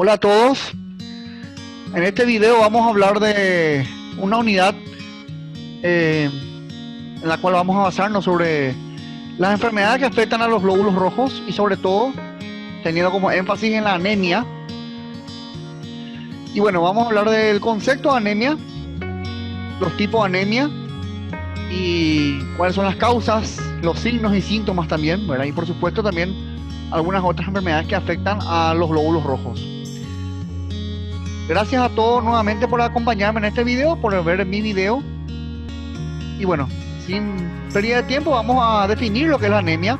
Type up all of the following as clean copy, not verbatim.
Hola a todos. En este video vamos a hablar de una unidad en la cual vamos a basarnos sobre las enfermedades que afectan a los glóbulos rojos y sobre todo teniendo como énfasis en la anemia. Y bueno, vamos a hablar del concepto de anemia, los tipos de anemia y cuáles son las causas, los signos y síntomas también, ¿verdad? Y por supuesto también algunas otras enfermedades que afectan a los glóbulos rojos. Gracias a todos nuevamente por acompañarme en este video, por ver mi video. Y bueno, sin pérdida de tiempo vamos a definir lo que es la anemia.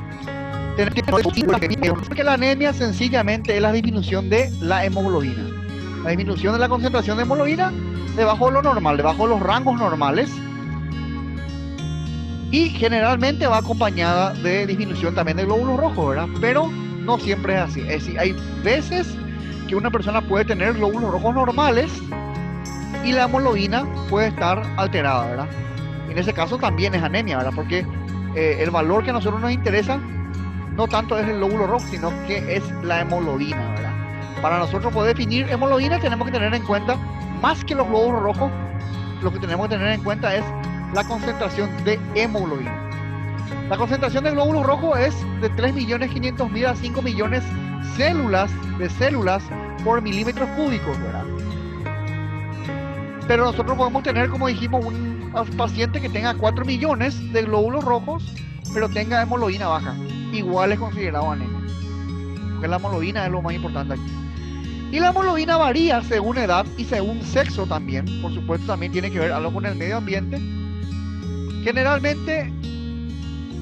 Porque la anemia sencillamente es la disminución de la hemoglobina. La disminución de la concentración de hemoglobina debajo de lo normal, debajo de los rangos normales. Y generalmente va acompañada de disminución también de glóbulos rojos, ¿verdad? Pero no siempre es así. Es decir, hay veces que una persona puede tener glóbulos rojos normales y la hemoglobina puede estar alterada, ¿verdad? En ese caso también es anemia, ¿verdad? Porque el valor que a nosotros nos interesa no tanto es el glóbulo rojo, sino que es la hemoglobina, ¿verdad? Para nosotros poder definir hemoglobina tenemos que tener en cuenta, más que los glóbulos rojos, lo que tenemos que tener en cuenta es la concentración de hemoglobina. La concentración de glóbulos rojos es de 3.500.000 a 5 millones de células por milímetros cúbicos, ¿verdad? Pero nosotros podemos tener, como dijimos, un paciente que tenga 4 millones de glóbulos rojos, pero tenga hemoglobina baja. Igual es considerado anemia, porque la hemoglobina es lo más importante aquí. Y la hemoglobina varía según edad y según sexo también. Por supuesto, también tiene que ver algo con el medio ambiente. Generalmente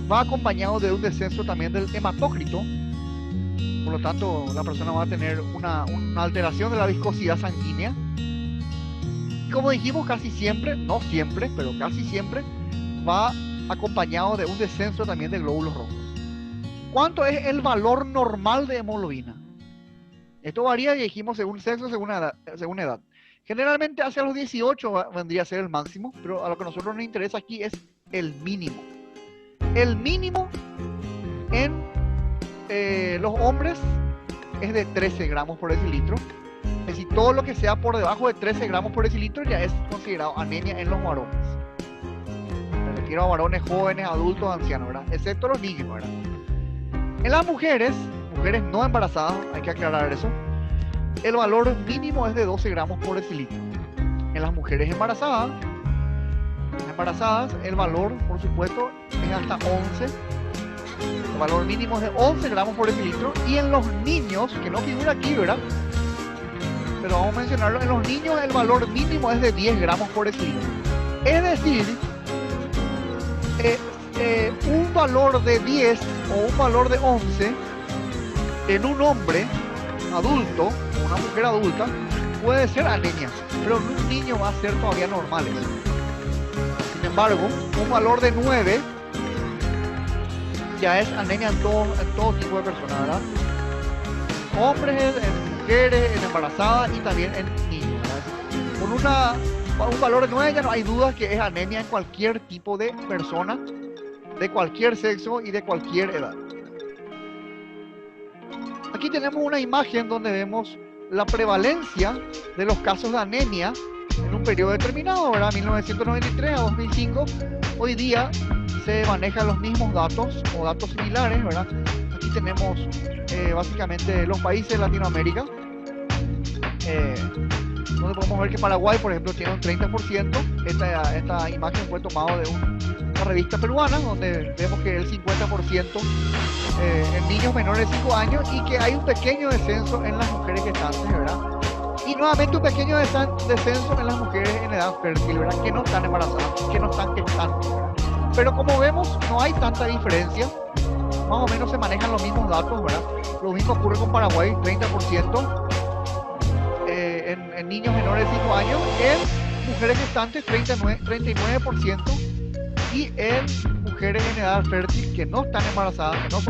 va acompañado de un descenso también del hematócrito. Por lo tanto, la persona va a tener una alteración de la viscosidad sanguínea. Y como dijimos, casi siempre, no siempre, pero casi siempre, va acompañado de un descenso también de glóbulos rojos. ¿Cuánto es el valor normal de hemoglobina? Esto varía, y dijimos, según sexo, según edad. Generalmente hacia los 18 vendría a ser el máximo, pero a lo que a nosotros nos interesa aquí es el mínimo. El mínimo en los hombres es de 13 gramos por decilitro. Es decir, todo lo que sea por debajo de 13 gramos por decilitro ya es considerado anemia en los varones. Me refiero a varones jóvenes, adultos, ancianos, ¿verdad? Excepto los niños, ¿verdad? En las mujeres no embarazadas, hay que aclarar eso, el valor mínimo es de 12 gramos por decilitro. En las mujeres embarazadas, el valor, por supuesto, es hasta 11. El valor mínimo es de 11 gramos por decilitro. Y en los niños, que no figura aquí, ¿verdad? Pero vamos a mencionarlo, en los niños el valor mínimo es de 10 gramos por decilitro. Es decir, un valor de 10 o un valor de 11 en un hombre adulto o una mujer adulta puede ser anemia, pero en un niño va a ser todavía normal. Sin embargo, un valor de 9 ya es anemia en todo tipo de personas, ¿verdad? En hombres, en mujeres, en embarazadas y también en niños, ¿verdad? Con un valor de 9 ya no hay dudas que es anemia en cualquier tipo de persona, de cualquier sexo y de cualquier edad. Aquí tenemos una imagen donde vemos la prevalencia de los casos de anemia en un periodo determinado, ¿verdad? 1993 a 2005. Hoy día se manejan los mismos datos o datos similares, ¿verdad? Aquí tenemos básicamente los países de Latinoamérica, donde podemos ver que Paraguay, por ejemplo, tiene un 30%. Esta imagen fue tomada de una revista peruana, donde vemos que el 50% en niños menores de 5 años y que hay un pequeño descenso en las mujeres gestantes, ¿verdad? Y nuevamente un pequeño descenso en las mujeres en edad fértil, ¿verdad? Que no están embarazadas, que no están gestantes, ¿verdad? Pero como vemos, no hay tanta diferencia. Más o menos se manejan los mismos datos, ¿verdad? Lo mismo ocurre con Paraguay, 30% en niños menores de 5 años, en mujeres gestantes 39%, y en mujeres en edad fértil que no están embarazadas, que no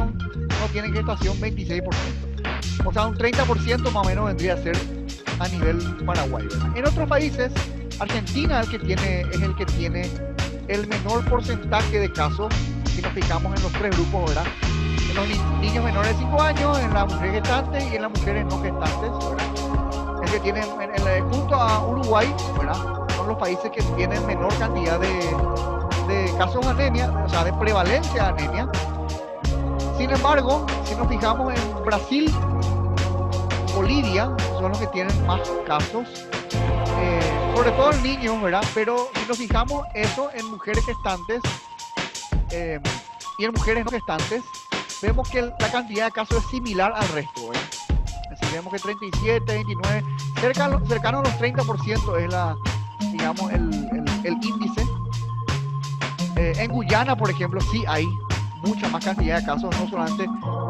tienen gestación, 26%. O sea, un 30% más o menos vendría a ser a nivel Paraguay, ¿verdad? En otros países, Argentina es el que tiene el menor porcentaje de casos, si nos fijamos en los tres grupos, ¿verdad? En los niños menores de 5 años, en las mujeres gestantes y en las mujeres no gestantes, ¿verdad? porque tienen, junto a Uruguay, ¿verdad? Son los países que tienen menor cantidad de casos de anemia, o sea, de prevalencia de anemia. Sin embargo, si nos fijamos en Brasil, Bolivia, son los que tienen más casos, sobre todo en niños, ¿verdad? Pero si nos fijamos eso en mujeres gestantes y en mujeres no gestantes, vemos que la cantidad de casos es similar al resto, ¿verdad? Así vemos que 37, 29, cercano a los 30% es digamos, el índice. En Guyana, por ejemplo, sí hay mucha más cantidad de casos, no solamente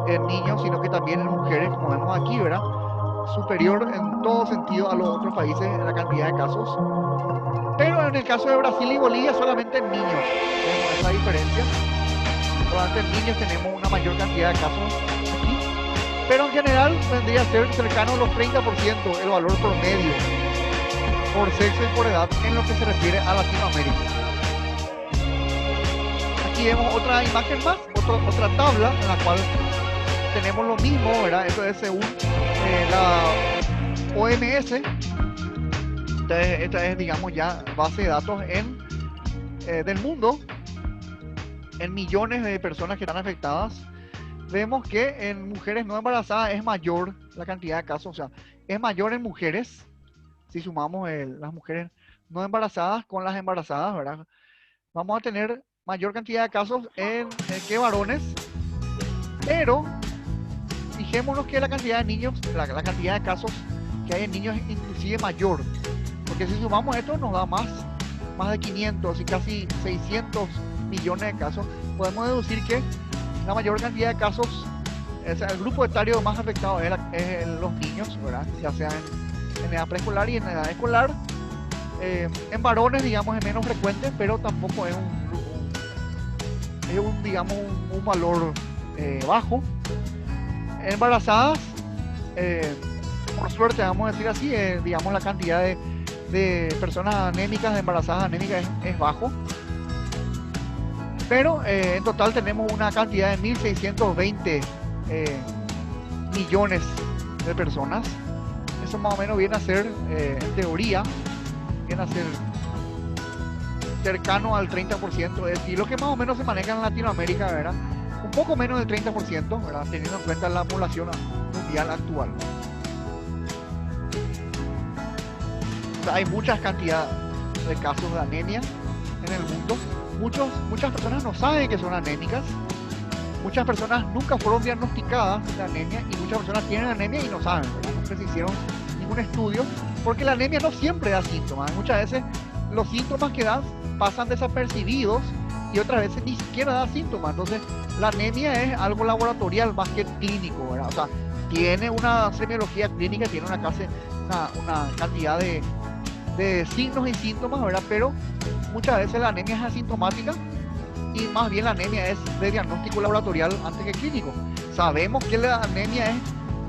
en niños, sino que también en mujeres, como vemos aquí, ¿verdad? Superior en todo sentido a los otros países en la cantidad de casos. Pero en el caso de Brasil y Bolivia, solamente en niños tenemos esa diferencia. Solamente en niños tenemos una mayor cantidad de casos aquí. Pero en general vendría a ser cercano a los 30% el valor promedio por sexo y por edad en lo que se refiere a Latinoamérica. Aquí vemos otra imagen más, otra tabla en la cual tenemos lo mismo, ¿verdad? Eso es según la OMS. Esta es, digamos, ya base de datos del mundo, en millones de personas que están afectadas. Vemos que en mujeres no embarazadas es mayor la cantidad de casos, o sea, es mayor en mujeres, si sumamos las mujeres no embarazadas con las embarazadas, ¿verdad? Vamos a tener mayor cantidad de casos que varones, pero fijémonos que la cantidad de niños, la cantidad de casos que hay en niños es inclusive mayor, porque si sumamos esto nos da más de 500 y casi 600 millones de casos. Podemos deducir que la mayor cantidad de casos, el grupo etario más afectado es los niños, ¿verdad? Ya sea en edad preescolar y en edad escolar. En varones, digamos, es menos frecuente, pero tampoco es digamos, un valor bajo. Embarazadas, por suerte, vamos a decir así, digamos, la cantidad de personas anémicas, de embarazadas anémicas es bajo. Pero en total tenemos una cantidad de 1.620 millones de personas. Eso más o menos viene a ser, en teoría, viene a ser cercano al 30%, es decir, lo que más o menos se maneja en Latinoamérica, ¿verdad? Un poco menos del 30%, ¿verdad? Teniendo en cuenta la población mundial actual. O sea, hay muchas cantidades de casos de anemia en el mundo. Muchas personas no saben que son anémicas. Muchas personas nunca fueron diagnosticadas de anemia y muchas personas tienen anemia y no saben, ¿verdad? Nunca se hicieron ningún estudio, porque la anemia no siempre da síntomas. Muchas veces los síntomas que dan pasan desapercibidos y otras veces ni siquiera da síntomas. Entonces, la anemia es algo laboratorial más que clínico, ¿verdad? O sea, tiene una semiología clínica, tiene una cantidad de signos y síntomas, ¿verdad? Pero muchas veces la anemia es asintomática y más bien la anemia es de diagnóstico laboratorial antes que clínico. Sabemos que la anemia es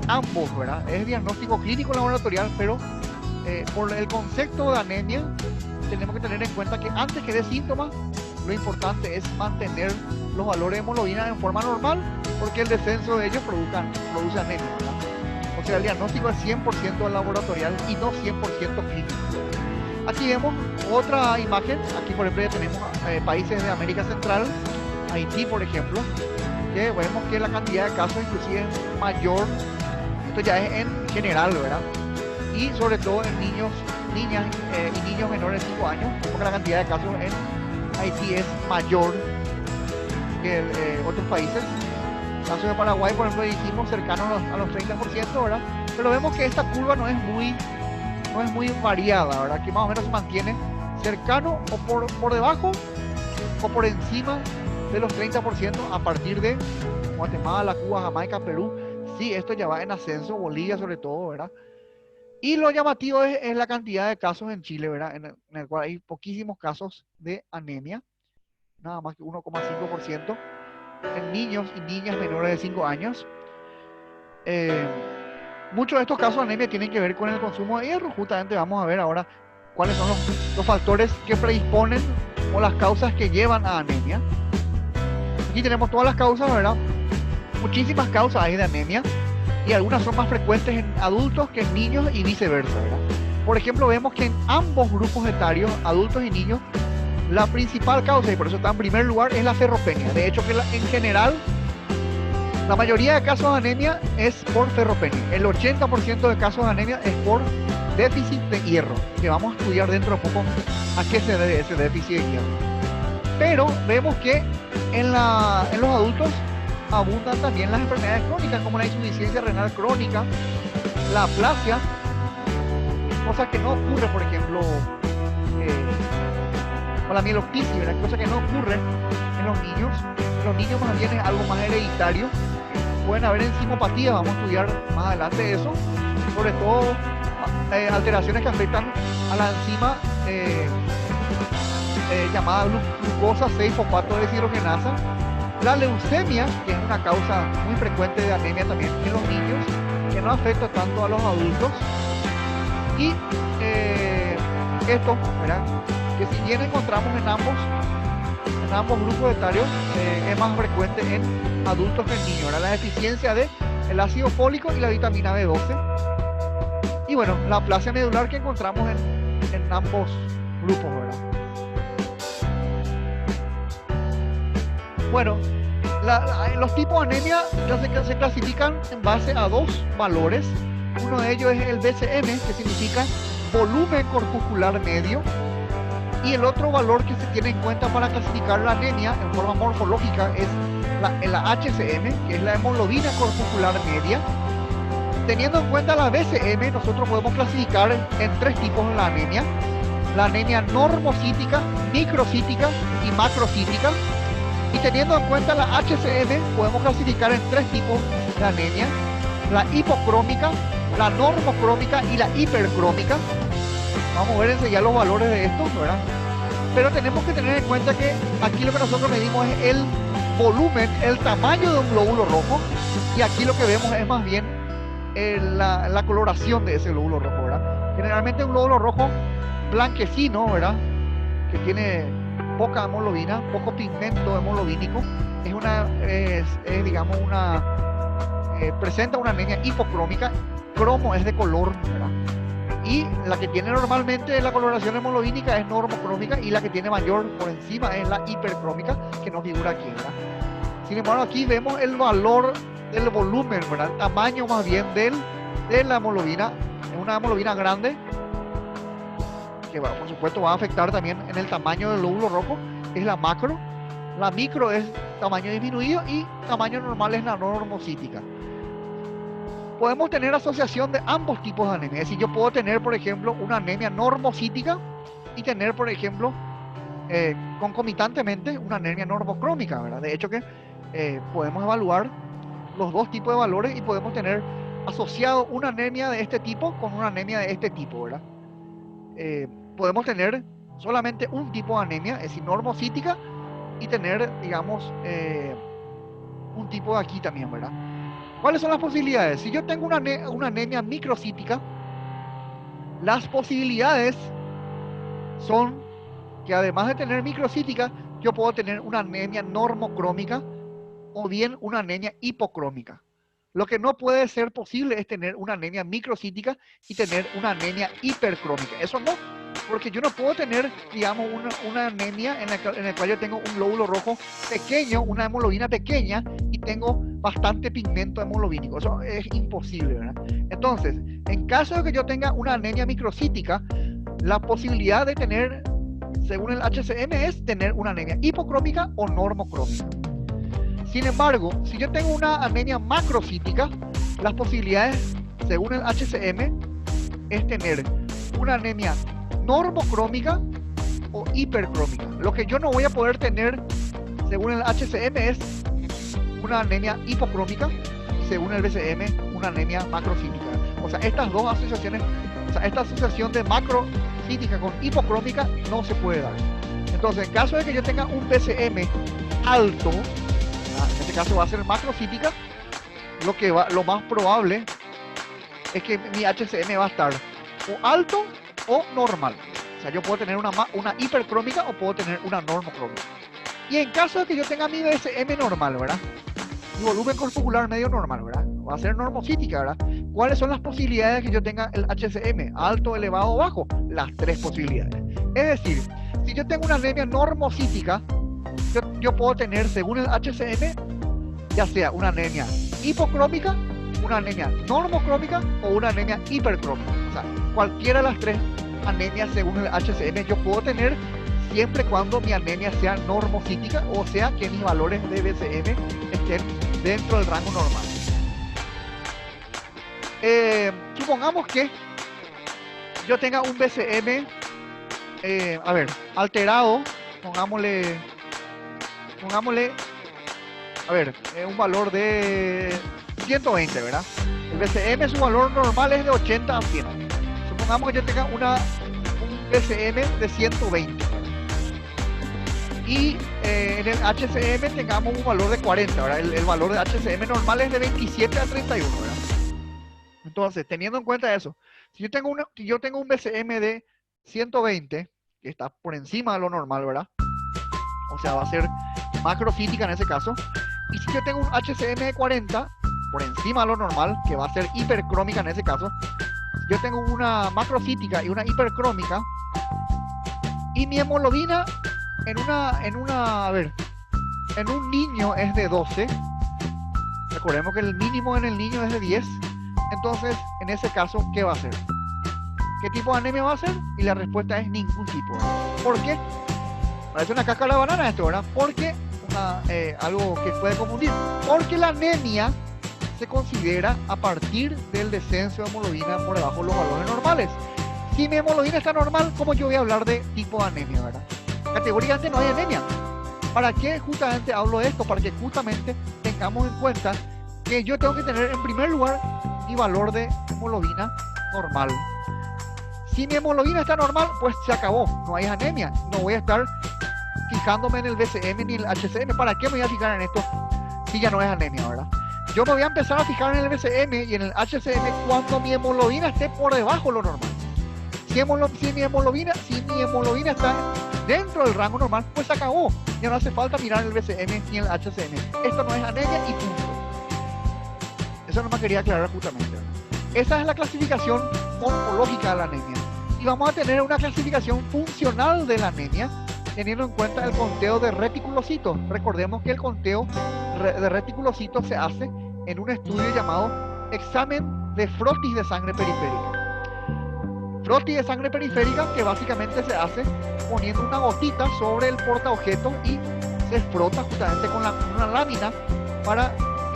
ambos, ¿verdad? Es diagnóstico clínico laboratorial, pero por el concepto de anemia tenemos que tener en cuenta que antes que dé síntomas, lo importante es mantener los valores de hemoglobina en forma normal, porque el descenso de ellos produce anemia, ¿verdad? O sea, el diagnóstico es 100% laboratorial y no 100% clínico. Aquí vemos otra imagen. Aquí, por ejemplo, ya tenemos países de América Central, Haití, por ejemplo, que vemos que la cantidad de casos inclusive es mayor. Esto ya es en general, ¿verdad? Y sobre todo en niños, niñas y niños menores de 5 años, porque la cantidad de casos en Haití es mayor que en otros países. En el caso de Paraguay, por ejemplo, dijimos cercano a los 30%, ¿verdad? Pero vemos que esta curva no es muy variada, ¿verdad? Que más o menos se mantiene cercano o por debajo o por encima de los 30% a partir de Guatemala, Cuba, Jamaica, Perú. Sí, esto ya va en ascenso, Bolivia sobre todo, ¿verdad? Y lo llamativo es la cantidad de casos en Chile, ¿verdad? En el cual hay poquísimos casos de anemia, nada más que 1,5% en niños y niñas menores de 5 años. Muchos de estos casos de anemia tienen que ver con el consumo de hierro. Justamente vamos a ver ahora cuáles son los factores que predisponen o las causas que llevan a anemia. Aquí tenemos todas las causas, ¿verdad? Muchísimas causas hay de anemia. y algunas son más frecuentes en adultos que en niños y viceversa, ¿verdad? Por ejemplo, vemos que en ambos grupos etarios, adultos y niños, la principal causa, y por eso está en primer lugar, es la ferropenia. De hecho, que en general, la mayoría de casos de anemia es por ferropenia. El 80% de casos de anemia es por déficit de hierro, que vamos a estudiar dentro de poco a qué se debe ese déficit de hierro. Pero vemos que en los adultos abundan también las enfermedades crónicas, como la insuficiencia renal crónica, la aplasia, cosa que no ocurre, por ejemplo, con la mieloptisis, ¿verdad? Cosa que no ocurre en los niños. En los niños más bien es algo más hereditario. Pueden haber enzimopatía, vamos a estudiar más adelante eso, sobre todo alteraciones que afectan a la enzima llamada glucosa 6-fosfato deshidrogenasa. La leucemia, que es una causa muy frecuente de anemia también en los niños, que no afecta tanto a los adultos. Y esto, ¿verdad? Que si bien encontramos en ambos grupos etarios, es más frecuente en adultos que en niños, ¿verdad? La deficiencia del ácido fólico y la vitamina B12. Y bueno, la aplasia medular que encontramos en ambos grupos, ¿verdad? Bueno, los tipos de anemia se clasifican en base a dos valores. Uno de ellos es el BCM, que significa volumen corpuscular medio, y el otro valor que se tiene en cuenta para clasificar la anemia en forma morfológica es la HCM, que es la hemoglobina corpuscular media. Teniendo en cuenta la BCM, nosotros podemos clasificar en tres tipos la anemia: la anemia normocítica, microcítica y macrocítica. Y teniendo en cuenta la HCM, podemos clasificar en tres tipos de anemia: la hipocrómica, la normocrómica y la hipercrómica. Vamos a ver enseguida los valores de estos, ¿verdad? Pero tenemos que tener en cuenta que aquí lo que nosotros medimos es el volumen, el tamaño de un glóbulo rojo, y aquí lo que vemos es más bien la coloración de ese glóbulo rojo, ¿verdad? Generalmente un glóbulo rojo blanquecino, ¿verdad? Que tiene poca hemoglobina, poco pigmento hemoglobínico, presenta una anemia hipocrómica. Cromo es de color, ¿verdad? Y la que tiene normalmente la coloración hemoglobínica es normocrómica, y la que tiene mayor por encima es la hipercrómica, que no figura aquí, ¿verdad? Sin embargo, aquí vemos el valor del volumen, ¿verdad? El tamaño más bien de la hemoglobina. Es una hemoglobina grande, que por supuesto va a afectar también en el tamaño del glóbulo rojo, es la macro. La micro es tamaño disminuido y tamaño normal es la normocítica. Podemos tener asociación de ambos tipos de anemia. Es decir, yo puedo tener, por ejemplo, una anemia normocítica y tener, por ejemplo, concomitantemente una anemia normocrómica, ¿verdad? De hecho que podemos evaluar los dos tipos de valores y podemos tener asociado una anemia de este tipo con una anemia de este tipo, ¿verdad? Podemos tener solamente un tipo de anemia, es decir, normocítica, y tener, digamos, un tipo de aquí también, ¿verdad? ¿Cuáles son las posibilidades? Si yo tengo una anemia microcítica, las posibilidades son que además de tener microcítica, yo puedo tener una anemia normocrómica o bien una anemia hipocrómica. Lo que no puede ser posible es tener una anemia microcítica y tener una anemia hipercrómica. Eso no, porque yo no puedo tener, digamos, una anemia en la cual yo tengo un glóbulo rojo pequeño, una hemoglobina pequeña, y tengo bastante pigmento hemoglobínico. Eso es imposible, ¿verdad? Entonces, en caso de que yo tenga una anemia microcítica, la posibilidad de tener, según el HCM, es tener una anemia hipocrómica o normocrómica. Sin embargo, si yo tengo una anemia macrocítica, las posibilidades, según el HCM, es tener una anemia normocrómica o hipercrómica. Lo que yo no voy a poder tener, según el HCM, es una anemia hipocrómica, y según el BCM, una anemia macrocítica. O sea, estas dos asociaciones, esta asociación de macrocítica con hipocrómica no se puede dar. Entonces, en caso de que yo tenga un BCM alto, en este caso va a ser macrocítica, lo más probable es que mi HCM va a estar o alto o normal. O sea, yo puedo tener una hipercrómica o puedo tener una normocrómica. Y en caso de que yo tenga mi BCM normal, ¿verdad? Mi volumen corpuscular medio normal, ¿verdad? va a ser normocítica, ¿verdad? ¿Cuáles son las posibilidades de que yo tenga el HCM? Alto, elevado o bajo. Las tres posibilidades. Es decir, si yo tengo una anemia normocítica, yo puedo tener, según el HCM, ya sea una anemia hipocrómica, una anemia normocrómica o una anemia hipercrómica. O sea, cualquiera de las tres anemias según el HCM yo puedo tener siempre y cuando mi anemia sea normocítica, o sea que mis valores de BCM estén dentro del rango normal. Supongamos que yo tenga un BCM, alterado, pongámosle, un valor de 120, ¿verdad? El BCM, su valor normal es de 80 a 100. Supongamos que yo tenga un BCM de 120. Y en el HCM tengamos un valor de 40, ¿verdad? El valor de HCM normal es de 27 a 31, ¿verdad? Entonces, teniendo en cuenta eso, si yo tengo un BCM de 120, que está por encima de lo normal, ¿verdad? O sea, va a ser macrofítica en ese caso. Y si yo tengo un HCM de 40, por encima de lo normal, que va a ser hipercrómica en ese caso, yo tengo una macrofítica y una hipercrómica, y mi hemoglobina en un niño es de 12. Recordemos que el mínimo en el niño es de 10. Entonces, en ese caso, ¿qué va a ser? ¿Qué tipo de anemia va a ser? Y la respuesta es ningún tipo. ¿Por qué? Parece una cáscara de banana esto, ¿verdad? Porque algo que puede confundir. Porque la anemia se considera a partir del descenso de hemoglobina por debajo de los valores normales. Si mi hemoglobina está normal, ¿cómo yo voy a hablar de tipo de anemia, verdad? Categóricamente no hay anemia. ¿Para qué justamente hablo de esto? Para que justamente tengamos en cuenta que yo tengo que tener en primer lugar mi valor de hemoglobina normal. Si mi hemoglobina está normal, pues se acabó, no hay anemia. No voy a estar fijándome en el BCM ni el HCM. ¿Para qué me voy a fijar en esto si ya no es anemia, verdad? Yo me voy a empezar a fijar en el BCM y en el HCM cuando mi hemoglobina esté por debajo de lo normal. Si mi hemoglobina está dentro del rango normal, pues se acabó. Ya no hace falta mirar el BCM ni el HCM. Esto no es anemia y punto. Eso no me quería aclarar justamente. Esa es la clasificación morfológica de la anemia. Y vamos a tener una clasificación funcional de la anemia, teniendo en cuenta el conteo de reticulocitos. Recordemos que el conteo de reticulocitos se hace en un estudio llamado examen de frotis de sangre periférica. Frotis de sangre periférica que básicamente se hace poniendo una gotita sobre el portaobjetos y se frota justamente con una lámina para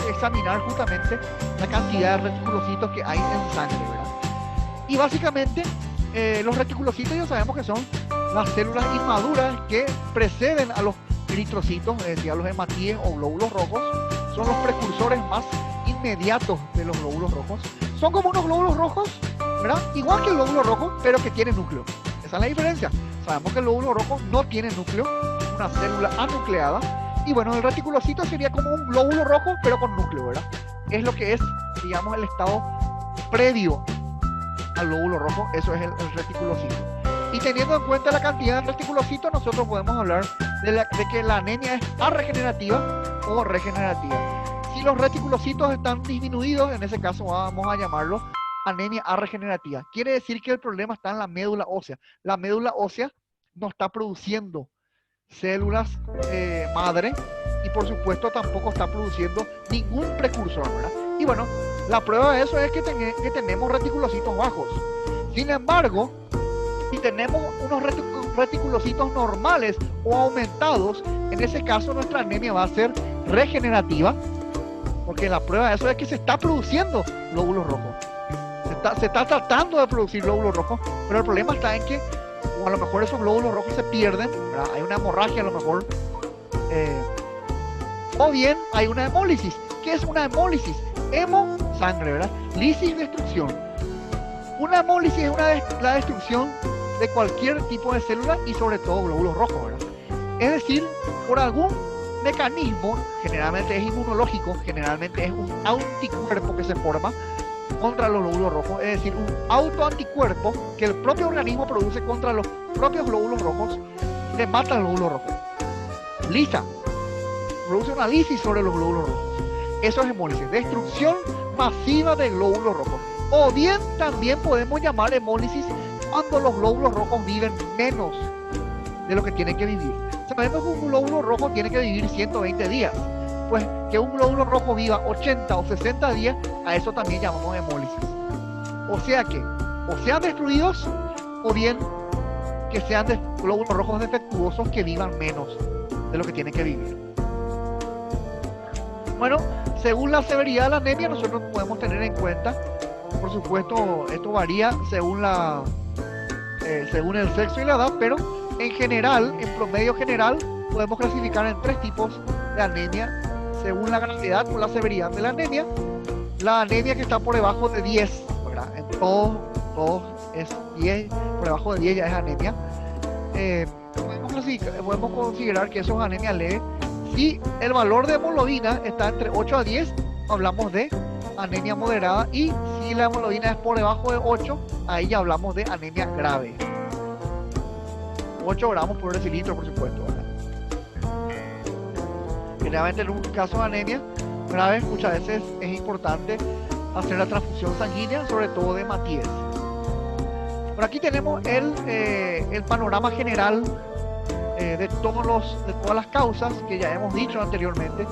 examinar justamente la cantidad de reticulocitos que hay en sangre, ¿verdad? Y básicamente los reticulocitos ya sabemos que son las células inmaduras que preceden a los eritrocitos, es decir, a los hematíes o glóbulos rojos. Son los precursores más inmediatos de los glóbulos rojos. Son como unos glóbulos rojos, ¿verdad? Igual que el glóbulo rojo, pero que tiene núcleo. Esa es la diferencia. Sabemos que el glóbulo rojo no tiene núcleo, una célula anucleada. Y bueno, el reticulocito sería como un glóbulo rojo, pero con núcleo, ¿verdad? Es lo que es, digamos, el estado previo al glóbulo rojo. Eso es el reticulocito. Y teniendo en cuenta la cantidad de reticulocitos, nosotros podemos hablar de que la anemia es arregenerativa o regenerativa. Si los reticulocitos están disminuidos, en ese caso vamos a llamarlo anemia arregenerativa. Quiere decir que el problema está en la médula ósea. La médula ósea no está produciendo células madre y por supuesto tampoco está produciendo ningún precursor, ¿verdad? Y bueno, la prueba de eso es que tenemos reticulocitos bajos. Sin embargo, si tenemos unos reticulocitos normales o aumentados, en ese caso nuestra anemia va a ser regenerativa, porque la prueba de eso es que se está produciendo glóbulos rojos. Se está tratando de producir glóbulos rojos, pero el problema está en que o a lo mejor esos glóbulos rojos se pierden, ¿verdad? Hay una hemorragia a lo mejor, o bien hay una hemólisis. ¿Qué es una hemólisis? Hemo, sangre, ¿verdad? Lisis, destrucción. Una hemólisis es la destrucción de cualquier tipo de célula y sobre todo glóbulos rojos, ¿verdad? Es decir, por algún mecanismo, generalmente es inmunológico, generalmente es un anticuerpo que se forma contra los glóbulos rojos, es decir, un autoanticuerpo que el propio organismo produce contra los propios glóbulos rojos, le mata al glóbulo rojo. Lisa, produce una lisis sobre los glóbulos rojos. Eso es hemólisis, destrucción masiva de glóbulos rojos. O bien también podemos llamar hemólisis cuando los glóbulos rojos viven menos de lo que tienen que vivir. Sabemos que un glóbulo rojo tiene que vivir 120 días. Pues que un glóbulo rojo viva 80 o 60 días, a eso también llamamos hemólisis. O sea que, o sean destruidos, o bien que sean glóbulos rojos defectuosos que vivan menos de lo que tienen que vivir. Bueno, según la severidad de la anemia, nosotros podemos tener en cuenta, por supuesto, esto varía según el sexo y la edad, pero en general, en promedio general, podemos clasificar en 3 tipos de anemia según la gravedad o la severidad de la anemia. La anemia que está por debajo de 10, ¿verdad? En todos es 10, por debajo de 10 ya es anemia. Podemos considerar que eso es anemia leve. Si el valor de hemoglobina está entre 8 a 10, hablamos de anemia moderada, y si la hemoglobina es por debajo de 8, ahí ya hablamos de anemia grave. 8 gramos por decilitro, por supuesto, ¿verdad? Generalmente en un caso de anemia grave muchas veces es importante hacer la transfusión sanguínea, sobre todo de hematíes. Por aquí tenemos el panorama general de todas las causas que ya hemos dicho anteriormente.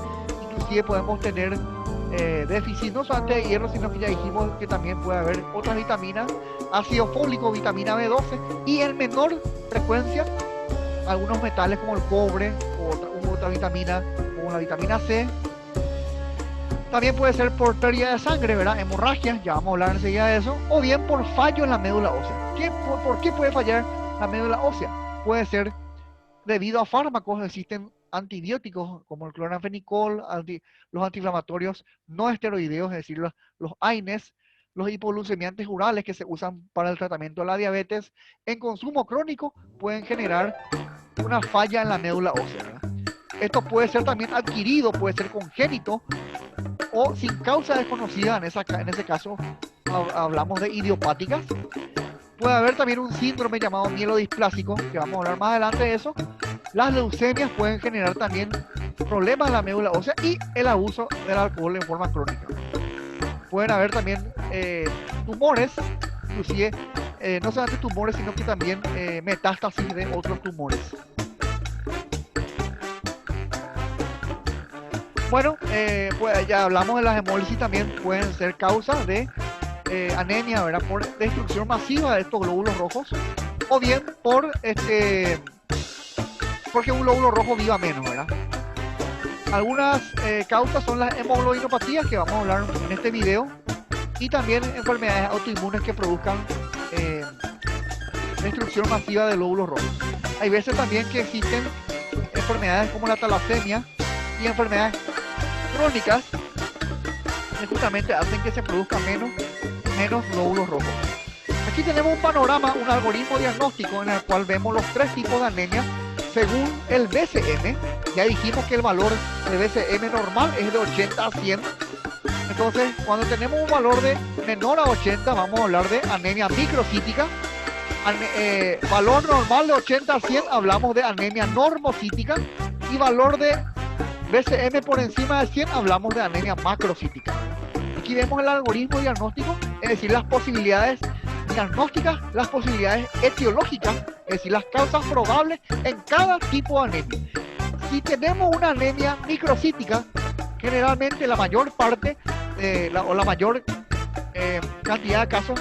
Inclusive podemos tener déficit no solamente de hierro, sino que ya dijimos que también puede haber otras vitaminas, ácido fólico, vitamina B12, y en menor frecuencia algunos metales como el cobre u otra vitamina como la vitamina C. También puede ser por pérdida de sangre, ¿verdad? Hemorragia, ya vamos a hablar enseguida de eso, o bien por fallo en la médula ósea. ¿Por qué puede fallar la médula ósea? Puede ser debido a fármacos. Existen antibióticos como el cloranfenicol, los antiinflamatorios no esteroideos, es decir, los AINES, los hipoglucemiantes orales que se usan para el tratamiento de la diabetes, en consumo crónico pueden generar una falla en la médula ósea, ¿verdad? Esto puede ser también adquirido, puede ser congénito o sin causa desconocida. En ese caso hablamos de idiopáticas. Puede haber también un síndrome llamado mielodisplásico, que vamos a hablar más adelante de eso. Las leucemias pueden generar también problemas en la médula ósea, y el abuso del alcohol en forma crónica. Pueden haber también tumores, inclusive no solamente tumores, sino que también metástasis de otros tumores. Bueno, pues ya hablamos de las hemólisis, también pueden ser causas de anemia, ¿verdad? Por destrucción masiva de estos glóbulos rojos, o bien porque un glóbulo rojo viva menos, ¿verdad? Algunas causas son las hemoglobinopatías, que vamos a hablar en este video, y también enfermedades autoinmunes que produzcan destrucción masiva de glóbulos rojos. Hay veces también que existen enfermedades como la talasemia y enfermedades crónicas que justamente hacen que se produzcan menos glóbulos rojos. Aquí tenemos un panorama, un algoritmo diagnóstico en el cual vemos los 3 tipos de anemia según el BCM. Ya dijimos que el valor de BCM normal es de 80 a 100. Entonces, cuando tenemos un valor de menor a 80, vamos a hablar de anemia microcítica. Valor normal de 80 a 100, hablamos de anemia normocítica. Y valor de BCM por encima de 100, hablamos de anemia macrocítica. Aquí vemos el algoritmo diagnóstico, es decir, las posibilidades diagnósticas, las posibilidades etiológicas, es decir, las causas probables en cada tipo de anemia. Si tenemos una anemia microcítica, generalmente la mayor parte la mayor cantidad de casos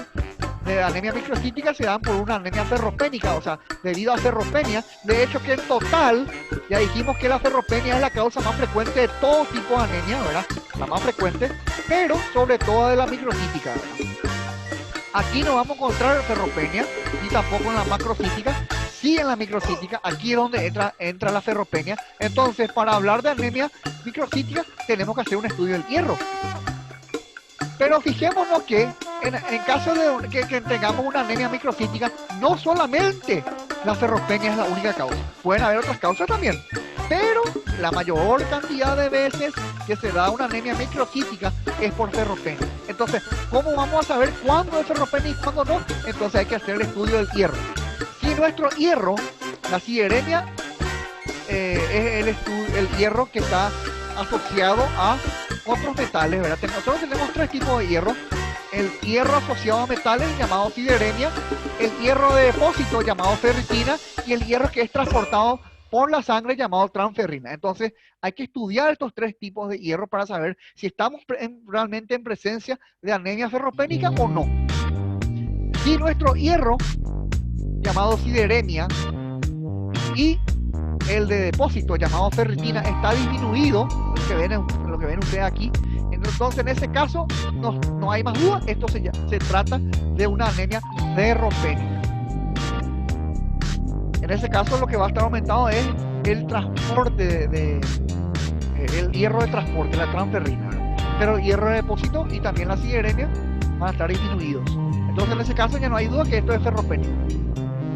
de anemia microcítica se dan por una anemia ferropénica, o sea, debido a ferropenia. De hecho, que en total, ya dijimos que la ferropenia es la causa más frecuente de todo tipo de anemia, ¿verdad? La más frecuente, pero sobre todo de la microcítica, ¿verdad? Aquí no vamos a encontrar ferropenia, ni tampoco en la macrocítica. Sí, en la microcítica, aquí es donde entra la ferropenia. Entonces, para hablar de anemia microcítica, tenemos que hacer un estudio del hierro. Pero fijémonos que en caso de que tengamos una anemia microcítica, no solamente la ferropenia es la única causa. Pueden haber otras causas también. Pero la mayor cantidad de veces que se da una anemia microcítica es por ferropenia. Entonces, ¿cómo vamos a saber cuándo es ferropenia y cuándo no? Entonces hay que hacer el estudio del hierro. Si nuestro hierro, la sideremia, es el hierro que está asociado a otros metales, ¿verdad? Nosotros tenemos tres tipos de hierro. El hierro asociado a metales llamado sideremia, el hierro de depósito llamado ferritina y el hierro que es transportado por la sangre llamado transferrina. Entonces hay que estudiar estos tres tipos de hierro para saber si estamos realmente en presencia de anemia ferropénica o no. Si nuestro hierro llamado sideremia y el de depósito llamado ferritina está disminuido, lo que ven ustedes aquí, entonces en ese caso no hay más duda, esto se trata de una anemia ferropénica. En ese caso lo que va a estar aumentado es el transporte el hierro de transporte, la transferrina, pero el hierro de depósito y también la sideremia van a estar disminuidos. Entonces en ese caso ya no hay duda que esto es ferropénico.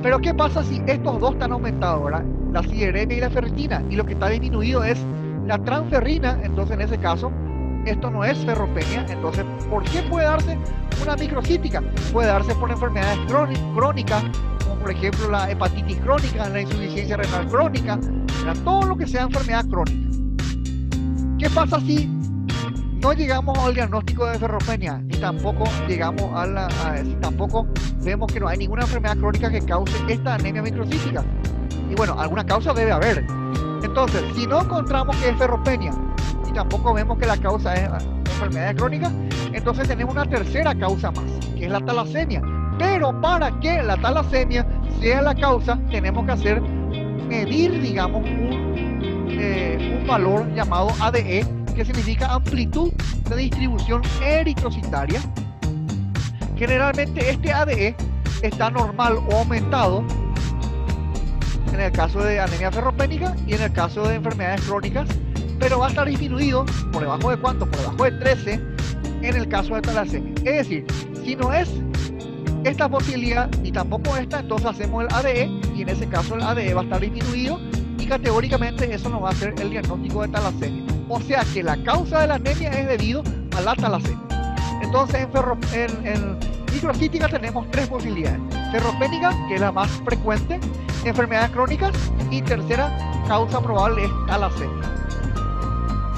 Pero ¿qué pasa si estos dos están aumentados, ¿verdad? La sideremia y la ferritina, y lo que está disminuido es la transferrina? Entonces en ese caso esto no es ferropenia. Entonces, ¿por qué puede darse una microcítica? Puede darse por enfermedades crónicas, como por ejemplo la hepatitis crónica, la insuficiencia renal crónica, todo lo que sea enfermedad crónica. ¿Qué pasa si no llegamos al diagnóstico de ferropenia, ni tampoco llegamos si tampoco vemos que no hay ninguna enfermedad crónica que cause esta anemia microcítica? Y bueno, alguna causa debe haber. Entonces, si no encontramos que es ferropenia y tampoco vemos que la causa es enfermedad crónica, entonces tenemos una tercera causa más, que es la talasemia. Pero para que la talasemia sea la causa, tenemos que medir, digamos, un valor llamado ADE, que significa amplitud de distribución eritrocitaria. Generalmente este ADE está normal o aumentado en el caso de anemia ferropénica y en el caso de enfermedades crónicas, pero va a estar disminuido por debajo de ¿cuánto? Por debajo de 13 en el caso de talasemia. Es decir, si no es esta posibilidad ni tampoco esta, entonces hacemos el ADE y en ese caso el ADE va a estar disminuido y categóricamente eso nos va a hacer el diagnóstico de talasemia. O sea que la causa de la anemia es debido a la talasemia. Entonces en microcítica tenemos tres posibilidades: ferropénica, que es la más frecuente, enfermedades crónicas, y tercera causa probable es talasemia.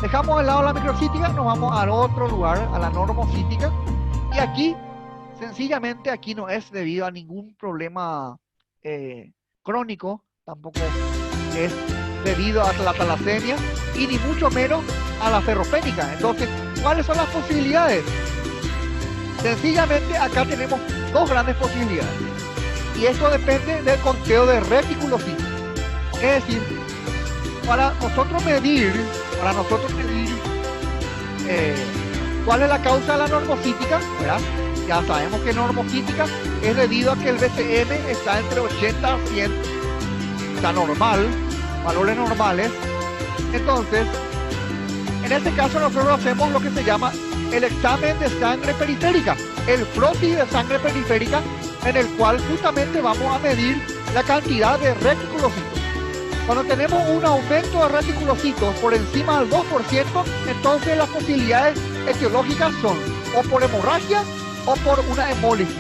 Dejamos de lado la microcítica, nos vamos al otro lugar, a la normocítica, y aquí sencillamente aquí no es debido a ningún problema crónico, tampoco es debido a la talasemia y ni mucho menos a la ferropénica. Entonces, ¿cuáles son las posibilidades? Sencillamente acá tenemos dos grandes posibilidades y esto depende del conteo de reticulocitos. Es decir, para nosotros medir cuál es la causa de la normocítica, ¿verdad? Ya sabemos que normocítica es debido a que el BCM está entre 80 a 100, está normal, valores normales. Entonces, en este caso nosotros hacemos lo que se llama el examen de sangre periférica, el frotis de sangre periférica, en el cual justamente vamos a medir la cantidad de reticulocitos. Cuando tenemos un aumento de reticulocitos por encima del 2%, entonces las posibilidades etiológicas son o por hemorragia o por una hemólisis.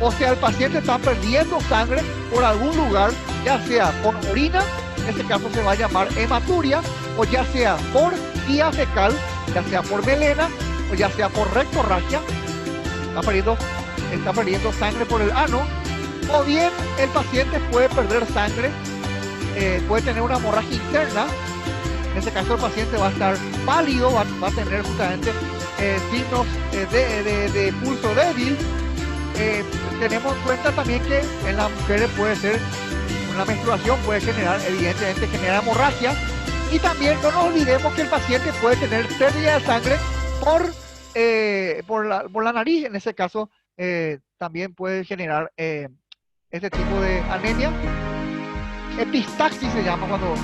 O sea, el paciente está perdiendo sangre por algún lugar, ya sea por orina, en este caso se va a llamar hematuria, o ya sea por vía fecal, ya sea por melena, o ya sea por rectorragia, está perdiendo sangre por el ano, o bien el paciente puede perder sangre, puede tener una hemorragia interna. En este caso el paciente va a estar pálido, va a tener justamente signos de pulso débil. Tenemos en cuenta también que en las mujeres puede ser una menstruación, puede generar, evidentemente genera hemorragia, y también no nos olvidemos que el paciente puede tener pérdida de sangre por la nariz. En ese caso también puede generar este tipo de anemia. Epistaxis se llama cuando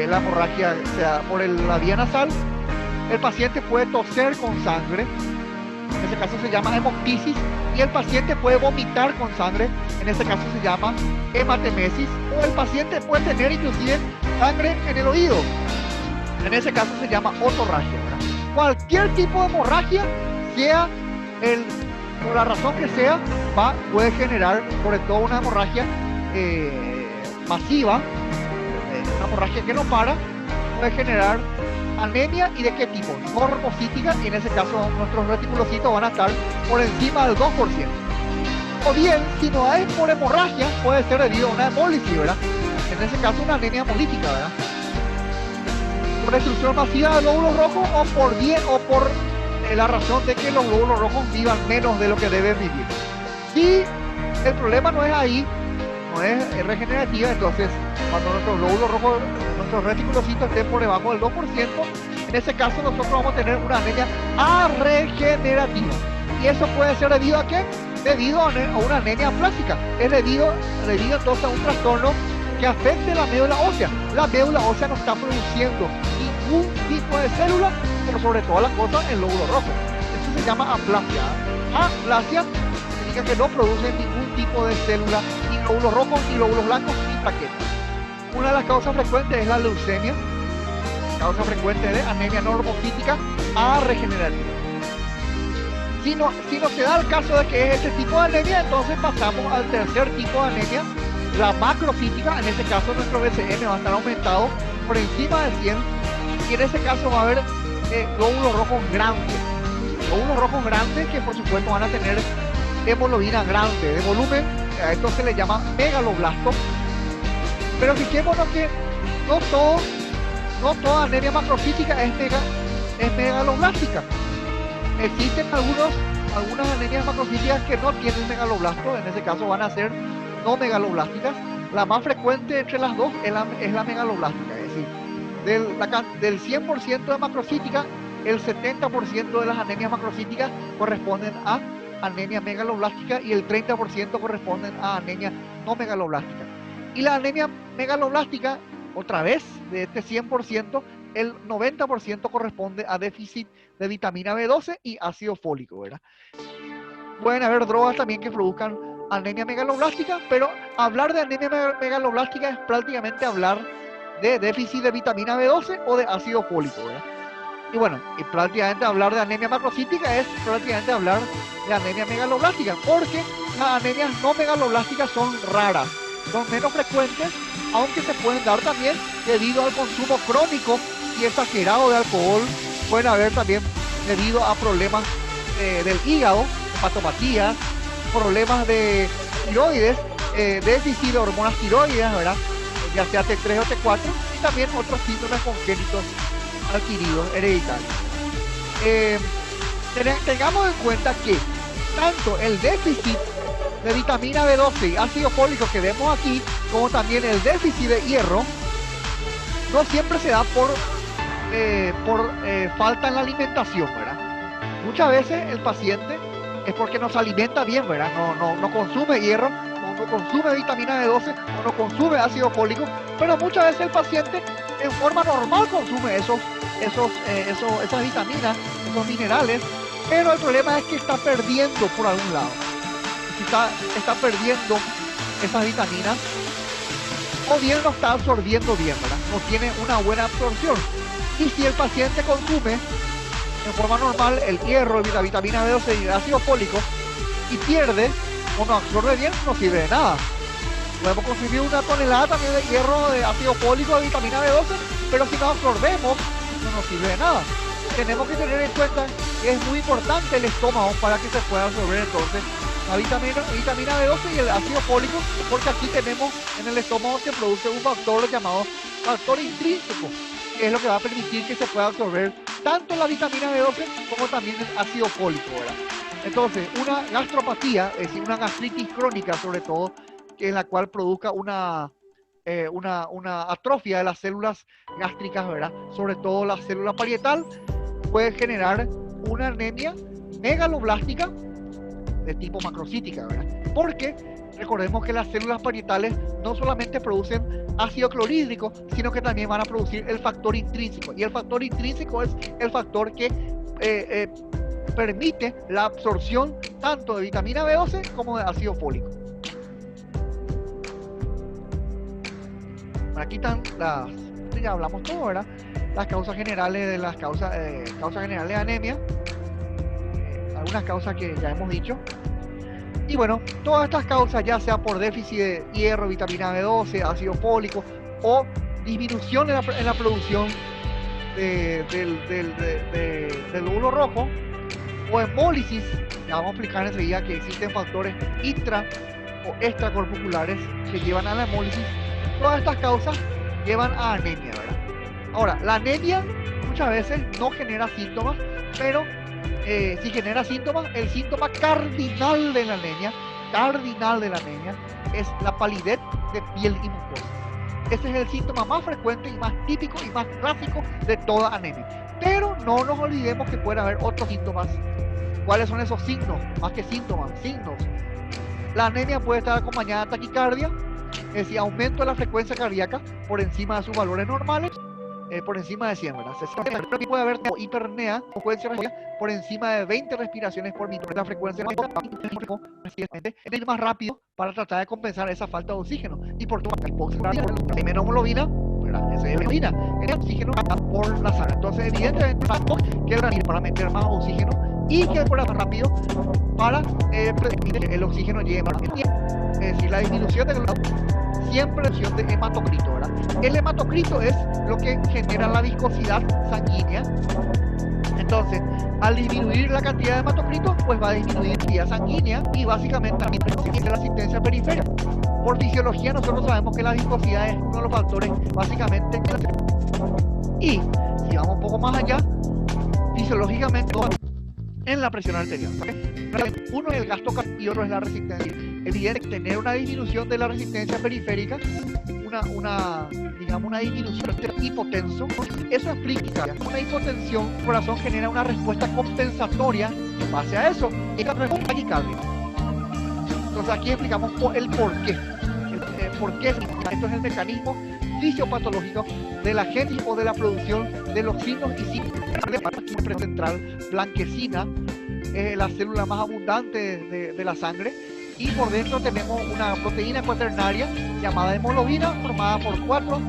la hemorragia se da por la vía nasal. El paciente puede toser con sangre, en ese caso se llama hemoptisis, y el paciente puede vomitar con sangre, en ese caso se llama hematemesis, o el paciente puede tener inclusive sangre en el oído, en ese caso se llama otorragia, ¿verdad? Cualquier tipo de hemorragia, sea por la razón que sea, puede generar sobre todo una hemorragia masiva, una hemorragia que no para, puede generar anemia y de qué tipo, normocítica, y en ese caso nuestros reticulocitos van a estar por encima del 2%. O bien, si no es por hemorragia, puede ser debido a una hemólisis, ¿verdad? En ese caso una anemia hemolítica, ¿verdad? Por destrucción masiva de glóbulos rojos o por la razón de que los glóbulos rojos vivan menos de lo que deben vivir. Si el problema no es ahí, no es regenerativa, entonces cuando nuestros glóbulos rojos, nuestros reticulocitos estén por debajo del 2%, en ese caso nosotros vamos a tener una anemia arregenerativa. ¿Y eso puede ser debido a qué? Debido a una anemia plástica. Es debido entonces a un trastorno que afecte la médula ósea. La médula ósea no está produciendo ningún tipo de célula, pero sobre todas las cosas el lóbulo rojo. Eso se llama aplasia. Aplasia significa que no produce ningún tipo de célula, ni glóbulos rojos, ni glóbulos blancos, ni plaquetas. Una de las causas frecuentes es la leucemia, causa frecuente de anemia normocítica arregenerativa. Si no se da el caso de que es este tipo de anemia, entonces pasamos al tercer tipo de anemia, la macrocítica. En ese caso nuestro BCM va a estar aumentado por encima de 100, y en ese caso va a haber glóbulos rojos grandes. Glóbulos rojos grandes que por supuesto van a tener hemoglobina grande, de volumen, esto se le llama megaloblasto. Pero fijémonos que no toda anemia macrocítica es megaloblástica. Existen algunas anemias macrocíticas que no tienen megaloblasto, en ese caso van a ser no megaloblásticas. La más frecuente entre las dos es la megaloblástica, es decir, del 100% de macrocítica, el 70% de las anemias macrocíticas corresponden a anemia megaloblástica y el 30% corresponden a anemia no megaloblástica. Y la anemia megaloblástica, otra vez, de este 100%, el 90% corresponde a déficit de vitamina B12 y ácido fólico, ¿verdad? Pueden haber drogas también que produzcan anemia megaloblástica, pero hablar de anemia megaloblástica es prácticamente hablar de déficit de vitamina B12 o de ácido fólico, ¿verdad? Y bueno, y prácticamente hablar de anemia macrocítica es prácticamente hablar de anemia megaloblástica, porque las anemias no megaloblásticas son raras, son menos frecuentes, aunque se pueden dar también debido al consumo crónico y exagerado de alcohol. Pueden haber también debido a problemas del hígado, hepatopatías, problemas de tiroides, déficit de hormonas tiroides, ¿verdad? Ya sea T3 o T4, y también otros síndromes congénitos adquiridos, hereditarios. Tengamos en cuenta que tanto el déficit de vitamina B12 y ácido fólico que vemos aquí, como también el déficit de hierro, no siempre se da por falta en la alimentación, ¿verdad? Muchas veces el paciente es porque no se alimenta bien, ¿verdad? No consume hierro, no consume vitamina B12, no consume ácido fólico, pero muchas veces el paciente en forma normal consume esas vitaminas, esos minerales, pero el problema es que está perdiendo por algún lado. Si está perdiendo esas vitaminas, o bien no está absorbiendo bien, ¿verdad? No tiene una buena absorción. Y si el paciente consume en forma normal el hierro, la vitamina B12 y el ácido fólico, y pierde o no absorbe bien, no sirve de nada. Podemos consumir 1 tonelada también de hierro, de ácido fólico, de vitamina B12, pero si no absorbemos, no nos sirve de nada. Tenemos que tener en cuenta que es muy importante el estómago para que se pueda absorber entonces la vitamina B12 y el ácido fólico, porque aquí tenemos en el estómago que produce un factor llamado factor intrínseco, que es lo que va a permitir que se pueda absorber tanto la vitamina B12 como también el ácido fólico, ¿verdad? Entonces, una gastropatía, es decir, una gastritis crónica sobre todo, que en la cual produzca una atrofia de las células gástricas, ¿verdad? Sobre todo la célula parietal, puede generar una anemia megaloblástica de tipo macrocítica, ¿verdad? Porque recordemos que las células parietales no solamente producen ácido clorhídrico, sino que también van a producir el factor intrínseco. Y el factor intrínseco es el factor que permite la absorción tanto de vitamina B12 como de ácido fólico. Aquí están ya hablamos todo, ¿verdad? Las causas generales de las causas generales de anemia, algunas causas que ya hemos dicho. Y bueno, todas estas causas, ya sea por déficit de hierro, vitamina B12, ácido fólico o disminución en la producción del glóbulo rojo, o hemólisis. Ya vamos a explicar enseguida que existen factores intra o extracorpusculares que llevan a la hemólisis. Todas estas causas llevan a anemia, ¿verdad? Ahora, la anemia muchas veces no genera síntomas, pero si genera síntomas, el síntoma cardinal de la anemia es la palidez de piel y mucosa. Ese es el síntoma más frecuente y más típico y más clásico de toda anemia. Pero no nos olvidemos que puede haber otros síntomas. ¿Cuáles son esos signos? Más que síntomas, signos. La anemia puede estar acompañada de taquicardia, es decir, aumento de la frecuencia cardíaca por encima de sus valores normales, por encima de 100, ¿verdad? Puede haber hipernea, frecuencia por encima de 20 respiraciones por minuto. La frecuencia es más rápido para tratar de compensar esa falta de oxígeno. Y por hay menos hemoglobina, ¿verdad? Esa es la hemoglobina, el oxígeno por la sangre. Entonces, evidentemente, que para meter más oxígeno y que por más rápido para prevenir que el oxígeno llegue más rápido. Es decir, la disminución de siempre disminución de hematocrito, ¿verdad? El hematocrito es lo que genera la viscosidad sanguínea. Entonces, al disminuir la cantidad de hematocrito, pues va a disminuir la vía sanguínea y básicamente también la asistencia periférica. Por fisiología nosotros sabemos que la viscosidad es uno de los factores básicamente. Y si vamos un poco más allá, fisiológicamente en la presión arterial, ¿okay? Uno es el gasto cardíaco y otro es la resistencia. Evidentemente, tener una disminución de la resistencia periférica, una disminución del hipotenso, eso explica una hipotensión, el corazón genera una respuesta compensatoria en base a eso, y la respuesta taquicardia. Entonces aquí explicamos el por qué. ¿Por qué? Esto es el mecanismo fisiopatológico de la génesis o de la producción de los signos y síntomas central blanquecina, la célula más abundante de la sangre, y por dentro tenemos una proteína cuaternaria llamada hemoglobina, formada por 4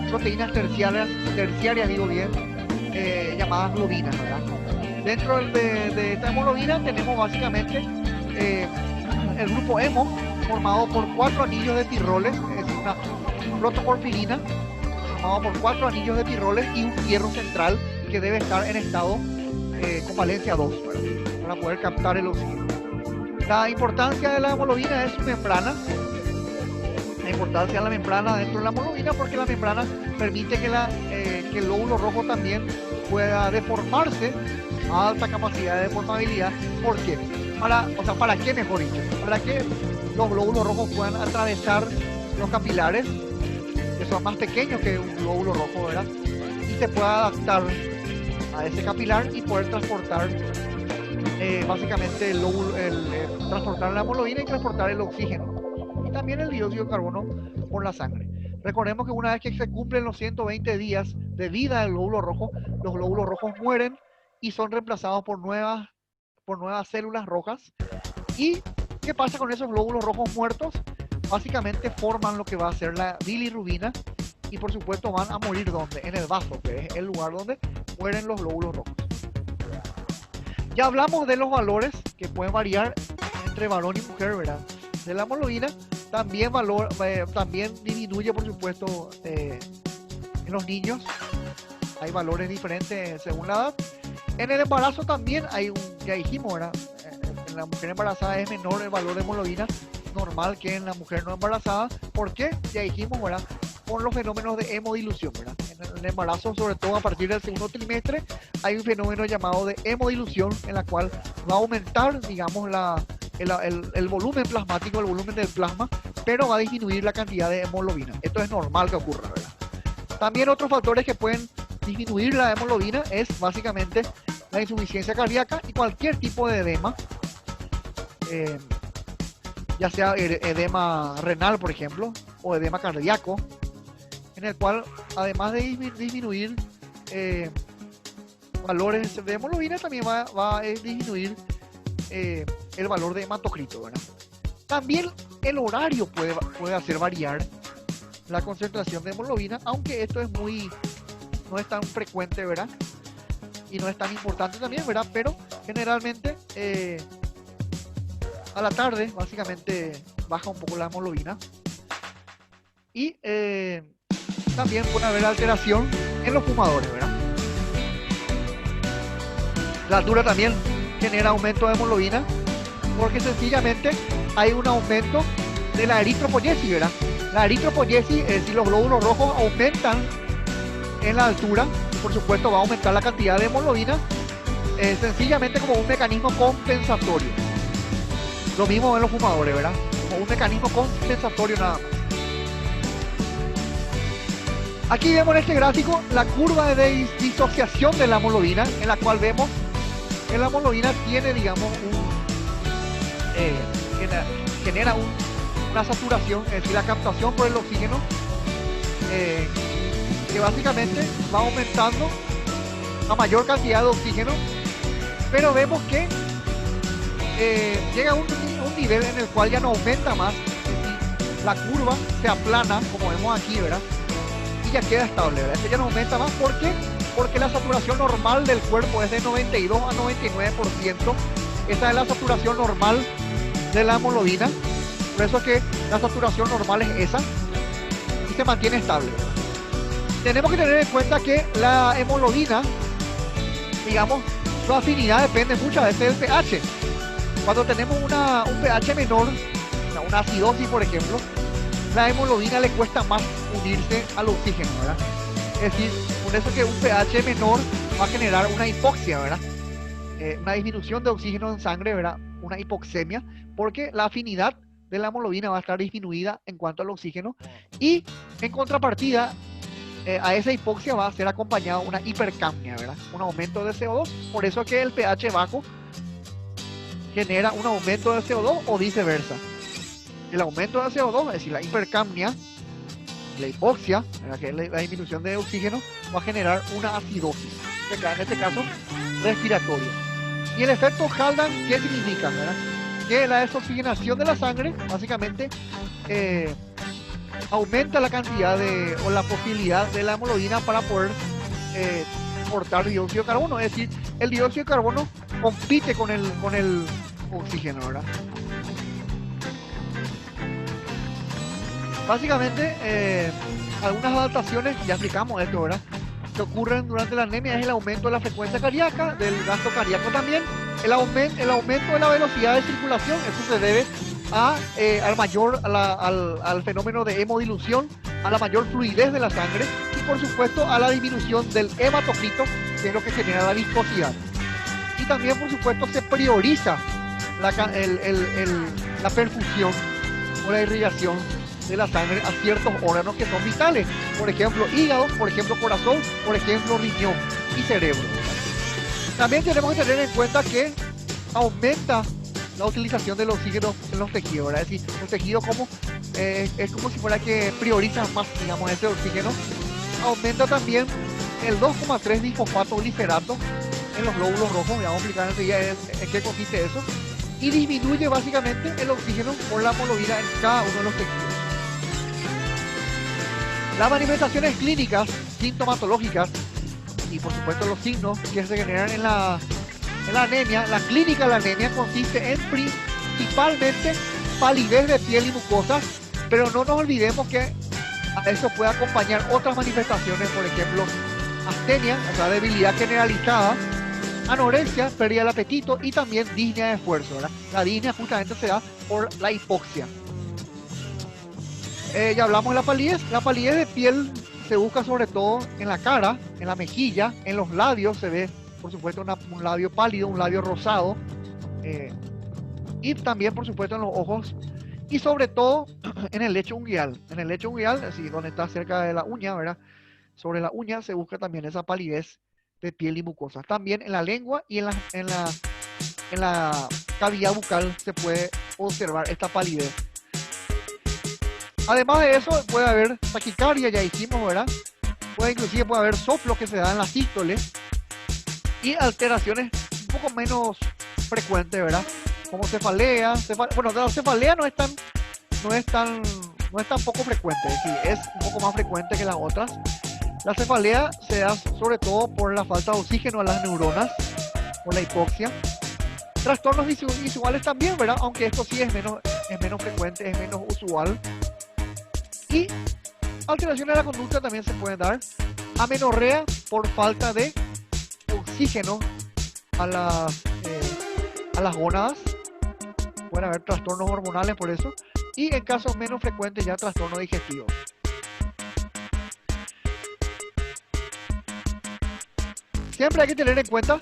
proteínas terciarias llamadas globinas, ¿verdad? Dentro de esta hemoglobina tenemos básicamente el grupo hemo, formado por 4 anillos de tiroles, es una protoporfirina, formado por 4 anillos de tiroles y un hierro central que debe estar en estado con valencia 2, ¿verdad? Para poder captar el oxígeno. La importancia de la hemoglobina es su membrana. La importancia de la membrana dentro de la hemoglobina, porque la membrana permite que el glóbulo rojo también pueda deformarse a alta capacidad de deformabilidad. ¿Por qué? ¿Para qué, mejor dicho? Para que los glóbulos rojos puedan atravesar los capilares, que son más pequeños que un glóbulo rojo, ¿verdad? Y se pueda adaptar a ese capilar y poder transportar básicamente transportar la hemoglobina y transportar el oxígeno y también el dióxido de carbono por la sangre. Recordemos que una vez que se cumplen los 120 días de vida del glóbulo rojo, los glóbulos rojos mueren y son reemplazados por nuevas células rojas. ¿Y qué pasa con esos glóbulos rojos muertos? Básicamente forman lo que va a ser la bilirrubina y por supuesto van a morir ¿dónde? En el vaso, que es el lugar donde mueren los glóbulos rojos. Ya hablamos de los valores que pueden variar entre varón y mujer, ¿verdad? De la hemoglobina también disminuye, por supuesto, en los niños. Hay valores diferentes según la edad. En el embarazo también ya dijimos, ¿verdad? En la mujer embarazada es menor el valor de hemoglobina normal que en la mujer no embarazada. ¿Por qué? Ya dijimos, ¿verdad? Por los fenómenos de hemodilución, ¿verdad? En el embarazo, sobre todo a partir del segundo trimestre, hay un fenómeno llamado de hemodilución, en la cual va a aumentar, digamos, el volumen plasmático, el volumen del plasma, pero va a disminuir la cantidad de hemoglobina. Esto es normal que ocurra, ¿verdad? También otros factores que pueden disminuir la hemoglobina es básicamente la insuficiencia cardíaca y cualquier tipo de edema, ya sea edema renal, por ejemplo, o edema cardíaco, en el cual además de disminuir valores de hemoglobina, también va a disminuir el valor de hematocrito, ¿verdad? También el horario puede hacer variar la concentración de hemoglobina, aunque esto no es tan frecuente, ¿verdad? Y no es tan importante también, ¿verdad? Pero generalmente a la tarde básicamente baja un poco la hemoglobina y también puede haber alteración en los fumadores, ¿verdad? La altura también genera aumento de hemoglobina porque sencillamente hay un aumento de la eritropoyesis, ¿verdad? La eritropoyesis, es decir, los glóbulos rojos aumentan en la altura y por supuesto va a aumentar la cantidad de hemoglobina, sencillamente como un mecanismo compensatorio. Lo mismo en los fumadores, ¿verdad? Como un mecanismo compensatorio nada más. Aquí vemos en este gráfico la curva de disociación de la hemoglobina, en la cual vemos que la hemoglobina tiene, digamos, genera una saturación, es decir, la captación por el oxígeno, que básicamente va aumentando a mayor cantidad de oxígeno, pero vemos que llega a un nivel en el cual ya no aumenta más, es decir, la curva se aplana, como vemos aquí, ¿verdad? Y ya queda estable, ¿verdad? Este ya no aumenta más, ¿por qué? Porque la saturación normal del cuerpo es de 92 a 99%. Esa es la saturación normal de la hemoglobina. Por eso es que la saturación normal es esa y se mantiene estable. Tenemos que tener en cuenta que la hemoglobina, digamos, su afinidad depende muchas veces del pH. Cuando tenemos un pH menor, una acidosis por ejemplo, la hemoglobina le cuesta más unirse al oxígeno, ¿verdad? Es decir, por eso que un pH menor va a generar una hipoxia, ¿verdad? Una disminución de oxígeno en sangre, ¿verdad? Una hipoxemia, porque la afinidad de la hemoglobina va a estar disminuida en cuanto al oxígeno y en contrapartida a esa hipoxia va a ser acompañada una hipercapnia, ¿verdad? Un aumento de CO2, por eso que el pH bajo genera un aumento de CO2 o viceversa. El aumento de CO2, es decir, la hipercapnia, la hipoxia, que es la disminución de oxígeno, va a generar una acidosis, en este caso respiratoria. Y el efecto Haldan, ¿qué significa? ¿Verdad? Que la desoxigenación de la sangre básicamente aumenta la cantidad o la posibilidad de la hemoglobina para poder portar dióxido de carbono. Es decir, el dióxido de carbono compite con el oxígeno, ¿verdad? Básicamente, algunas adaptaciones, ya explicamos esto, ¿verdad? Que ocurren durante la anemia es el aumento de la frecuencia cardíaca, del gasto cardíaco también, el aumento de la velocidad de circulación, eso se debe al fenómeno de hemodilución, a la mayor fluidez de la sangre y por supuesto a la disminución del hematocrito, que es lo que genera la viscosidad. Y también por supuesto se prioriza la perfusión o la irrigación de la sangre a ciertos órganos que son vitales, por ejemplo hígado, por ejemplo corazón, por ejemplo riñón y cerebro. También tenemos que tener en cuenta que aumenta la utilización del oxígeno en los tejidos, ¿verdad? Es decir, los tejidos es como si fuera que priorizan más, digamos, ese oxígeno. Aumenta también el 2,3 disfosfato glicerato en los glóbulos rojos, ya vamos a explicar enseguida en qué consiste eso, y disminuye básicamente el oxígeno por la hemoglobina en cada uno de los tejidos. Las manifestaciones clínicas, sintomatológicas y por supuesto los signos que se generan en la anemia, la clínica de la anemia consiste en principalmente palidez de piel y mucosas, pero no nos olvidemos que a eso puede acompañar otras manifestaciones, por ejemplo, astenia, o sea, debilidad generalizada, anorexia, pérdida del apetito y también disnea de esfuerzo, ¿verdad? La disnea justamente se da por la hipoxia. Ya hablamos de la palidez de piel se busca sobre todo en la cara, en la mejilla, en los labios, se ve por supuesto un labio pálido, un labio rosado, y también por supuesto en los ojos y sobre todo en el lecho unguial. En el lecho unguial, así donde está cerca de la uña, ¿verdad? Sobre la uña se busca también esa palidez de piel y mucosa. También en la lengua y en la cavidad bucal se puede observar esta palidez. Además de eso, puede haber taquicardia, ya dijimos, ¿verdad? Inclusive puede haber soplo que se da en la sístole y alteraciones un poco menos frecuentes, ¿verdad? Como cefalea. Bueno, la cefalea no es tan poco frecuente, es decir, es un poco más frecuente que las otras. La cefalea se da sobre todo por la falta de oxígeno a las neuronas, por la hipoxia. Trastornos visuales también, ¿verdad? Aunque esto sí es menos frecuente, es menos usual. Y Alteraciones de la conducta también se pueden dar. Amenorrea por falta de oxígeno a las gónadas. Pueden haber trastornos hormonales por eso. Y en casos menos frecuentes ya trastornos digestivos. Siempre hay que tener en cuenta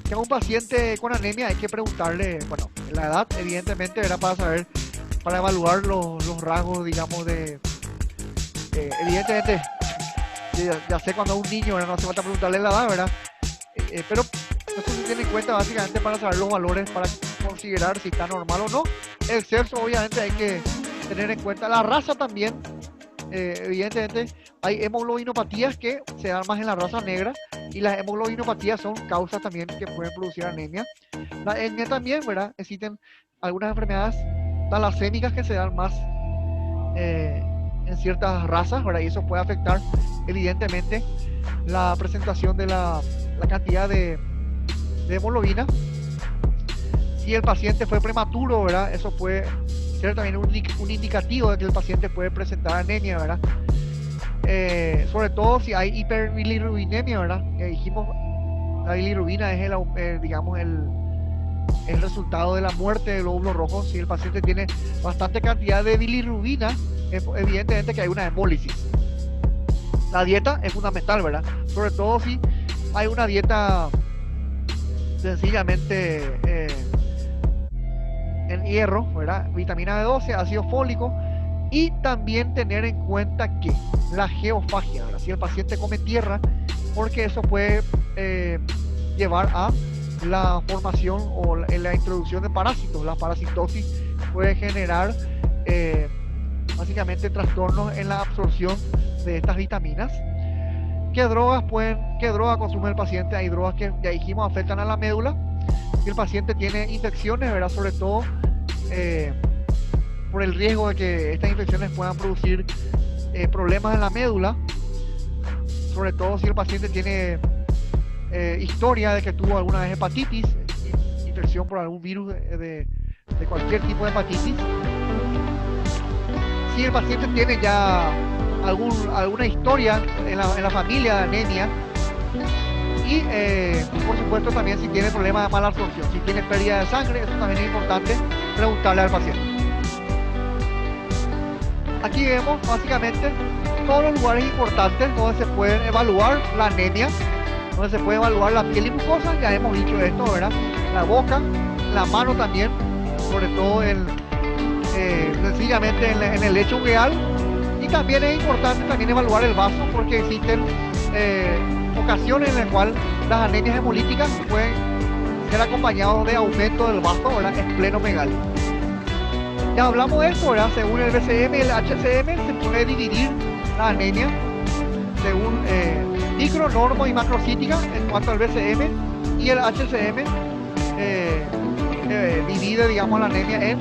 que a un paciente con anemia hay que preguntarle, bueno, la edad evidentemente era para saber, para evaluar los rasgos, digamos, evidentemente, ya sé cuando es un niño, ¿verdad? No hace falta preguntarle la edad, ¿verdad? Pero eso se tiene en cuenta básicamente para saber los valores, para considerar si está normal o no. El sexo obviamente hay que tener en cuenta, la raza también, evidentemente hay hemoglobinopatías que se dan más en la raza negra y las hemoglobinopatías son causas también que pueden producir anemia. La etnia también, ¿verdad? Existen algunas enfermedades talasémicas que se dan más en ciertas razas, ¿verdad? Y eso puede afectar evidentemente la presentación de la cantidad de hemoglobina. Si el paciente fue prematuro, ¿verdad? Eso puede ser también un indicativo de que el paciente puede presentar anemia, ¿verdad? Sobre todo si hay hiperbilirubinemia, ¿verdad? Dijimos, la bilirrubina es digamos el resultado de la muerte de glóbulos rojos. Si el paciente tiene bastante cantidad de bilirrubina, evidentemente que hay una hemólisis. La dieta es fundamental, ¿verdad? Sobre todo si hay una dieta sencillamente en hierro, ¿verdad? Vitamina B12, ácido fólico. Y también tener en cuenta que la geofagia, ¿verdad? Si el paciente come tierra, porque eso puede llevar a la formación o la introducción de parásitos. La parasitosis puede generar básicamente trastornos en la absorción de estas vitaminas. ¿Qué droga consume el paciente? Hay drogas que ya dijimos afectan a la médula. Si el paciente tiene infecciones, ¿verdad? Sobre todo por el riesgo de que estas infecciones puedan producir problemas en la médula, sobre todo si el paciente tiene historia de que tuvo alguna vez hepatitis, infección por algún virus de cualquier tipo de hepatitis. Si el paciente tiene ya alguna historia en la familia de anemia, y por supuesto también si tiene problemas de mala absorción, si tiene pérdida de sangre, eso también es importante preguntarle al paciente. Aquí vemos básicamente todos los lugares importantes donde se pueden evaluar la anemia, donde se puede evaluar la piel y mucosa. Ya hemos dicho esto, ¿verdad? La boca, la mano también, sobre todo sencillamente en el lecho ungueal. Y también es importante también evaluar el vaso, porque existen ocasiones en las cuales las anemias hemolíticas pueden ser acompañadas de aumento del vaso, ¿verdad? Esplenomegalia. Ya hablamos de esto, ¿verdad? Según el BCM y el HCM se puede dividir la anemia según micro, normo y macrocítica en cuanto al BCM, y el HCM divide, digamos, la anemia en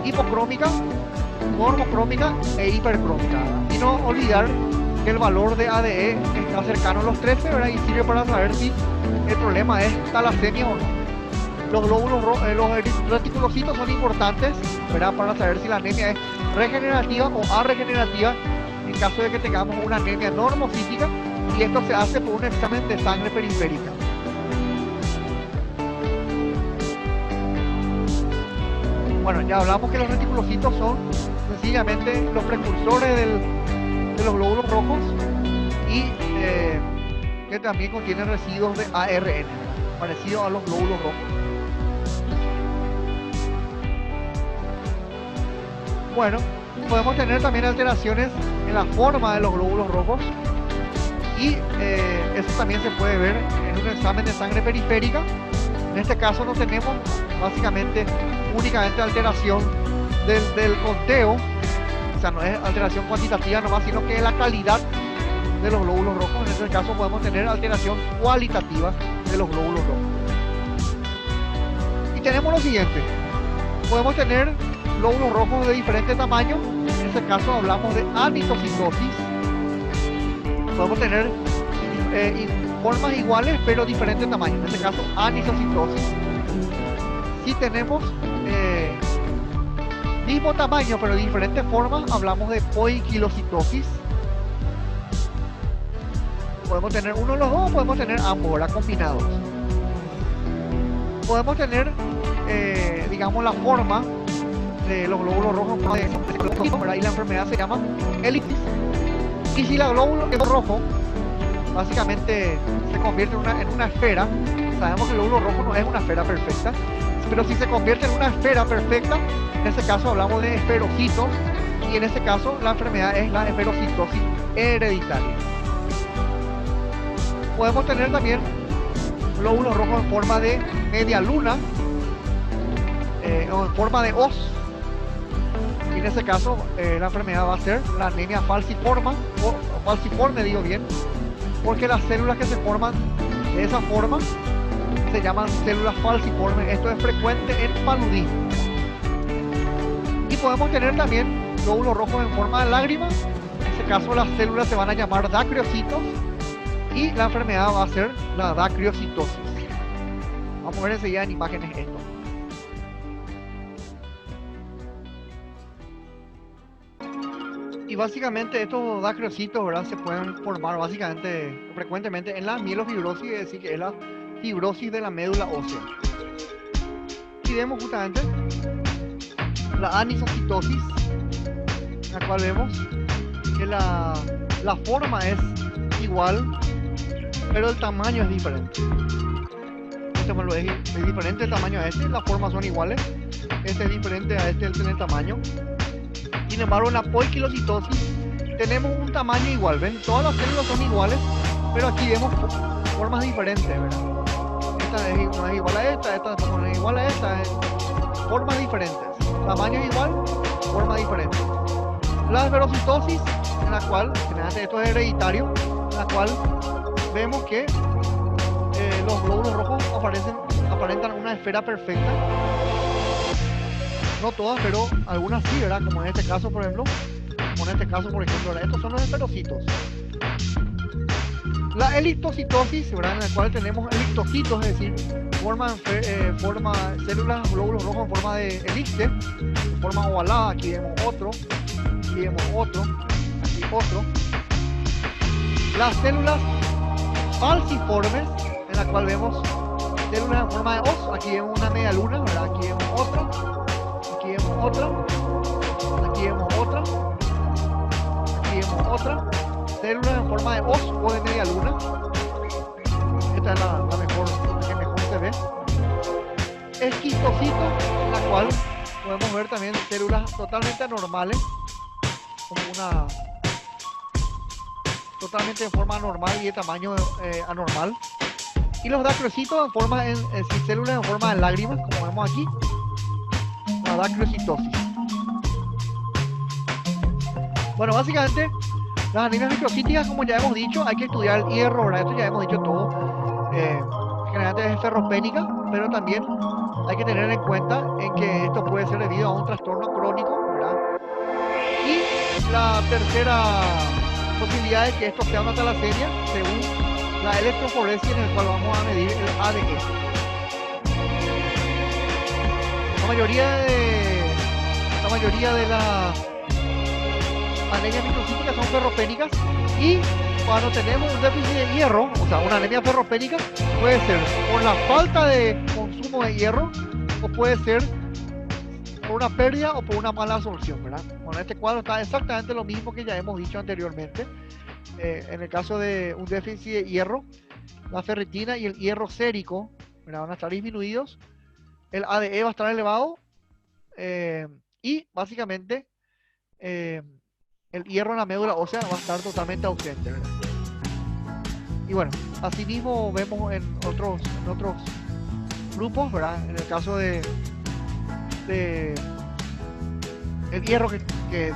hipocrómica, normocrómica e hipercrómica, ¿verdad? Y no olvidar que el valor de ADE está cercano a los 13, ¿verdad? Y sirve para saber si el problema es talasemia o no. Los glóbulos los reticulocitos son importantes, ¿verdad? Para saber si la anemia es regenerativa o arregenerativa en caso de que tengamos una anemia normocítica, y esto se hace por un examen de sangre periférica. Bueno, ya hablamos que los reticulocitos son sencillamente los precursores de los glóbulos rojos y que también contienen residuos de ARN, parecidos a los glóbulos rojos. Bueno, podemos tener también alteraciones en la forma de los glóbulos rojos, y eso también se puede ver en un examen de sangre periférica. En este caso no tenemos básicamente únicamente alteración del conteo, o sea, no es alteración cuantitativa nomás, sino que es la calidad de los glóbulos rojos. En este caso podemos tener alteración cualitativa de los glóbulos rojos. Y tenemos lo siguiente: podemos tener glóbulos rojos de diferente tamaño. En este caso hablamos de anisocitosis. Podemos tener formas iguales pero diferentes tamaños. En este caso anisocitosis. Si tenemos Mismo tamaño, pero de diferentes formas, hablamos de poiquilocitosis. Podemos tener uno de los dos, podemos tener ambos, ¿verdad? Combinados. Podemos tener, digamos, la forma de los glóbulos rojos, ¿verdad? Y la enfermedad se llama elipsis. Y si la glóbulo rojo básicamente se convierte en una esfera, sabemos que el glóbulo rojo no es una esfera perfecta, pero si se convierte en una esfera perfecta, en ese caso hablamos de esferocitos, y en ese caso la enfermedad es la esferocitosis hereditaria. Podemos tener también glóbulos rojos en forma de media luna o en forma de hoz, y en ese caso la enfermedad va a ser la anemia falciforme, digo bien, porque las células que se forman de esa forma se llaman células falciformes. Esto es frecuente en paludismo. Y podemos tener también glóbulos rojos en forma de lágrimas. En ese caso las células se van a llamar dacriocitos y la enfermedad va a ser la dacriocitosis. Vamos a ver enseguida en imágenes esto. Y básicamente estos dacriocitos, ¿verdad?, se pueden formar básicamente frecuentemente en la mielofibrosis, es decir, que es la fibrosis de la médula ósea. Y vemos justamente la anisocitosis, en la cual vemos que la forma es igual, pero el tamaño es diferente. Es diferente el tamaño a este, las formas son iguales, este es diferente a este en el tamaño. Sin embargo, en la poiquilocitosis tenemos un tamaño igual, ¿ven? Todas las células son iguales, pero aquí vemos formas diferentes, ¿verdad? Esta no es igual a esta no es igual a esta, formas diferentes. Tamaño es igual, forma diferente. La esferocitosis, en la cual, generalmente esto es hereditario, en la cual vemos que los glóbulos rojos aparentan una esfera perfecta. No todas, pero algunas sí, ¿verdad? Como en este caso, por ejemplo. ¿Verdad? Estos son los esferocitos. La eliptocitosis, ¿verdad?, en la cual tenemos eliptocitos, es decir, células, glóbulos rojos en forma de elipse, en forma ovalada. Aquí vemos otro, aquí vemos otro, aquí otro. Las células falciformes, en la cual vemos células en forma de hoz. Aquí vemos una media luna, ¿verdad? Aquí vemos otra. Aquí vemos otra, aquí vemos otra, aquí vemos otra, células en forma de hoz o de media luna. Esta es la que mejor se ve. Esquistocito, en la cual podemos ver también células totalmente anormales, como totalmente de forma anormal y de tamaño anormal. Y los dacriocitos células en forma de lágrimas, como vemos aquí. La dacriocitosis. Bueno, básicamente las anemias microcíticas, como ya hemos dicho, hay que estudiar el hierro, ¿verdad? Esto ya hemos dicho todo. Generalmente es ferropénica, pero también hay que tener en cuenta en que esto puede ser debido a un trastorno crónico, ¿verdad? Y la tercera posibilidad es que esto sea una talasemia, según la electroforesia, en el cual vamos a medir el ADN. La mayoría de las anemias microcíticas son ferropénicas, y cuando tenemos un déficit de hierro, o sea, una anemia ferropénica, puede ser por la falta de consumo de hierro, o puede ser por una pérdida o por una mala absorción, ¿verdad? Bueno, este cuadro está exactamente lo mismo que ya hemos dicho anteriormente. En el caso de un déficit de hierro, la ferritina y el hierro sérico, ¿verdad?, van a estar disminuidos. El ADE va a estar elevado, y básicamente el hierro en la médula ósea va a estar totalmente ausente, ¿verdad? Y bueno, asimismo vemos en otros grupos, ¿verdad? En el caso de el hierro que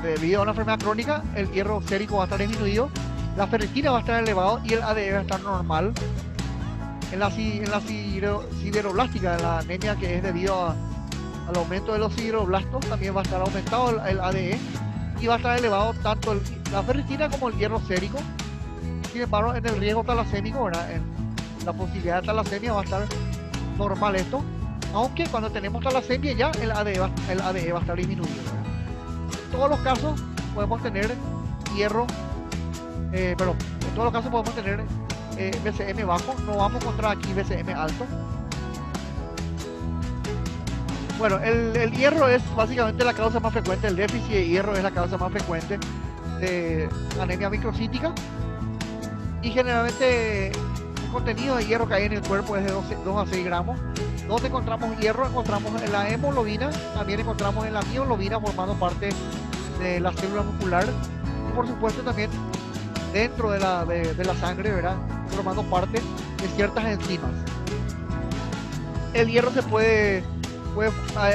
debido a una enfermedad crónica, el hierro sérico va a estar disminuido, la ferritina va a estar elevado y el ADE va a estar normal. En la sideroblástica, la anemia que es debido al aumento de los sideroblastos, también va a estar aumentado el ADE y va a estar elevado tanto la ferritina como el hierro sérico. Sin embargo, en el riesgo talasémico, ¿verdad?, en la posibilidad de talasemia va a estar normal esto, aunque cuando tenemos talasemia ya el ADE va a estar disminuido, ¿verdad? todos los casos podemos tener hierro, en todos los casos podemos tener BCM bajo, no vamos a encontrar aquí BCM alto. Bueno, el hierro es básicamente la causa más frecuente, el déficit de hierro es la causa más frecuente de anemia microcítica, y generalmente el contenido de hierro que hay en el cuerpo es de 2 a 6 gramos. Donde encontramos hierro, encontramos en la hemoglobina, también encontramos en la mioglobina formando parte de la célula muscular, y por supuesto también dentro de la sangre, ¿verdad? Formando parte de ciertas enzimas. El hierro se puede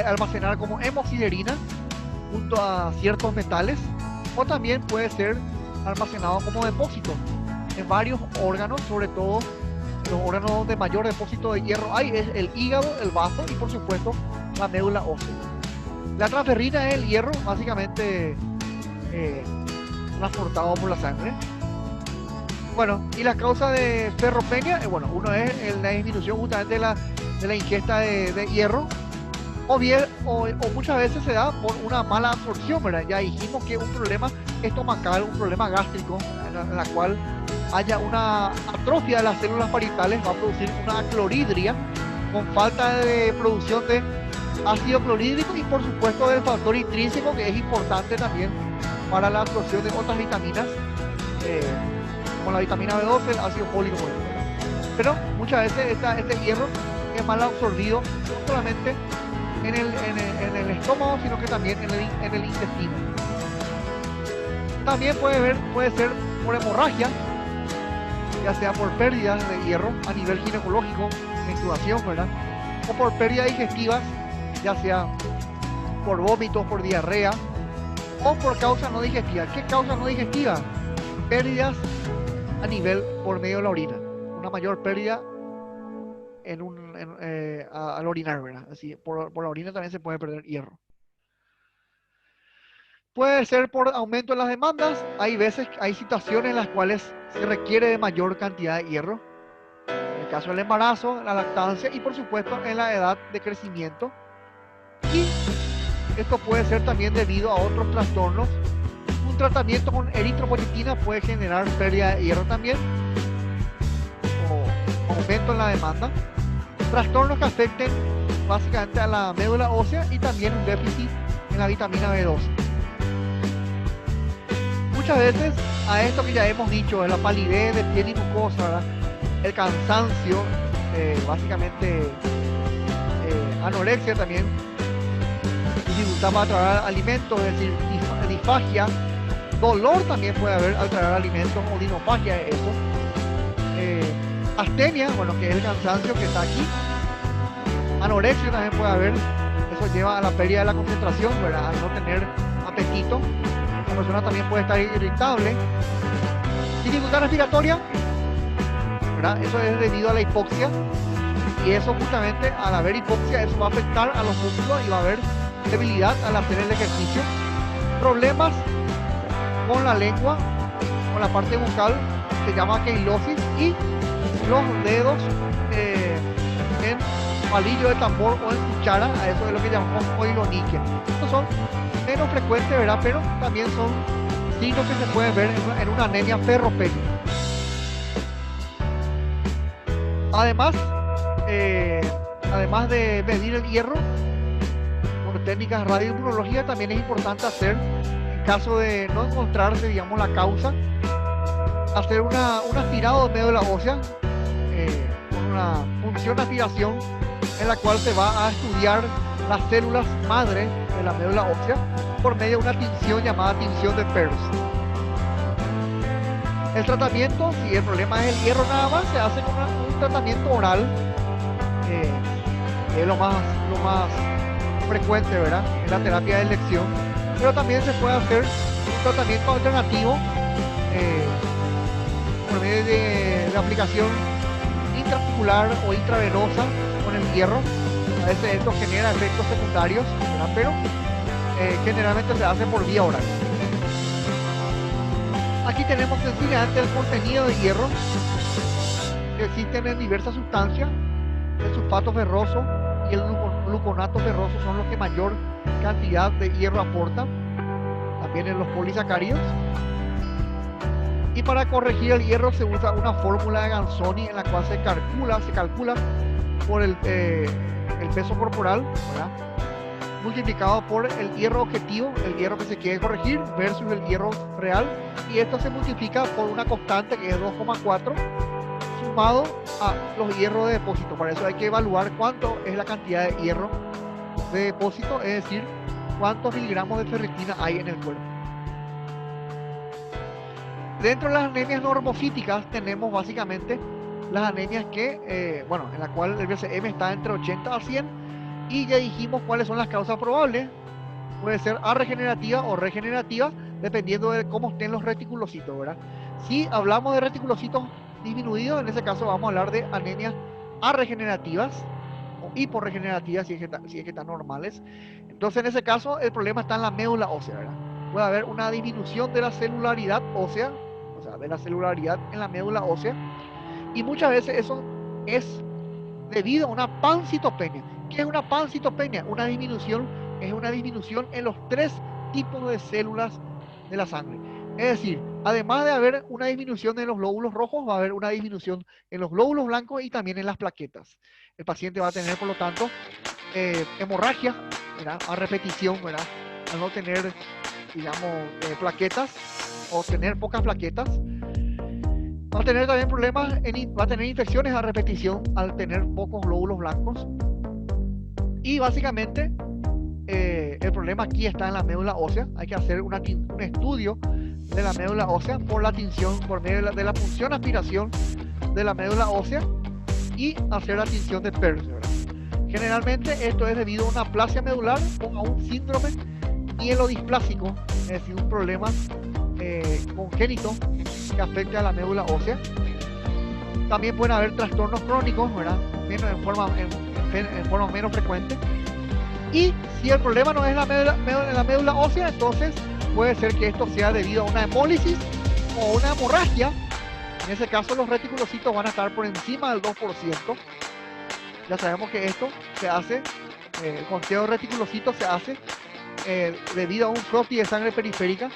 almacenar como hemosiderina junto a ciertos metales, o también puede ser almacenado como depósito en varios órganos, sobre todo los órganos donde mayor depósito de hierro hay es el hígado, el bazo y por supuesto la médula ósea. La transferrina es el hierro básicamente transportado por la sangre. Bueno, y la causa de ferropenia, bueno, uno es la disminución justamente de la ingesta de hierro, o muchas veces se da por una mala absorción, ¿verdad? Ya dijimos que un problema estomacal, un problema gástrico, en la cual haya una atrofia de las células parietales, va a producir una acloridria con falta de producción de ácido clorhídrico y por supuesto del factor intrínseco, que es importante también para la absorción de otras vitaminas, como la vitamina B12, el ácido fólico, por ejemplo. Pero muchas veces este hierro es mal absorbido no solamente en el estómago, sino que también en el intestino. También puede ser por hemorragia, ya sea por pérdidas de hierro a nivel ginecológico, menstruación, ¿verdad? O por pérdidas digestivas, ya sea por vómitos, por diarrea, o por causa no digestiva. ¿Qué causa no digestiva? Pérdidas a nivel por medio de la orina. Una mayor pérdida al orinar, ¿verdad? Así, por la orina también se puede perder hierro. Puede ser por aumento en las demandas. Hay situaciones en las cuales se requiere de mayor cantidad de hierro. En el caso del embarazo, la lactancia y por supuesto en la edad de crecimiento. Y esto puede ser también debido a otros trastornos. Un tratamiento con eritropoyetina puede generar pérdida de hierro también, o aumento en la demanda. Trastornos que afecten básicamente a la médula ósea y también un déficit en la vitamina B12. Muchas veces a esto que ya hemos dicho, la palidez de piel y mucosa, ¿verdad? El cansancio, básicamente anorexia también, dificultad para tragar alimentos, es decir, disfagia, dolor también puede haber al tragar alimentos, o dinofagia, eso. Astenia, bueno, que es el cansancio que está aquí. Anorexia también puede haber, eso lleva a la pérdida de la concentración, ¿verdad? Al no tener apetito. La persona también puede estar irritable. Dificultad respiratoria, ¿verdad? Eso es debido a la hipoxia, y eso justamente al haber hipoxia, eso va a afectar a los músculos y va a haber debilidad al hacer el ejercicio. Problemas con la lengua, con la parte bucal, se llama queilosis, y los dedos en palillo de tambor o en cuchara, a eso es lo que llamamos oiloniquia. Estos son menos frecuentes, ¿verdad? Pero también son signos que se pueden ver en una anemia ferropénica. Además de medir el hierro por técnicas de radioinmunología, también es importante hacer, en caso de no encontrarse, digamos, la causa, hacer un aspirado de médula ósea, con una función de aspiración en la cual se va a estudiar las células madre de la médula ósea por medio de una tinción llamada tinción de Peirce. El tratamiento, si el problema es el hierro nada más, se hace con un tratamiento oral, que es lo más frecuente, ¿verdad?, en la terapia de elección. Pero también se puede hacer un tratamiento alternativo por medio de aplicación intraarticular o intravenosa con el hierro. A veces esto genera efectos secundarios, ¿verdad?, pero generalmente se hace por vía oral. Aquí tenemos sencillamente el contenido de hierro que existen en diversas sustancias. El sulfato ferroso y el gluconato ferroso son los que mayor cantidad de hierro aportan. también en los polisacáridos. Y para corregir el hierro se usa una fórmula de Ganzoni en la cual se calcula por el peso corporal, ¿verdad?, multiplicado por el hierro objetivo, el hierro que se quiere corregir, versus el hierro real, y esto se multiplica por una constante que es 2,4 sumado a los hierros de depósito. Para eso hay que evaluar cuánto es la cantidad de hierro de depósito, es decir, cuántos miligramos de ferritina hay en el cuerpo. Dentro de las anemias normocíticas tenemos básicamente las anemias que, en la cual el BCM está entre 80 a 100, y ya dijimos cuáles son las causas probables. Puede ser arregenerativa o regenerativa, dependiendo de cómo estén los reticulocitos, ¿verdad? Si hablamos de reticulocitos disminuidos, en ese caso vamos a hablar de anemias arregenerativas o hiporregenerativas, si es que están normales. Entonces, en ese caso, el problema está en la médula ósea, ¿verdad? Puede haber una disminución de la celularidad ósea, o sea, de la celularidad en la médula ósea, y muchas veces eso es debido a una pancitopenia. ¿Qué es una pancitopenia? Es una disminución en los 3 tipos de células de la sangre. Es decir, además de haber una disminución en los glóbulos rojos, va a haber una disminución en los glóbulos blancos y también en las plaquetas. El paciente va a tener, por lo tanto, hemorragia, ¿verdad?, a repetición, ¿verdad?, al no tener, digamos, plaquetas o tener pocas plaquetas. Va a tener también problemas, va a tener infecciones a repetición al tener pocos glóbulos blancos. Y básicamente el problema aquí está en la médula ósea. Hay que hacer un estudio de la médula ósea por la tinción, por medio de la punción aspiración de la médula ósea, y hacer la tinción de Pearce, ¿verdad? Generalmente esto es debido a una aplasia medular o a un síndrome mielodisplásico, es decir, un problema congénito que afecta a la médula ósea. También pueden haber trastornos crónicos, ¿verdad?, en forma menos frecuente. Y si el problema no es la médula ósea, entonces puede ser que esto sea debido a una hemólisis o una hemorragia. En ese caso los reticulocitos van a estar por encima del 2%. Ya sabemos que esto se hace, el conteo de reticulocitos se hace debido a un floppy de sangre periférica.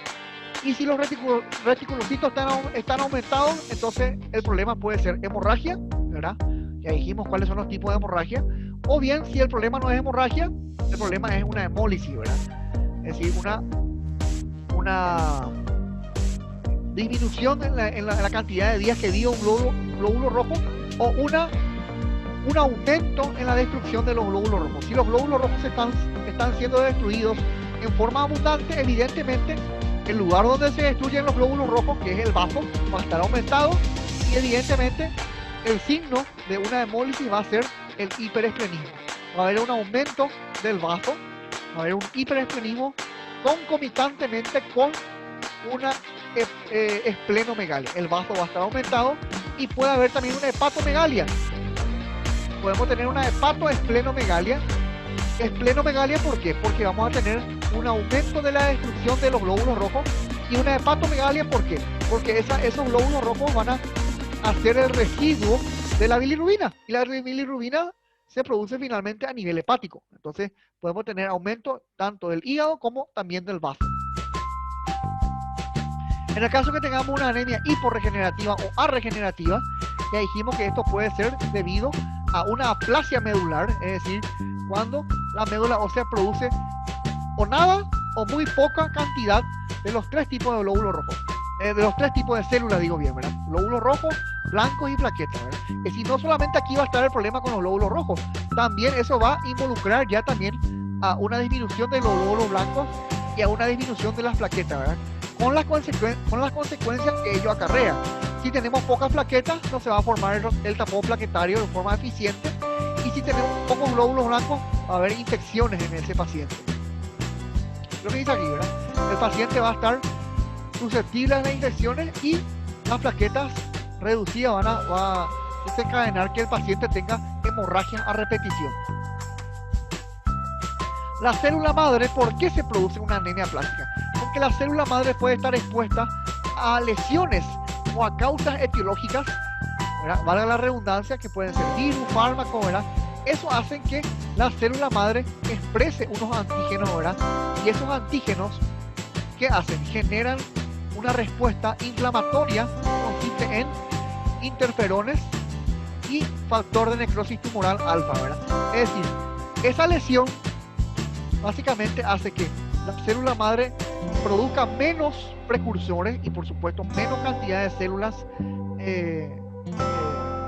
Y si los reticulocitos están aumentados, entonces el problema puede ser hemorragia, ¿verdad? Ya dijimos cuáles son los tipos de hemorragia. O bien, si el problema no es hemorragia, el problema es una hemólisis, ¿verdad? Es decir, una disminución en la cantidad de días que dio un glóbulo rojo, o un aumento en la destrucción de los glóbulos rojos. Si los glóbulos rojos están siendo destruidos en forma abundante, evidentemente el lugar donde se destruyen los glóbulos rojos, que es el vaso, va a estar aumentado, y evidentemente el signo de una hemólisis va a ser el hiperesplenismo. Va a haber un aumento del vaso, va a haber un hiperesplenismo concomitantemente con una esplenomegalia. El vaso va a estar aumentado y puede haber también una hepatomegalia. Podemos tener una hepatoesplenomegalia. Esplenomegalia, ¿por qué? Porque vamos a tener un aumento de la destrucción de los glóbulos rojos. Y una hepatomegalia, ¿por qué? Porque esos glóbulos rojos van a hacer el residuo de la bilirrubina. Y la bilirrubina se produce finalmente a nivel hepático. Entonces podemos tener aumento tanto del hígado como también del vaso. En el caso que tengamos una anemia hiporregenerativa o arregenerativa, ya dijimos que esto puede ser debido a una aplasia medular, es decir, cuando la médula ósea produce o nada o muy poca cantidad de los 3 tipos de glóbulos rojos, de los 3 tipos de células, digo bien, ¿verdad? Glóbulos rojos, blancos y plaquetas, ¿verdad? Es decir, no solamente aquí va a estar el problema con los glóbulos rojos, también eso va a involucrar ya también a una disminución de los glóbulos blancos y a una disminución de las plaquetas, ¿verdad? Con las consecuencias que ello acarrea. Si tenemos pocas plaquetas, no se va a formar el tapón plaquetario de forma eficiente, y si tenemos pocos glóbulos blancos, va a haber infecciones en ese paciente. Lo que dice aquí, ¿verdad? El paciente va a estar susceptible a las infecciones y las plaquetas reducidas van a desencadenar que el paciente tenga hemorragia a repetición. La célula madre, ¿por qué se produce una anemia plástica? Porque la célula madre puede estar expuesta a lesiones o a causas etiológicas, ¿verdad? Valga la redundancia, que pueden ser virus, fármacos, ¿verdad? Eso hace que la célula madre exprese unos antígenos, ¿verdad? Y esos antígenos ¿qué hacen? Generan una respuesta inflamatoria que consiste en interferones y factor de necrosis tumoral alfa, ¿verdad? Es decir, esa lesión básicamente hace que la célula madre produzca menos precursores y por supuesto menos cantidad de células,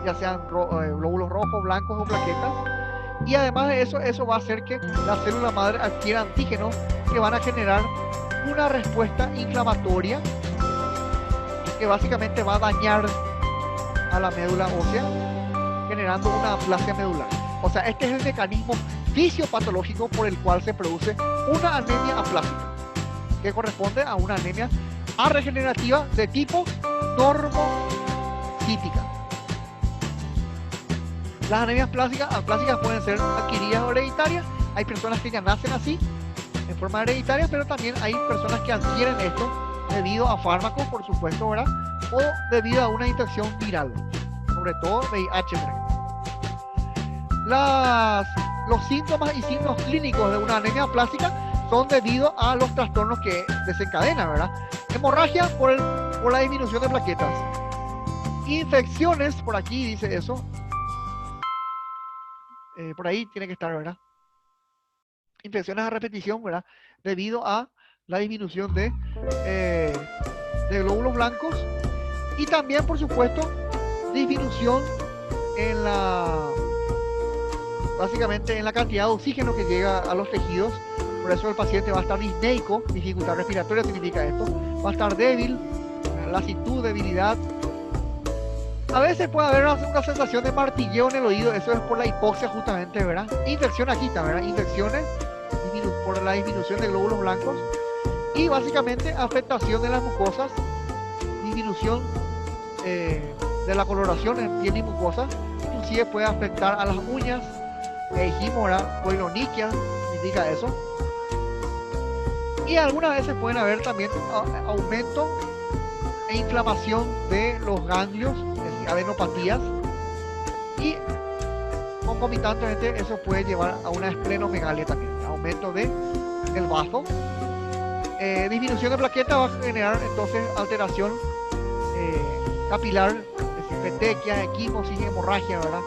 ya sean glóbulos rojos, blancos o plaquetas. Y además de eso, eso va a hacer que la célula madre adquiera antígenos que van a generar una respuesta inflamatoria que básicamente va a dañar a la médula ósea, generando una aplasia medular. O sea, este es el mecanismo fisiopatológico por el cual se produce una anemia aplásica, que corresponde a una anemia arregenerativa de tipo normocítica. Las anemias plásicas pueden ser adquiridas o hereditarias. Hay personas que ya nacen así, en forma hereditaria, pero también hay personas que adquieren esto debido a fármacos, por supuesto, ¿verdad? O debido a una infección viral, sobre todo VIH, por ejemplo. Los síntomas y signos clínicos de una anemia plástica son debido a los trastornos que desencadena, ¿verdad? Hemorragia por la disminución de plaquetas. Infecciones, por aquí dice eso. Por ahí tiene que estar, ¿verdad? Infecciones a repetición, ¿verdad? Debido a la disminución de glóbulos blancos y también, por supuesto, disminución en básicamente en la cantidad de oxígeno que llega a los tejidos. Por eso el paciente va a estar disneico, dificultad respiratoria significa esto, va a estar débil, lasitud, debilidad. A veces puede haber una sensación de martilleo en el oído, eso es por la hipoxia justamente, ¿verdad? Infección aquí está, ¿verdad? Infecciones por la disminución de glóbulos blancos y básicamente afectación de las mucosas, disminución de la coloración en piel y mucosa, inclusive puede afectar a las uñas, dijimos, ¿verdad? Coiloniquia, significa eso. Y algunas veces pueden haber también aumento e inflamación de los ganglios, es decir, adenopatías, y concomitantemente eso puede llevar a una esplenomegalia también, aumento del bazo. Disminución de plaqueta va a generar entonces alteración capilar, es decir, petequia, equimosis, hemorragia, ¿verdad?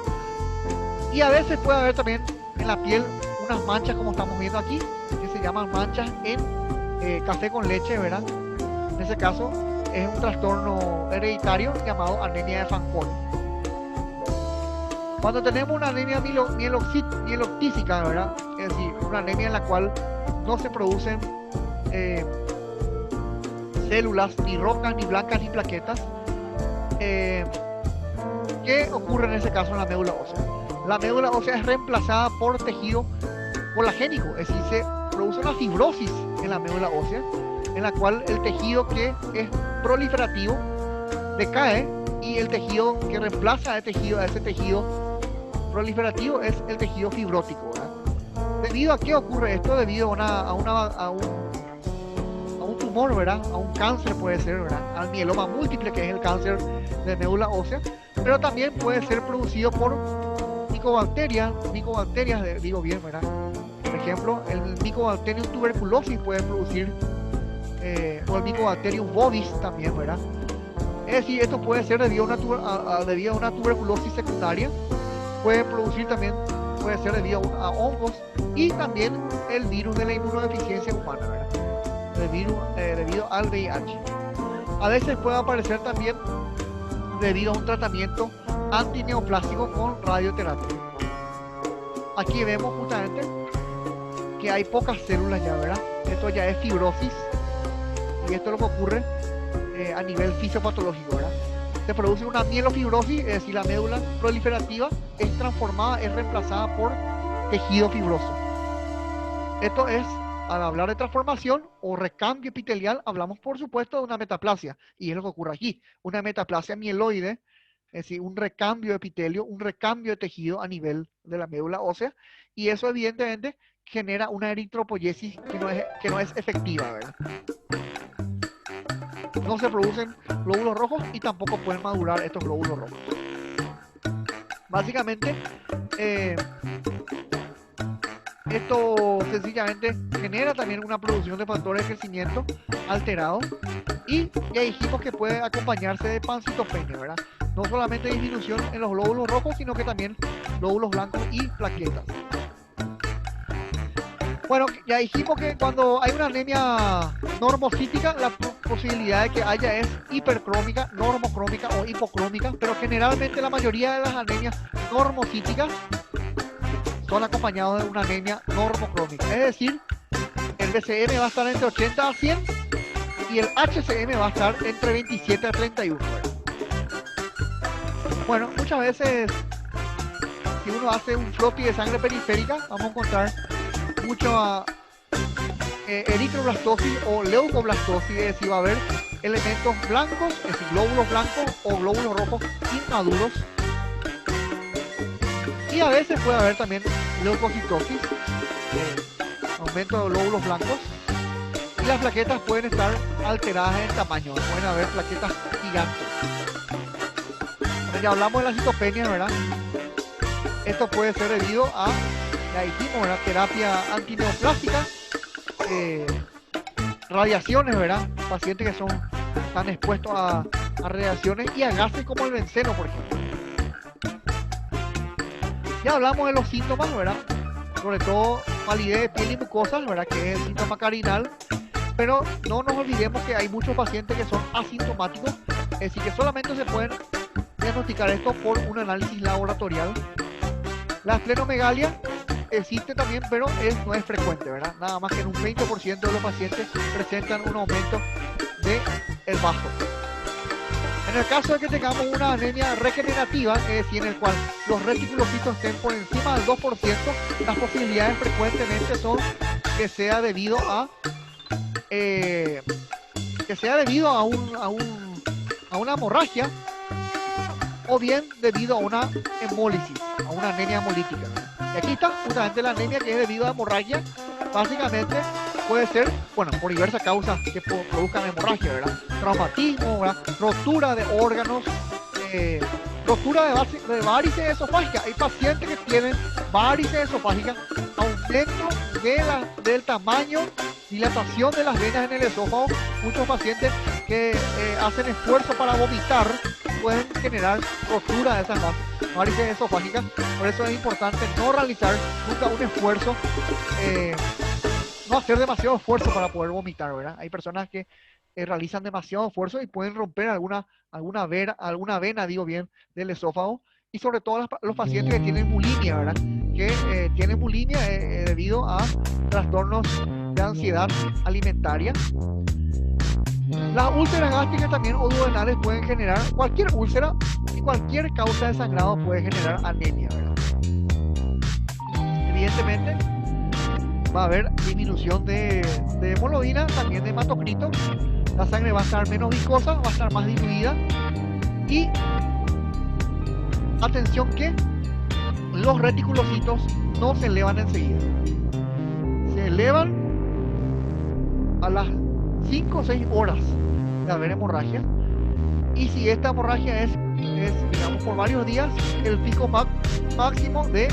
Y a veces puede haber también en la piel unas manchas como estamos viendo aquí, que se llaman manchas en café con leche, ¿verdad? En ese caso es un trastorno hereditario llamado anemia de Fanconi. Cuando tenemos una anemia mieloctísica, ¿verdad? Es decir, una anemia en la cual no se producen células ni rojas, ni blancas, ni plaquetas, ¿qué ocurre en ese caso en la médula ósea? La médula ósea es reemplazada por tejido colagénico, es decir, se produce una fibrosis en la médula ósea, en la cual el tejido que es proliferativo decae y el tejido que reemplaza a ese tejido proliferativo es el tejido fibrótico, ¿verdad? ¿Debido a qué ocurre esto? Debido a un tumor, ¿verdad? A un cáncer puede ser, ¿verdad? Al mieloma múltiple, que es el cáncer de médula ósea, pero también puede ser producido por micobacterias, digo bien, ¿verdad? Por ejemplo, el Mycobacterium tuberculosis puede producir, o el Mycobacterium bovis también, ¿verdad? Es decir, esto puede ser debido a una tuberculosis secundaria, puede producir también, puede ser debido a hongos y también el virus de la inmunodeficiencia humana, ¿verdad? Debido al VIH. A veces puede aparecer también debido a un tratamiento antineoplásico con radioterapia. Aquí vemos justamente que hay pocas células ya, ¿verdad? Esto ya es fibrosis y esto es lo que ocurre a nivel fisiopatológico, ¿verdad? Se produce una mielofibrosis, es decir, la médula proliferativa es transformada, es reemplazada por tejido fibroso. Esto es, al hablar de transformación o recambio epitelial, hablamos por supuesto de una metaplasia, y es lo que ocurre aquí, una metaplasia mieloide, es decir, un recambio de epitelio, un recambio de tejido a nivel de la médula ósea, y eso evidentemente genera una eritropoyesis que no es efectiva, ¿verdad? No se producen glóbulos rojos y tampoco pueden madurar estos glóbulos rojos. Básicamente, Esto sencillamente genera también una producción de factores de crecimiento alterado y ya dijimos que puede acompañarse de pancitopenia, ¿verdad? No solamente disminución en los glóbulos rojos, sino que también glóbulos blancos y plaquetas. Bueno, ya dijimos que cuando hay una anemia normocítica, la posibilidad de que haya es hipercrómica, normocrómica o hipocrómica, pero generalmente la mayoría de las anemias normocíticas son acompañados de una anemia normocrómica. Es decir, el BCM va a estar entre 80 a 100 y el HCM va a estar entre 27 a 31. Bueno, muchas veces, si uno hace un floppy de sangre periférica, vamos a encontrar mucho eritroblastosis o leucoblastosis, es decir, va a haber elementos blancos, es decir, glóbulos blancos o glóbulos rojos inmaduros. Y a veces puede haber también leucocitosis, aumento de glóbulos blancos. Y las plaquetas pueden estar alteradas en tamaño, pueden haber plaquetas gigantes. Bueno, ya hablamos de la citopenia, ¿verdad? Esto puede ser debido a, ya dijimos, ¿verdad? Terapia antineoplástica, radiaciones, ¿verdad? Pacientes que están expuestos a radiaciones y a gases como el benceno, por ejemplo. Ya hablamos de los síntomas, ¿verdad? Sobre todo palidez de piel y mucosas, ¿verdad? Que es el síntoma cardinal. Pero no nos olvidemos que hay muchos pacientes que son asintomáticos, es decir, que solamente se pueden diagnosticar esto por un análisis laboratorial. La esplenomegalia existe también, pero no es frecuente, ¿verdad? Nada más que en un 20% de los pacientes presentan un aumento del vaso. En el caso de que tengamos una anemia regenerativa, es decir, en el cual los reticulocitos estén por encima del 2%, las posibilidades frecuentemente son que sea debido a una hemorragia o bien debido a una hemólisis, a una anemia hemolítica. Y aquí está justamente la anemia que es debido a hemorragia. Básicamente puede ser, bueno, por diversas causas que produzcan hemorragia, ¿verdad? Traumatismo, ¿verdad? Rotura de órganos, rotura de varices esofágicas. Hay pacientes que tienen varices esofágicas, aumento del tamaño, dilatación de las venas en el esófago. Muchos pacientes que hacen esfuerzo para vomitar pueden generar rotura de esas varices esofágicas. Por eso es importante no realizar nunca un esfuerzo, no hacer demasiado esfuerzo para poder vomitar, ¿verdad? Hay personas que realizan demasiado esfuerzo y pueden romper alguna vena, digo bien, del esófago, y sobre todo los pacientes que tienen bulimia, ¿verdad? Que tienen bulimia debido a trastornos de ansiedad alimentaria. Las úlceras gástricas también o duodenales pueden generar, cualquier úlcera y cualquier causa de sangrado puede generar anemia, ¿verdad? Evidentemente va a haber disminución de hemoglobina, también de hematocrito. La sangre va a estar menos viscosa, va a estar más diluida. Y atención que los reticulocitos no se elevan enseguida. Se elevan a las 5 o 6 horas de haber hemorragia. Y si esta hemorragia es digamos, por varios días, el pico máximo de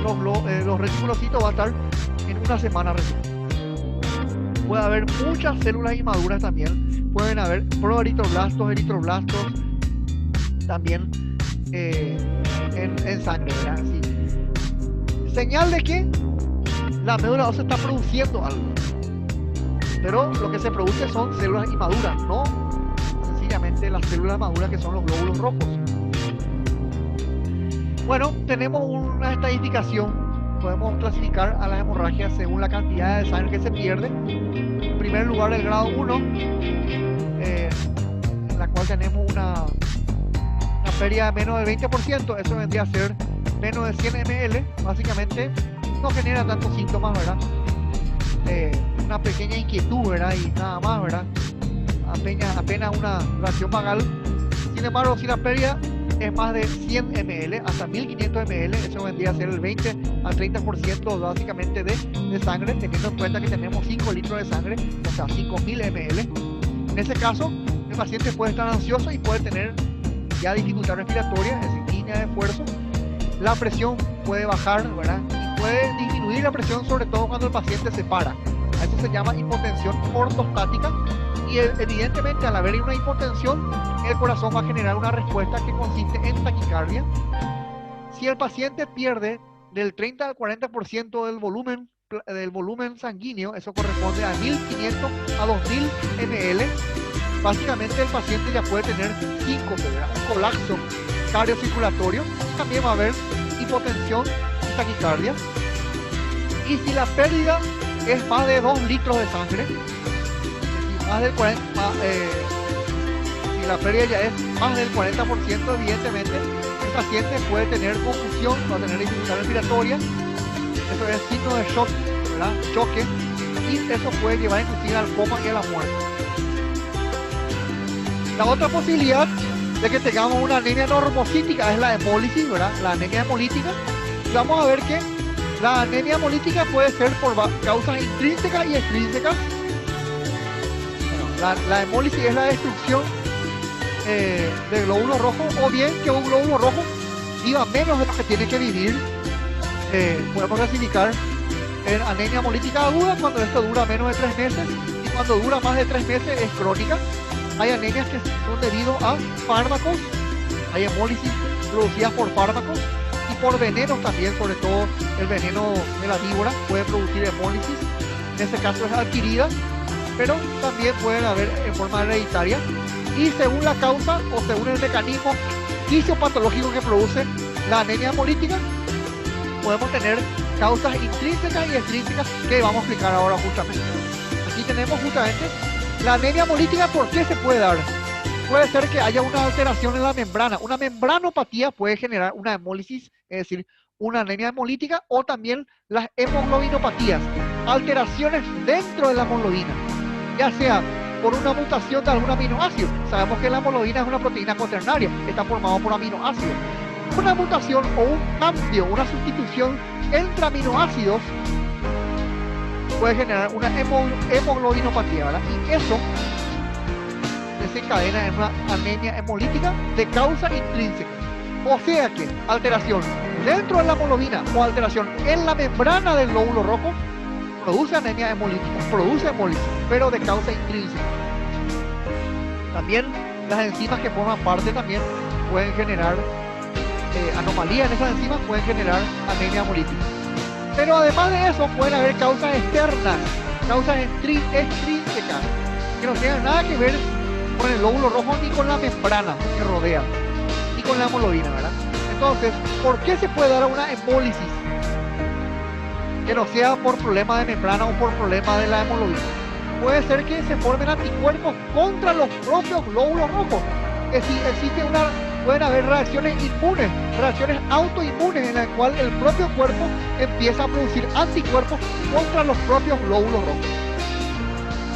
los reticulocitos va a estar en una semana recién. Puede haber muchas células inmaduras también. Pueden haber proeritroblastos, eritroblastos también en sangre, ¿verdad? Sí. Señal de que la médula ósea está produciendo algo. Pero lo que se produce son células inmaduras, no sencillamente las células maduras que son los glóbulos rojos. Bueno, tenemos una estadificación. Podemos clasificar a las hemorragias según la cantidad de sangre que se pierde. En primer lugar, el grado 1, en la cual tenemos una pérdida de menos del 20%. Eso vendría a ser menos de 100 ml. Básicamente no genera tantos síntomas, ¿verdad? Una pequeña inquietud, ¿verdad? Y nada más, ¿verdad? Apenas una reacción vagal. Sin embargo, si la pérdida es más de 100 ml, hasta 1500 ml, eso vendría a ser el 20 al 30% básicamente de sangre, teniendo en cuenta que tenemos 5 litros de sangre, o sea, 5000 ml. En ese caso, el paciente puede estar ansioso y puede tener ya dificultad respiratoria, es decir, línea de esfuerzo. La presión puede bajar, ¿verdad? Y puede disminuir la presión, sobre todo cuando el paciente se para. A eso se llama hipotensión ortostática, y evidentemente al haber una hipotensión, el corazón va a generar una respuesta que consiste en taquicardia. Si el paciente pierde del 30 al 40% del volumen sanguíneo, eso corresponde a 1500 a 2000 ml, básicamente el paciente ya puede tener síncope, un colapso cardiocirculatorio. También va a haber hipotensión y taquicardia. Y si la pérdida es más de 2 litros de sangre, más del 40, si la pérdida ya es más del 40%, evidentemente el paciente puede tener confusión, va a tener dificultad respiratoria, eso es signo de shock, ¿verdad? Choque, y eso puede llevar inclusive al coma y a la muerte. La otra posibilidad de que tengamos una anemia normocítica es la hemólisis, ¿verdad? La anemia hemolítica. Y vamos a ver que la anemia hemolítica puede ser por causas intrínsecas y extrínsecas. Bueno, la hemólisis es la destrucción de glóbulos rojos, o bien que un glóbulo rojo viva menos de lo que tiene que vivir. Podemos clasificar en anemia hemolítica aguda cuando esto dura menos de 3 meses, y cuando dura más de 3 meses es crónica. Hay anemias que son debido a fármacos, hay hemólisis producidas por fármacos y por venenos también, sobre todo el veneno de la víbora puede producir hemólisis. En este caso es adquirida, pero también pueden haber en forma hereditaria. Y según la causa o según el mecanismo fisiopatológico que produce la anemia hemolítica, podemos tener causas intrínsecas y extrínsecas que vamos a explicar ahora justamente. Aquí tenemos justamente la anemia hemolítica. ¿Por qué se puede dar? Puede ser que haya una alteración en la membrana. Una membranopatía puede generar una hemólisis, es decir, una anemia hemolítica, o también las hemoglobinopatías, alteraciones dentro de la hemoglobina, ya sea por una mutación de algún aminoácido. Sabemos que la hemoglobina es una proteína cuaternaria, está formada por aminoácidos. Una mutación o un cambio, una sustitución entre aminoácidos puede generar una hemoglobinopatía, ¿verdad? Y eso desencadena en una anemia hemolítica de causa intrínseca. O sea que alteración dentro de la hemoglobina o alteración en la membrana del glóbulo rojo produce anemia hemolítica, produce hemólisis, pero de causa intrínseca. También las enzimas que forman parte también pueden generar anomalías en esas enzimas, pueden generar anemia hemolítica. Pero además de eso pueden haber causas externas, causas extrínsecas, que no tengan nada que ver con el glóbulo rojo ni con la membrana que rodea, ni con la hemoglobina, ¿verdad? Entonces, ¿por qué se puede dar una hemólisis que no sea por problema de membrana o por problema de la hemoglobina? Puede ser que se formen anticuerpos contra los propios glóbulos rojos. Es decir, pueden haber reacciones inmunes, reacciones autoinmunes, en las cuales el propio cuerpo empieza a producir anticuerpos contra los propios glóbulos rojos.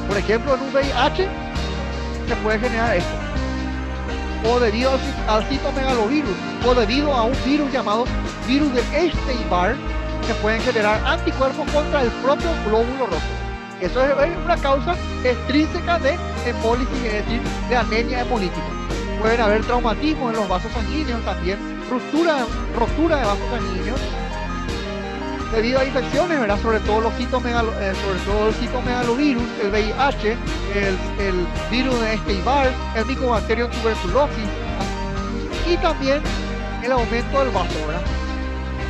Por ejemplo, en un VIH se puede generar esto, o debido al citomegalovirus, o debido a un virus llamado virus de Epstein-Barr, se pueden generar anticuerpos contra el propio glóbulo rojo. Eso es una causa extrínseca de hemólisis, es decir, de anemia hemolítica. Pueden haber traumatismos en los vasos sanguíneos también, rotura de vasos sanguíneos, debido a infecciones, ¿verdad? Sobre todo el citomegalovirus, el VIH, el virus de Epstein-Barr, el Mycobacterium tuberculosis, ¿verdad? Y también el aumento del vaso, ¿verdad?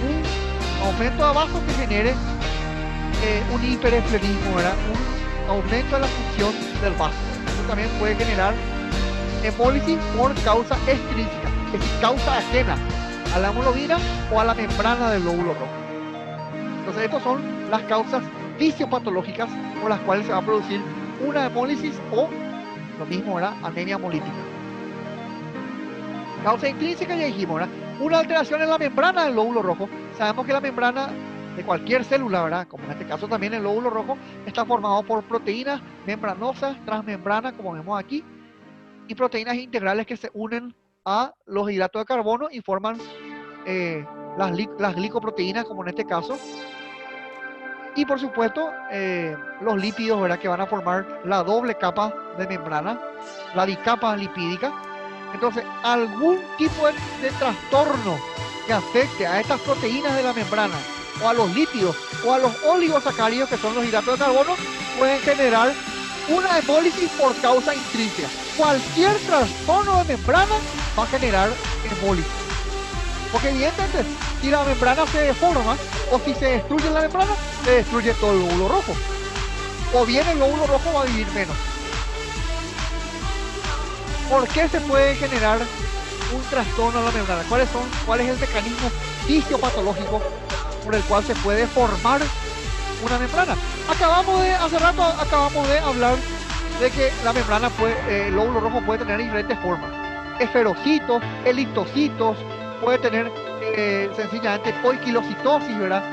Un aumento de vaso que genere un hiperesplenismo, ¿verdad? Un aumento de la función del vaso. Eso también puede generar hemólisis por causa extrínseca, es decir, causa ajena a la hemoglobina o a la membrana del glóbulo rojo. Entonces, estas son las causas fisiopatológicas por las cuales se va a producir una hemólisis o, lo mismo, ¿verdad?, anemia hemolítica. Causa intrínseca, ya dijimos, ¿verdad?, una alteración en la membrana del glóbulo rojo. Sabemos que la membrana de cualquier célula, ¿verdad?, como en este caso también el glóbulo rojo, está formado por proteínas membranosas, transmembranas, como vemos aquí, y proteínas integrales que se unen a los hidratos de carbono y forman las glicoproteínas, como en este caso, y por supuesto los lípidos, ¿verdad?, que van a formar la doble capa de membrana, la bicapa lipídica. Entonces, algún tipo de trastorno que afecte a estas proteínas de la membrana o a los lípidos o a los oligosacáridos, que son los hidratos de carbono, pueden generar una hemólisis por causa intrínseca. Cualquier trastorno de membrana va a generar hemólisis. Porque evidentemente, si la membrana se deforma o si se destruye la membrana, se destruye todo el glóbulo rojo. O bien el glóbulo rojo va a vivir menos. ¿Por qué se puede generar un trastorno a la membrana? ¿Cuál es el mecanismo fisiopatológico por el cual se puede formar una membrana? Hace rato acabamos de hablar de que la membrana el glóbulo rojo puede tener diferentes formas. Esferocitos, eliptocitos, puede tener sencillamente poiquilocitosis, ¿verdad?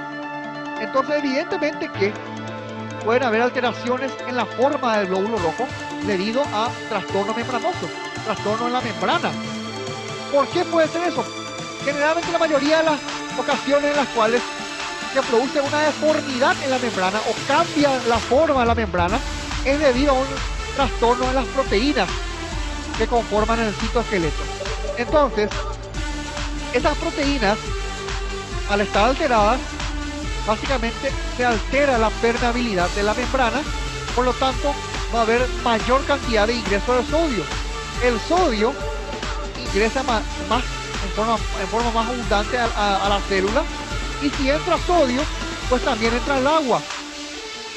Entonces, evidentemente que pueden haber alteraciones en la forma del glóbulo rojo debido a trastorno membranoso, trastorno en la membrana. ¿Por qué puede ser eso? Generalmente la mayoría de las ocasiones en las cuales se produce una deformidad en la membrana o cambia la forma de la membrana es debido a un trastorno en las proteínas que conforman el citoesqueleto. Entonces, esas proteínas, al estar alteradas, básicamente se altera la permeabilidad de la membrana, por lo tanto va a haber mayor cantidad de ingreso de sodio. El sodio ingresa en forma más abundante a la célula, y si entra sodio, pues también entra el agua.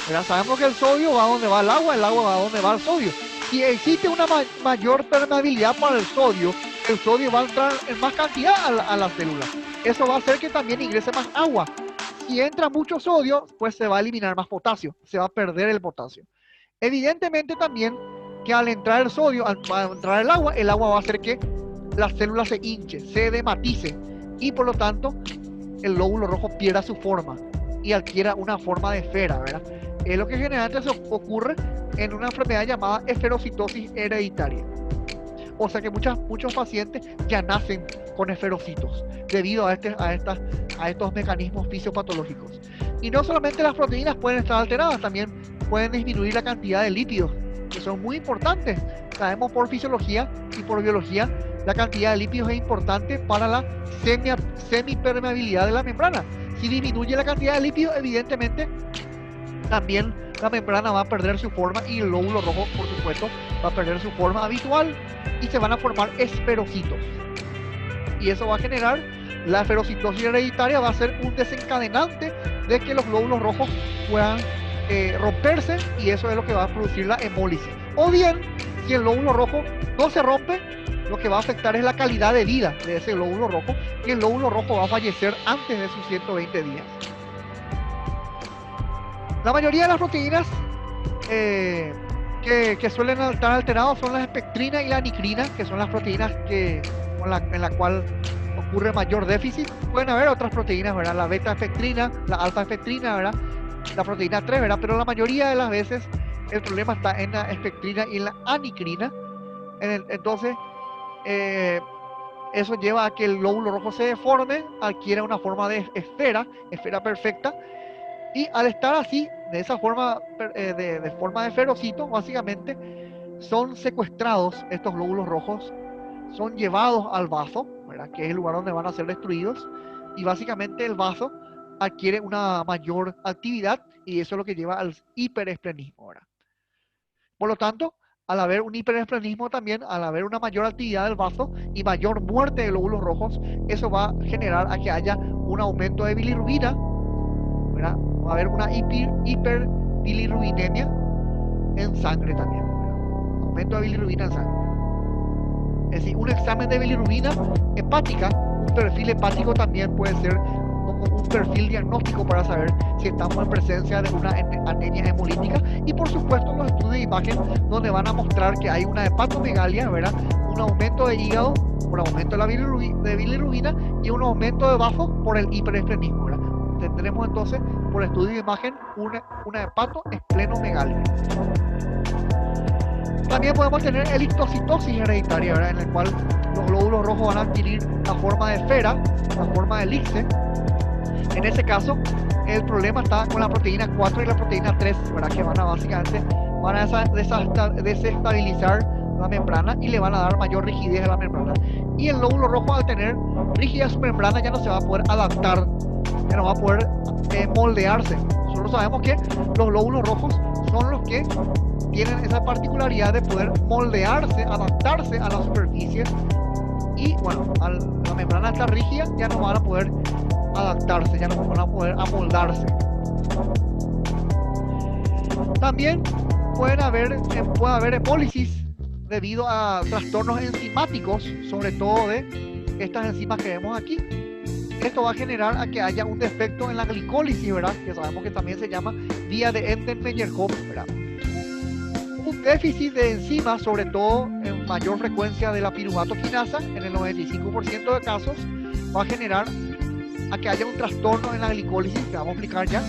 Ya sabemos que el sodio va donde va el agua va donde va el sodio. Si existe una mayor permeabilidad para el sodio va a entrar en más cantidad a la célula. Eso va a hacer que también ingrese más agua. Si entra mucho sodio, pues se va a eliminar más potasio, se va a perder el potasio. Evidentemente también que al entrar el sodio, al entrar el agua va a hacer que la célula se hinche, se edematice, y por lo tanto el glóbulo rojo pierda su forma y adquiera una forma de esfera, ¿verdad? Es lo que generalmente se ocurre en una enfermedad llamada esferocitosis hereditaria. O sea que muchos pacientes ya nacen con esferocitos debido a estos mecanismos fisiopatológicos. Y no solamente las proteínas pueden estar alteradas, también pueden disminuir la cantidad de lípidos, que son muy importantes. Sabemos por fisiología y por biología, la cantidad de lípidos es importante para la semipermeabilidad de la membrana. Si disminuye la cantidad de lípidos, evidentemente también la membrana va a perder su forma y el glóbulo rojo, por supuesto, va a perder su forma habitual y se van a formar esferocitos. Y eso va a generar, la esferocitosis hereditaria va a ser un desencadenante de que los glóbulos rojos puedan romperse, y eso es lo que va a producir la hemólisis. O bien, si el glóbulo rojo no se rompe, lo que va a afectar es la calidad de vida de ese glóbulo rojo, y el glóbulo rojo va a fallecer antes de sus 120 días. La mayoría de las proteínas que suelen estar alteradas son la espectrina y la anicrina, que son las proteínas en la cual ocurre mayor déficit. Pueden haber otras proteínas, ¿verdad? La beta-espectrina, la alfa-espectrina, ¿verdad? La proteína 3, ¿verdad? Pero la mayoría de las veces el problema está en la espectrina y en la anicrina. Entonces, eso lleva a que el glóbulo rojo se deforme, adquiera una forma de esfera perfecta, y al estar así, de esa forma, de forma de esferocito, básicamente son secuestrados estos glóbulos rojos, son llevados al vaso, ¿verdad? Que es el lugar donde van a ser destruidos, y básicamente el vaso adquiere una mayor actividad, y eso es lo que lleva al hiperesplenismo, ¿verdad? Por lo tanto, al haber un hiperesplenismo también, al haber una mayor actividad del vaso y mayor muerte de glóbulos rojos, eso va a generar a que haya un aumento de bilirrubina, ¿verdad? Va a haber una hiperbilirrubinemia en sangre también, ¿verdad? Aumento de bilirrubina en sangre. Es decir, un examen de bilirrubina hepática, un perfil hepático también puede ser como un perfil diagnóstico para saber si estamos en presencia de una anemia hemolítica, y por supuesto los estudios de imagen donde van a mostrar que hay una hepatomegalia, ¿verdad? Un aumento de hígado por aumento de la bilirrubina y un aumento de vaso por el hiperesplenismo, ¿verdad? Tendremos entonces por estudio de imagen una hepatoesplenomegalia. También podemos tener elictocitosis hereditaria, ¿verdad? En el cual los glóbulos rojos van a adquirir la forma de esfera, la forma de elixir. En ese caso, el problema está con la proteína 4 y la proteína 3, ¿verdad? Que van a desestabilizar la membrana y le van a dar mayor rigidez a la membrana. Y el glóbulo rojo, al tener rigidez a su membrana, ya no se va a poder adaptar ya no va a poder moldearse. Nosotros sabemos que los glóbulos rojos son los que tienen esa particularidad de poder moldearse, adaptarse a la superficie, y bueno, la membrana está rígida, ya no van a poder adaptarse, ya no van a poder amoldarse. También puede haber hemólisis debido a trastornos enzimáticos, sobre todo de estas enzimas que vemos aquí. Esto va a generar a que haya un defecto en la glicólisis, ¿verdad? Que sabemos que también se llama vía de Enden-Meyerhof, ¿verdad? Un déficit de enzimas, sobre todo en mayor frecuencia de la piruvato quinasa, en el 95% de casos, va a generar a que haya un trastorno en la glicólisis, que vamos a explicar ya.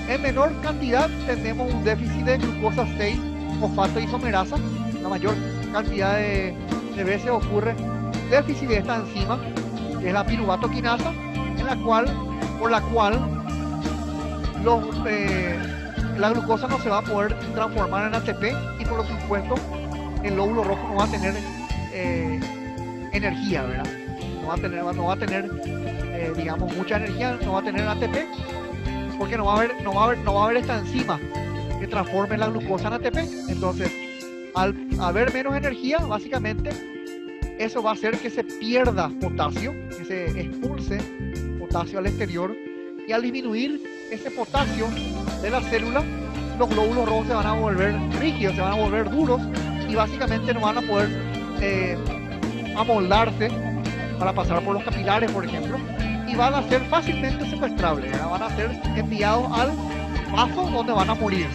En menor cantidad tenemos un déficit de glucosa 6 fosfato isomerasa. La mayor cantidad de veces ocurre déficit de esta enzima, que es la piruvato quinasa, por la cual la glucosa no se va a poder transformar en ATP, y por supuesto el lóbulo rojo no va a tener energía, ¿verdad? No va a tener digamos, mucha energía, no va a tener ATP, porque no va a haber esta enzima que transforme la glucosa en ATP. Entonces, al haber menos energía, básicamente eso va a hacer que se pierda potasio, que se expulse potasio al exterior, y al disminuir ese potasio de la célula, los glóbulos rojos se van a volver rígidos, se van a volver duros, y básicamente no van a poder amoldarse para pasar por los capilares, por ejemplo, y van a ser fácilmente secuestrables, ¿verdad? Van a ser enviados al vaso donde van a morir.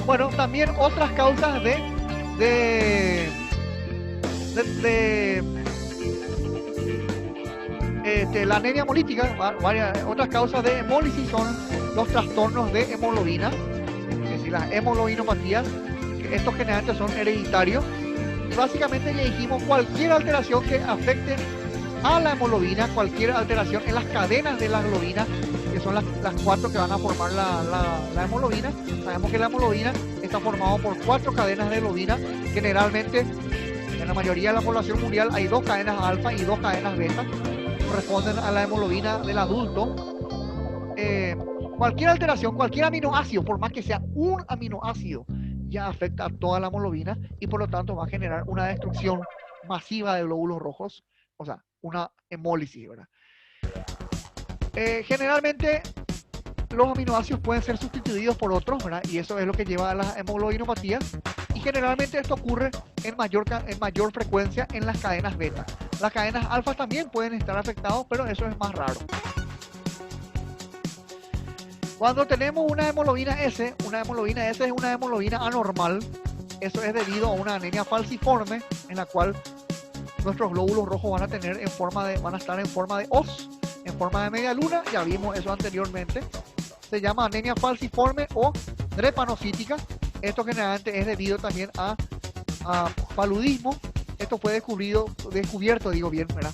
Bueno, también otras causas de la anemia hemolítica, otras causas de hemólisis son los trastornos de hemoglobina, es decir, las hemoglobinopatías. Estos generalmente son hereditarios. Básicamente le dijimos cualquier alteración que afecte a la hemoglobina, cualquier alteración en las cadenas de la globina, que son las cuatro que van a formar la hemoglobina. Sabemos que la hemoglobina está formada por 4 cadenas de globina. Generalmente, en la mayoría de la población mundial, hay 2 cadenas alfa y 2 cadenas beta, corresponden a la hemoglobina del adulto. Cualquier alteración, cualquier aminoácido, por más que sea un aminoácido, ya afecta a toda la hemoglobina, y por lo tanto va a generar una destrucción masiva de glóbulos rojos, o sea, una hemólisis, ¿verdad? Generalmente los aminoácidos pueden ser sustituidos por otros, ¿verdad? Y eso es lo que lleva a las hemoglobinopatías, y generalmente esto ocurre en mayor frecuencia en las cadenas beta. Las cadenas alfa también pueden estar afectadas, pero eso es más raro. Cuando tenemos una hemoglobina S es una hemoglobina anormal. Eso es debido a una anemia falciforme, en la cual nuestros glóbulos rojos van a estar en forma de hoz, en forma de media luna. Ya vimos eso anteriormente. Se llama anemia falciforme o drepanocítica. Esto generalmente es debido también a paludismo. Esto fue descubierto, ¿verdad?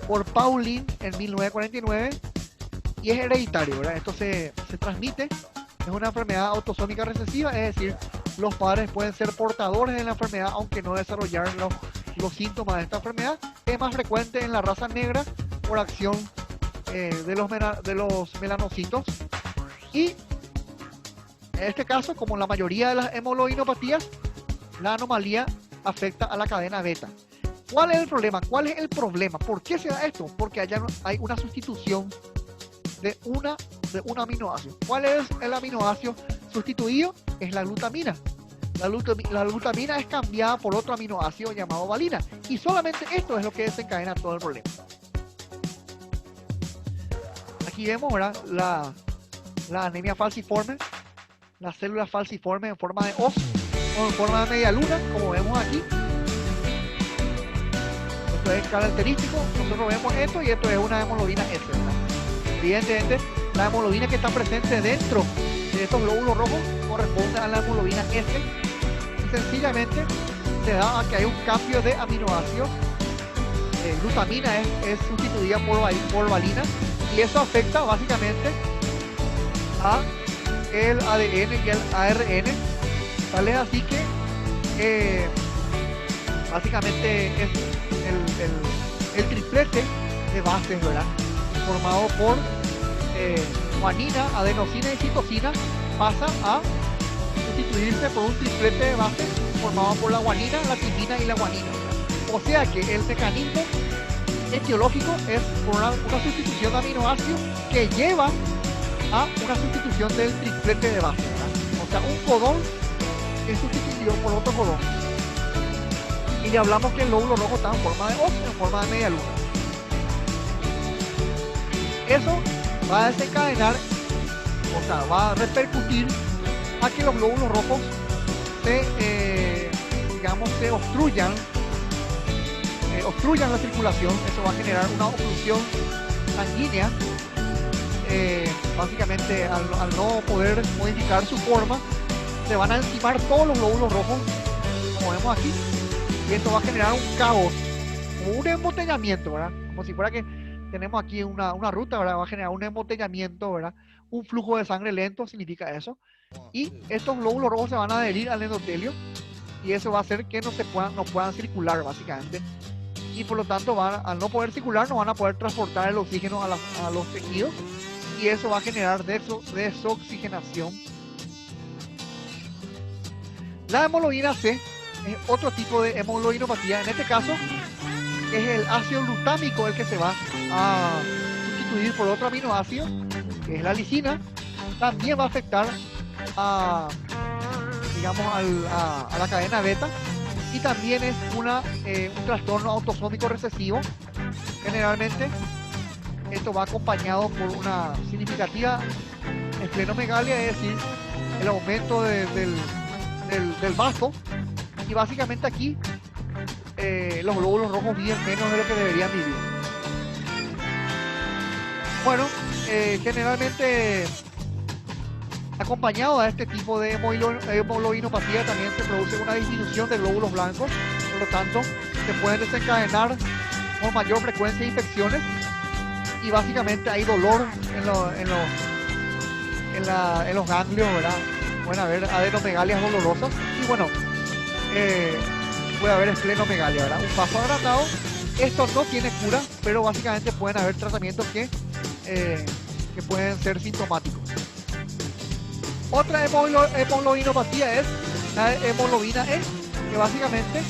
Por Pauling en 1949. Y es hereditario, ¿verdad? Esto se transmite, es una enfermedad autosómica recesiva, es decir, los padres pueden ser portadores de la enfermedad aunque no desarrollar los síntomas de esta enfermedad. Es más frecuente en la raza negra por acción de los melanocitos. Y en este caso, como en la mayoría de las hemoglobinopatías, la anomalía afecta a la cadena beta. ¿Cuál es el problema? ¿Por qué se da esto? Porque allá hay una sustitución de un aminoácido. ¿Cuál es el aminoácido sustituido? Es la glutamina. La glutamina es cambiada por otro aminoácido llamado valina, y solamente esto es lo que desencadena todo el problema. Aquí vemos, ¿verdad?, la anemia falciforme, las células falciformes en forma de hoz o en forma de media luna, como vemos aquí. Esto es característico. Nosotros vemos esto, y esto es una hemoglobina S, ¿verdad? Evidentemente, la hemoglobina que está presente dentro de estos glóbulos rojos corresponde a la hemoglobina S, y sencillamente se da a que hay un cambio de aminoácidos. Glutamina es sustituida por valina, y eso afecta básicamente a el ADN y el ARN. Tal es así que básicamente es el triplete de bases, ¿verdad?, formado por guanina, adenosina y citosina, pasa a sustituirse por un triplete de base formado por la guanina, la timina y la guanina. O sea que el mecanismo etiológico es por una sustitución de aminoácidos que lleva a una sustitución del triplete de base, ¿verdad? O sea, un codón es sustituido por otro codón. Y ya hablamos que el lóbulo rojo está en forma de O, en forma de media luna. Eso va a desencadenar, o sea, va a repercutir a que los glóbulos rojos se obstruyan la circulación. Eso va a generar una oclusión sanguínea. Básicamente, al no poder modificar su forma, se van a encimar todos los glóbulos rojos, como vemos aquí, y esto va a generar un caos, como un embotellamiento, ¿verdad? Como si fuera que tenemos aquí una ruta, ¿verdad? Va a generar un embotellamiento, ¿verdad? Un flujo de sangre lento significa eso. Y estos glóbulos rojos se van a adherir al endotelio y eso va a hacer que no puedan circular, básicamente. Y por lo tanto, al no poder circular, no van a poder transportar el oxígeno a los tejidos y eso va a generar desoxigenación. La hemoglobina C es otro tipo de hemoglobinopatía. En este caso, es el ácido glutámico el que se va a sustituir por otro aminoácido, que es la lisina. También va a afectar a la cadena beta y también es un trastorno autosómico recesivo. Generalmente esto va acompañado por una significativa esplenomegalia, es decir, el aumento del vaso, y básicamente aquí los glóbulos rojos viven menos de lo que deberían vivir. Bueno, generalmente acompañado a este tipo de hemoglobinopatía también se produce una disminución de glóbulos blancos, por lo tanto se pueden desencadenar con mayor frecuencia infecciones y básicamente hay dolor en los ganglios, ¿verdad? Pueden haber adenomegalias dolorosas y bueno, puede haber esplenomegalia, ¿verdad? Un vaso agrandado. Esto no tiene cura, pero básicamente pueden haber tratamientos que pueden ser sintomáticos. Otra hemoglobinopatía es la hemoglobina E, que básicamente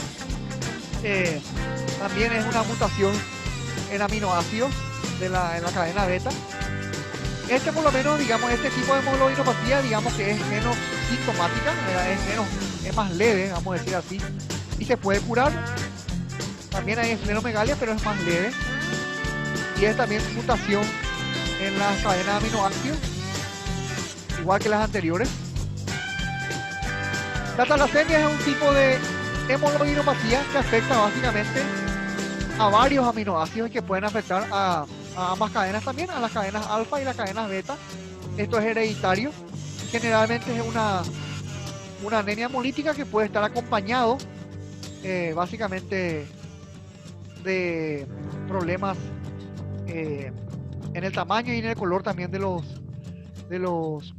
también es una mutación en aminoácidos en la cadena beta. Por lo menos, digamos, este tipo de hemoglobinopatía, digamos que es menos sintomática, es más leve, vamos a decir así, y se puede curar. También hay esplenomegalia, pero es más leve. Y es también mutación en la cadena de aminoácidos, igual que las anteriores. La talasemia es un tipo de hemoglobinopatía que afecta básicamente a varios aminoácidos y que pueden afectar a ambas cadenas también, a las cadenas alfa y las cadenas beta. Esto es hereditario. Generalmente es una anemia hemolítica que puede estar acompañado básicamente de problemas en el tamaño y en el color también de los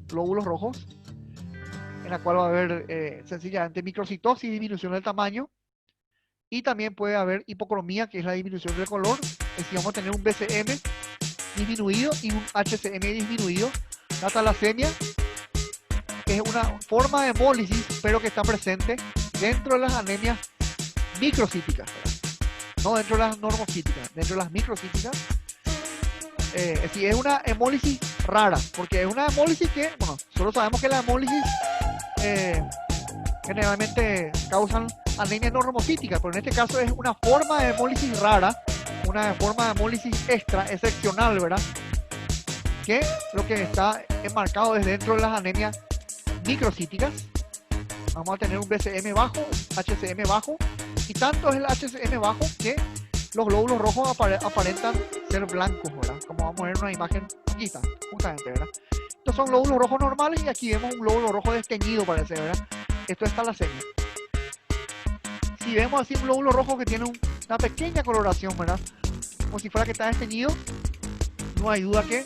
glóbulos rojos, en la cual va a haber sencillamente microcitosis, disminución del tamaño, y también puede haber hipocromía, que es la disminución del color. Es decir, vamos a tener un BCM disminuido y un HCM disminuido. La talasemia es una forma de hemólisis, pero que está presente dentro de las anemias microcíticas, no dentro de las normocíticas, dentro de las microcíticas. Es decir, es una hemólisis rara, porque es una hemólisis que, bueno, solo sabemos que la hemólisis generalmente causan anemia normocítica, pero en este caso es una forma de hemólisis rara, una forma de hemólisis excepcional, ¿verdad? Que lo que está enmarcado es dentro de las anemias microcíticas. Vamos a tener un BCM bajo, HCM bajo, y tanto es el HCM bajo que los glóbulos rojos aparentan ser blancos, ¿verdad? Como vamos a ver en una imagen aquí está, justamente, ¿verdad? Estos son glóbulos rojos normales y aquí vemos un glóbulo rojo desteñido, parece, ¿verdad? Esto es talasemia. Si vemos así un glóbulo rojo que tiene una pequeña coloración, ¿verdad? Como si fuera que está desteñido, no hay duda que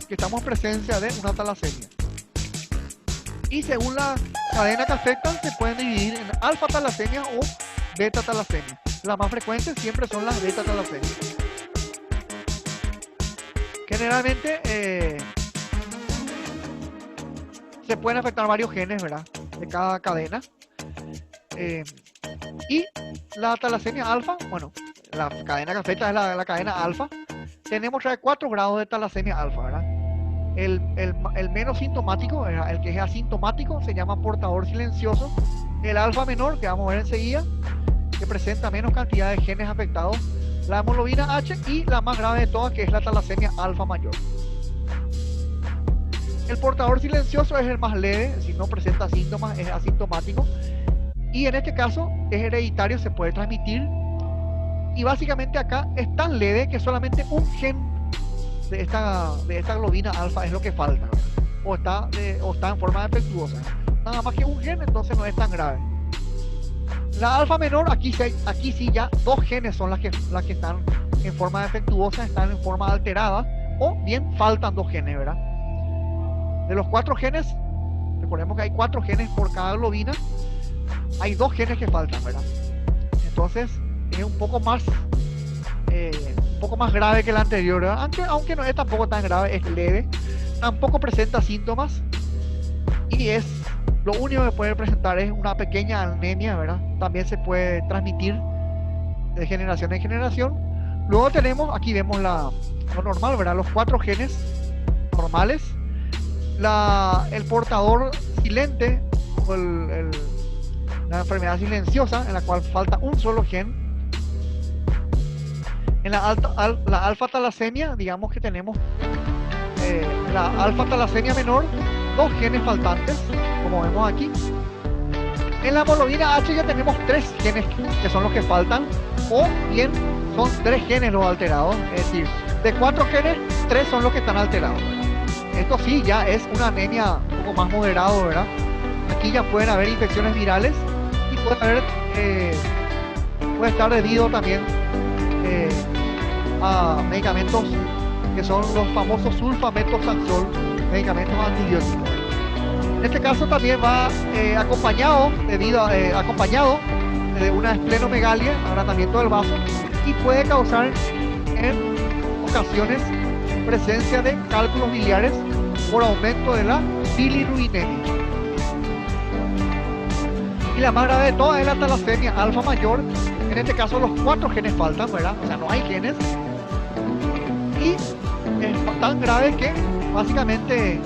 estamos en presencia de una talasemia. Y según la cadena que afectan, se pueden dividir en alfa talasemia o beta talasemia. Las más frecuentes siempre son las beta talasemias. Generalmente se pueden afectar varios genes, ¿verdad? De cada cadena. Y la talasemia alfa, bueno, la cadena que afecta es la cadena alfa. Tenemos 4 grados de talasemia alfa, ¿verdad? El menos sintomático, el que es asintomático, se llama portador silencioso. El alfa menor, que vamos a ver enseguida, que presenta menos cantidad de genes afectados. La hemoglobina H y la más grave de todas, que es la talasemia alfa mayor. El portador silencioso es el más leve, si no presenta síntomas, es asintomático. Y en este caso es hereditario, se puede transmitir. Y básicamente acá es tan leve que solamente un gen de esta globina alfa es lo que falta, ¿verdad? O está en forma defectuosa. Nada más que un gen, entonces no es tan grave. La alfa menor, aquí sí ya 2 genes son las que están en forma defectuosa, están en forma alterada, o bien faltan 2 genes, ¿verdad? De los 4 genes, recordemos que hay 4 genes por cada globina, hay 2 genes que faltan, ¿verdad? Entonces es un poco más grave que la anterior, ¿verdad? Aunque no es tampoco tan grave, es leve, tampoco presenta síntomas y lo único que puede presentar es una pequeña anemia, ¿verdad? También se puede transmitir de generación en generación. Luego tenemos, aquí vemos lo normal, ¿verdad? Los 4 genes normales. El portador silente o la enfermedad silenciosa, en la cual falta un solo gen. En la alfa talasemia, digamos que tenemos la alfa talasemia menor, 2 genes faltantes, como vemos aquí. En la hemoglobina H ya tenemos 3 genes que son los que faltan, o bien son 3 genes los alterados, es decir, de 4 genes, 3 son los que están alterados. Esto sí ya es una anemia un poco más moderado, ¿verdad? Aquí ya pueden haber infecciones virales y puede estar debido también a medicamentos que son los famosos sulfametoxazol, medicamentos antibióticos. En este caso también va acompañado de una esplenomegalia, agrandamiento del vaso, y puede causar en ocasiones presencia de cálculos biliares por aumento de la bilirrubinemia. Y la más grave de todas es la talasemia alfa mayor. En este caso los 4 genes faltan, ¿verdad? O sea, no hay genes. Y es tan grave que básicamente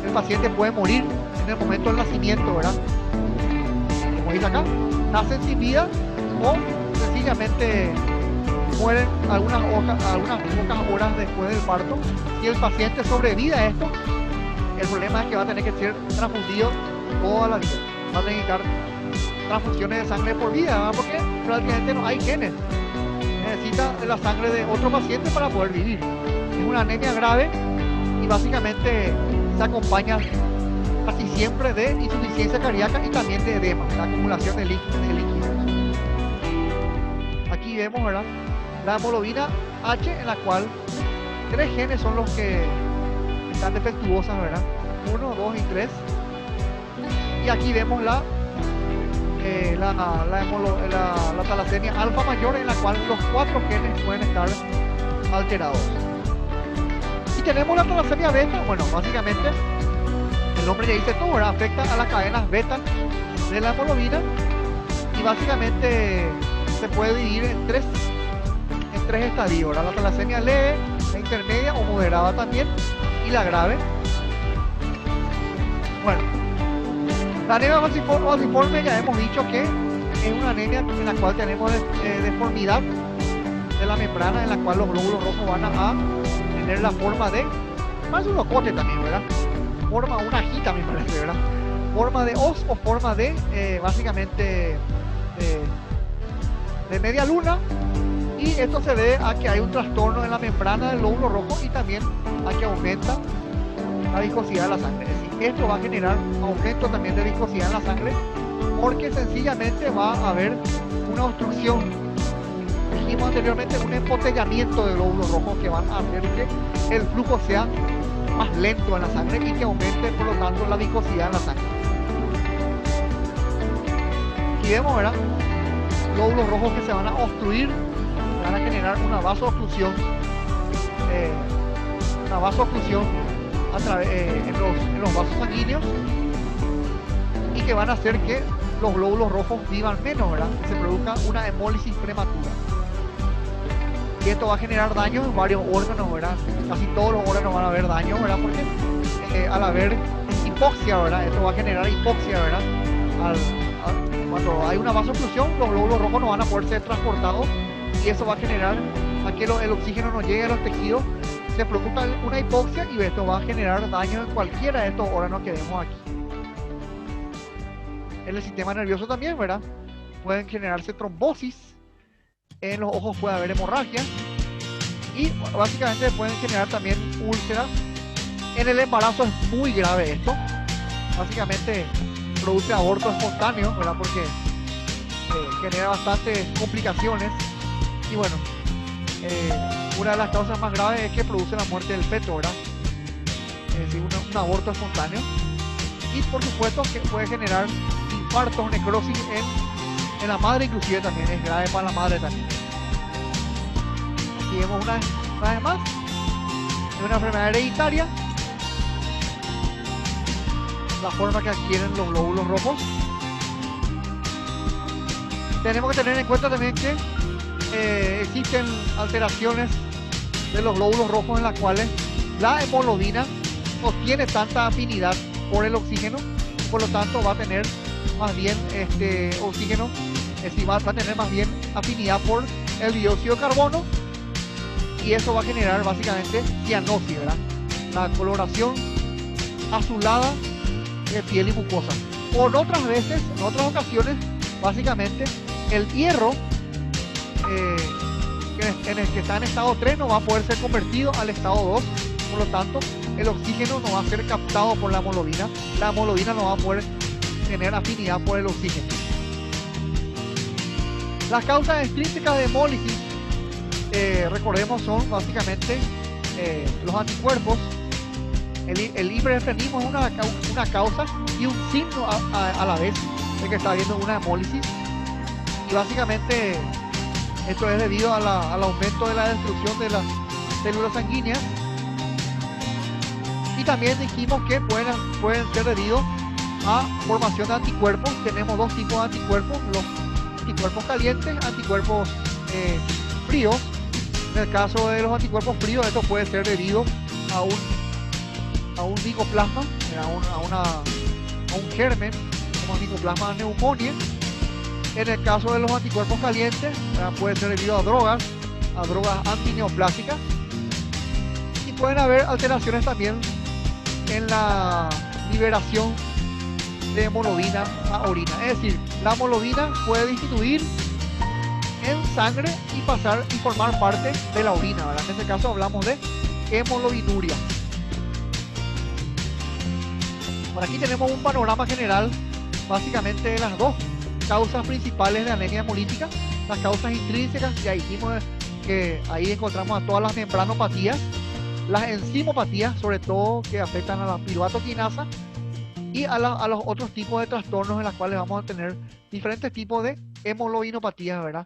el paciente puede morir en el momento del nacimiento, ¿verdad? Como dice acá, nacen sin vida o sencillamente mueren algunas pocas horas después del parto. Si el paciente sobrevive a esto, el problema es que va a tener que ser transfundido toda la vida. Va a necesitar transfusiones de sangre por vida, ¿verdad? Porque prácticamente no hay genes. Necesita la sangre de otro paciente para poder vivir. Es una anemia grave y básicamente se acompaña casi siempre de insuficiencia cardíaca y también de edema, la acumulación de líquido. Aquí vemos, ¿verdad?, la hemoglobina H, en la cual 3 genes son los que están defectuosas, ¿verdad? 1, 2 y 3. Y aquí vemos la talasemia alfa mayor, en la cual los 4 genes pueden estar alterados. Y tenemos la talasemia beta. Bueno, básicamente el nombre ya dice todo, ¿verdad? Afecta a las cadenas beta de la hemoglobina y básicamente se puede dividir en tres estadios, ¿verdad? La talasemia leve, la intermedia o moderada también, y la grave. Bueno, la anemia falciforme ya hemos dicho que es una anemia en la cual tenemos deformidad de la membrana, en la cual los glóbulos rojos van a tener la forma de, más un locote también, ¿verdad? Forma una ajita, me parece, ¿verdad? Forma de hoz o forma de, básicamente, de media luna. Y esto se debe a que hay un trastorno en la membrana del glóbulo rojo y también a que aumenta la viscosidad de la sangre. Es decir, esto va a generar aumento también de viscosidad en la sangre, porque sencillamente va a haber una obstrucción. Dijimos anteriormente, un embotellamiento de glóbulos rojos que van a hacer que el flujo sea más lento en la sangre y que aumente, por lo tanto, la viscosidad en la sangre. Aquí vemos, ¿verdad?, glóbulos rojos que se van a obstruir, van a generar una vasoobstrucción una vasoclusión a través, en los vasos sanguíneos, y que van a hacer que los glóbulos rojos vivan menos, ¿verdad? Que se produzca una hemólisis prematura. Y esto va a generar daños en varios órganos, ¿verdad? Casi todos los órganos van a haber daño, ¿verdad? Porque al haber hipoxia, ¿verdad? Esto va a generar hipoxia, ¿verdad? Cuando hay una vasoclusión, los glóbulos rojos no van a poder ser transportados, y eso va a generar a que el oxígeno no llegue a los tejidos, se produzca una hipoxia, y esto va a generar daño en cualquiera de estos órganos que vemos aquí. En el sistema nervioso también, ¿verdad? Pueden generarse trombosis, en los ojos puede haber hemorragia, y básicamente pueden generar también úlceras. En el embarazo es muy grave esto, básicamente produce aborto espontáneo, ¿verdad? Porque genera bastantes complicaciones, y bueno, una de las causas más graves es que produce la muerte del feto, ¿verdad? Es decir, un aborto espontáneo. Y por supuesto que puede generar infartos, necrosis en la madre, inclusive también es grave para la madre también. Aquí vemos una vez más, es una enfermedad hereditaria, la forma que adquieren los glóbulos rojos. Tenemos que tener en cuenta también que existen alteraciones de los glóbulos rojos en las cuales la hemoglobina no tiene tanta afinidad por el oxígeno, por lo tanto va a tener más bien oxígeno, es decir, va a tener más bien afinidad por el dióxido de carbono, y eso va a generar básicamente cianosis, ¿verdad? La coloración azulada de piel y mucosa. Por otras veces, en otras ocasiones, básicamente el hierro en el que está en estado 3 no va a poder ser convertido al estado 2, por lo tanto el oxígeno no va a ser captado por la hemoglobina no va a poder tener afinidad por el oxígeno. Las causas extrínsecas de hemólisis, recordemos, son básicamente los anticuerpos. El hiperestrenismo es una causa y un signo a la vez de que está habiendo una hemólisis, y básicamente esto es debido al aumento de la destrucción de las células sanguíneas, y también dijimos que pueden ser debido a formación de anticuerpos. Tenemos dos tipos de anticuerpos: los anticuerpos calientes, anticuerpos fríos. En el caso de los anticuerpos fríos, esto puede ser debido a un micoplasma, a un germen como Mycoplasma pneumoniae. En el caso de los anticuerpos calientes, puede ser debido a drogas antineoplásicas, y pueden haber alteraciones también en la liberación de hemoglobina a orina. Es decir, la hemoglobina puede disminuir en sangre y formar parte de la orina, ¿verdad? En este caso hablamos de hemoglobinuria. Por aquí tenemos un panorama general básicamente de las dos causas principales de anemia hemolítica. Las causas intrínsecas, ya dijimos que ahí encontramos a todas las membranopatías, las enzimopatías, sobre todo que afectan a la piruvato quinasa, y a los otros tipos de trastornos en los cuales vamos a tener diferentes tipos de hemoglobinopatías, ¿verdad?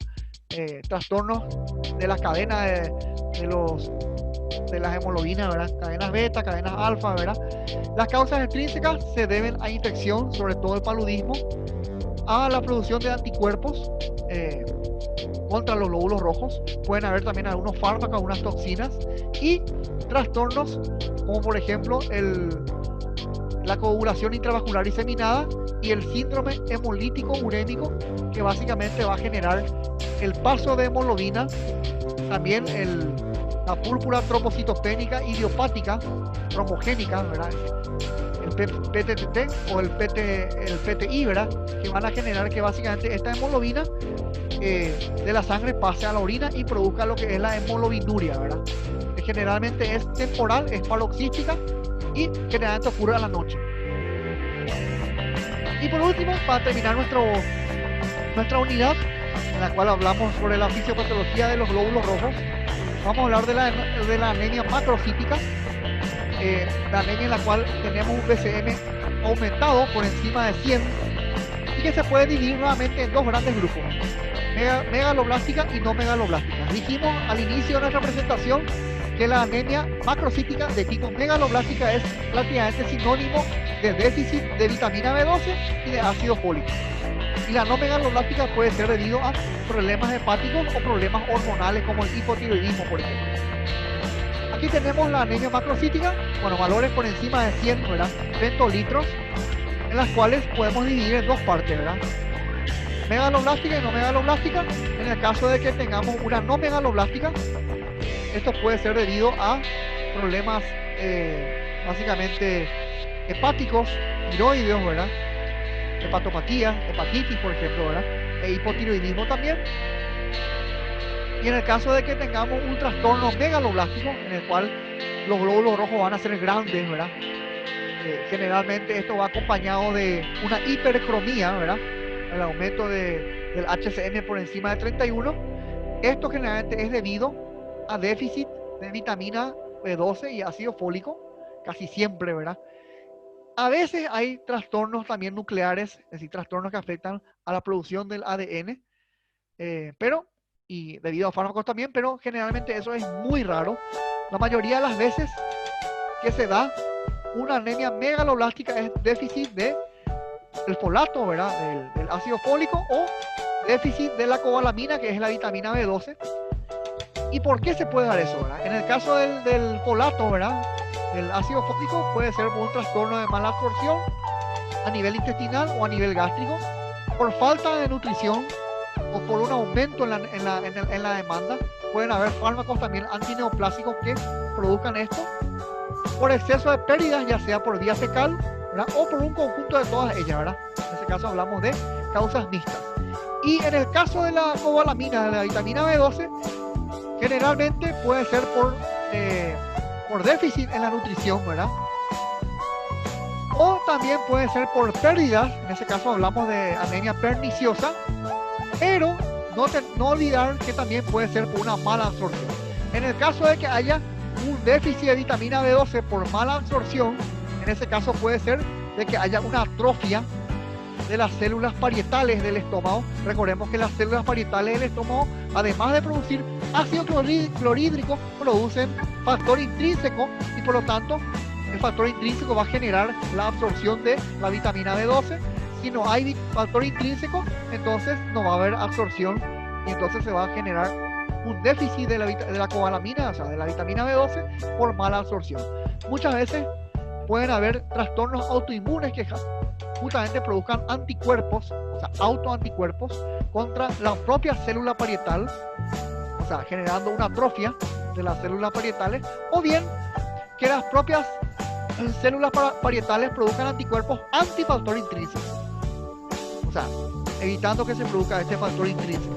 Trastornos de la cadena de las hemoglobinas, ¿verdad? Cadenas beta, cadenas alfa, ¿verdad? Las causas extrínsecas se deben a infección, sobre todo el paludismo, a la producción de anticuerpos contra los glóbulos rojos. Pueden haber también algunos fármacos, algunas toxinas, y trastornos como por ejemplo la coagulación intravascular diseminada y el síndrome hemolítico urémico, que básicamente va a generar el paso de hemoglobina, también la púrpura trombocitopénica idiopática trombogénica, ¿verdad? El PTT o el PTI, ¿verdad? Que van a generar que básicamente esta hemoglobina de la sangre pase a la orina y produzca lo que es la hemoglobinuria, ¿verdad? Que generalmente es temporal, es paroxística y generalmente ocurre a la noche. Y por último, para terminar nuestra unidad, en la cual hablamos sobre la fisiopatología de los glóbulos rojos, vamos a hablar de la anemia macrocítica, la anemia en la cual tenemos un BCM aumentado por encima de 100, y que se puede dividir nuevamente en dos grandes grupos: megaloblástica y no megaloblástica. Dijimos al inicio de nuestra presentación que la anemia macrocítica de tipo megaloblástica es prácticamente sinónimo de déficit de vitamina B12 y de ácido fólico. Y la no megaloblástica puede ser debido a problemas hepáticos o problemas hormonales como el hipotiroidismo, por ejemplo. Aquí tenemos la anemia macrocítica, bueno, valores por encima de 100, ¿verdad? Pentolitros, en las cuales podemos dividir en dos partes, ¿verdad? Megaloblástica y no megaloblástica. En el caso de que tengamos una no megaloblástica, esto puede ser debido a problemas básicamente hepáticos, tiroideos, ¿verdad? Hepatopatía, hepatitis, por ejemplo, ¿verdad? E hipotiroidismo también. Y en el caso de que tengamos un trastorno megaloblástico, en el cual los glóbulos rojos van a ser grandes, ¿verdad? Generalmente esto va acompañado de una hipercromía, ¿verdad? El aumento del HCM por encima de 31. Esto generalmente es debido a déficit de vitamina B12 y ácido fólico, casi siempre, ¿verdad? A veces hay trastornos también nucleares, es decir, trastornos que afectan a la producción del ADN, y debido a fármacos también, pero generalmente eso es muy raro. La mayoría de las veces que se da una anemia megaloblástica es déficit de el folato, ¿verdad? Del ácido fólico, o déficit de la cobalamina, que es la vitamina B12. ¿Y por qué se puede dar eso, verdad? En el caso del folato, ¿verdad? El ácido fólico puede ser por un trastorno de mala absorción a nivel intestinal o a nivel gástrico, por falta de nutrición o por un aumento en la demanda. Pueden haber fármacos también antineoplásicos que produzcan esto, por exceso de pérdidas, ya sea por vía fecal, ¿verdad? O por un conjunto de todas ellas, ¿verdad? En este caso hablamos de causas mixtas. Y en el caso de la cobalamina, de la vitamina B12, generalmente puede ser por déficit en la nutrición, ¿verdad? O también puede ser por pérdidas, en ese caso hablamos de anemia perniciosa, pero no olvidar que también puede ser por una mala absorción. En el caso de que haya un déficit de vitamina B12 por mala absorción, en ese caso puede ser de que haya una atrofia de las células parietales del estómago. Recordemos que las células parietales del estómago, además de producir ácido clorhídrico, producen factor intrínseco, y por lo tanto el factor intrínseco va a generar la absorción de la vitamina B12. Si no hay factor intrínseco, entonces no va a haber absorción, y entonces se va a generar un déficit de la cobalamina, o sea, de la vitamina B12, por mala absorción. Muchas veces pueden haber trastornos autoinmunes que justamente produzcan anticuerpos, o sea, autoanticuerpos contra la propia célula parietal, o sea, generando una atrofia de las células parietales, o bien que las propias células parietales produzcan anticuerpos antifactor intrínseco, o sea, evitando que se produzca este factor intrínseco.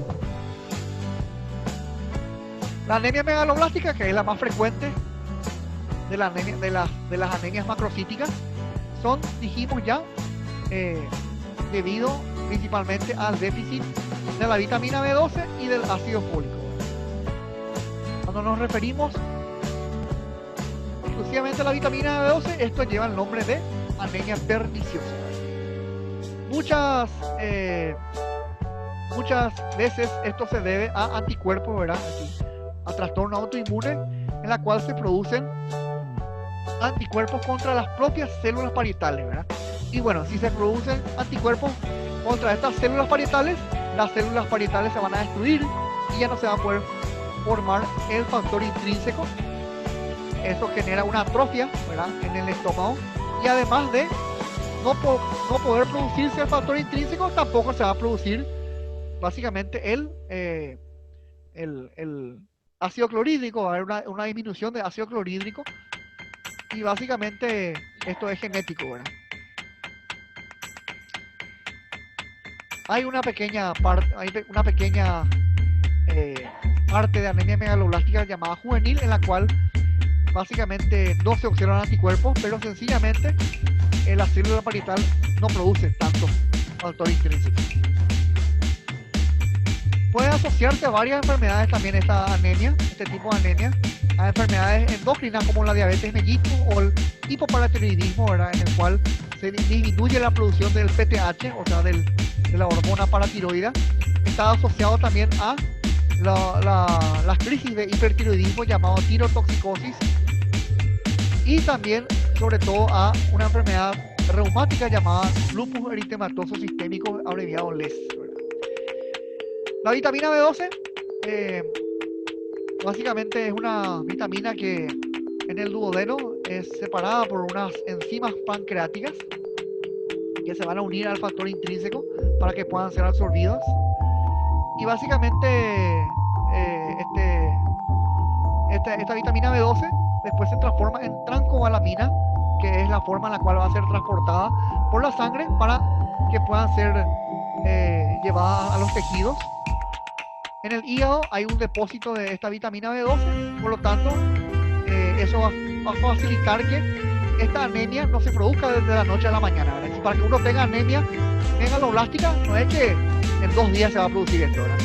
La anemia megaloblástica, que es la más frecuente de las anemias macrocíticas, son, dijimos ya, debido principalmente al déficit de la vitamina B12 y del ácido fólico. Cuando nos referimos exclusivamente a la vitamina B12, esto lleva el nombre de anemia perniciosa. Muchas veces esto se debe a anticuerpos, ¿verdad? A trastornos autoinmunes, en la cual se producen anticuerpos contra las propias células parietales, ¿verdad? Y bueno, si se producen anticuerpos contra estas células parietales, las células parietales se van a destruir y ya no se va a poder formar el factor intrínseco. Eso genera una atrofia, ¿verdad?, en el estómago, y además de no poder producirse el factor intrínseco, tampoco se va a producir básicamente el ácido clorhídrico. Va a haber una disminución de ácido clorhídrico, y básicamente esto es genético, ¿verdad? Hay una pequeña parte de anemia megaloblástica llamada juvenil, en la cual básicamente no se observan anticuerpos, pero sencillamente la célula parietal no produce tanto factor intrínseco. Puede asociarse a varias enfermedades también este tipo de anemia, a enfermedades endócrinas como la diabetes mellitus o el hipoparatiroidismo, ¿verdad?, en el cual se disminuye la producción del PTH, o sea, de la hormona paratiroidea. Está asociado también a las crisis de hipertiroidismo llamado tirotoxicosis y también, sobre todo, a una enfermedad reumática llamada lupus eritematoso sistémico, abreviado LES, ¿verdad? La vitamina B12 básicamente es una vitamina que en el duodeno es separada por unas enzimas pancreáticas que se van a unir al factor intrínseco para que puedan ser absorbidas. Y básicamente esta vitamina B12 después se transforma en trancobalamina, que es la forma en la cual va a ser transportada por la sangre para que puedan ser llevadas a los tejidos. En el hígado hay un depósito de esta vitamina B12, por lo tanto eso va a facilitar que esta anemia no se produzca desde la noche a la mañana, ¿verdad? Para que uno tenga anemia megaloblástica, no es que en 2 días se va a producir esto, ¿verdad?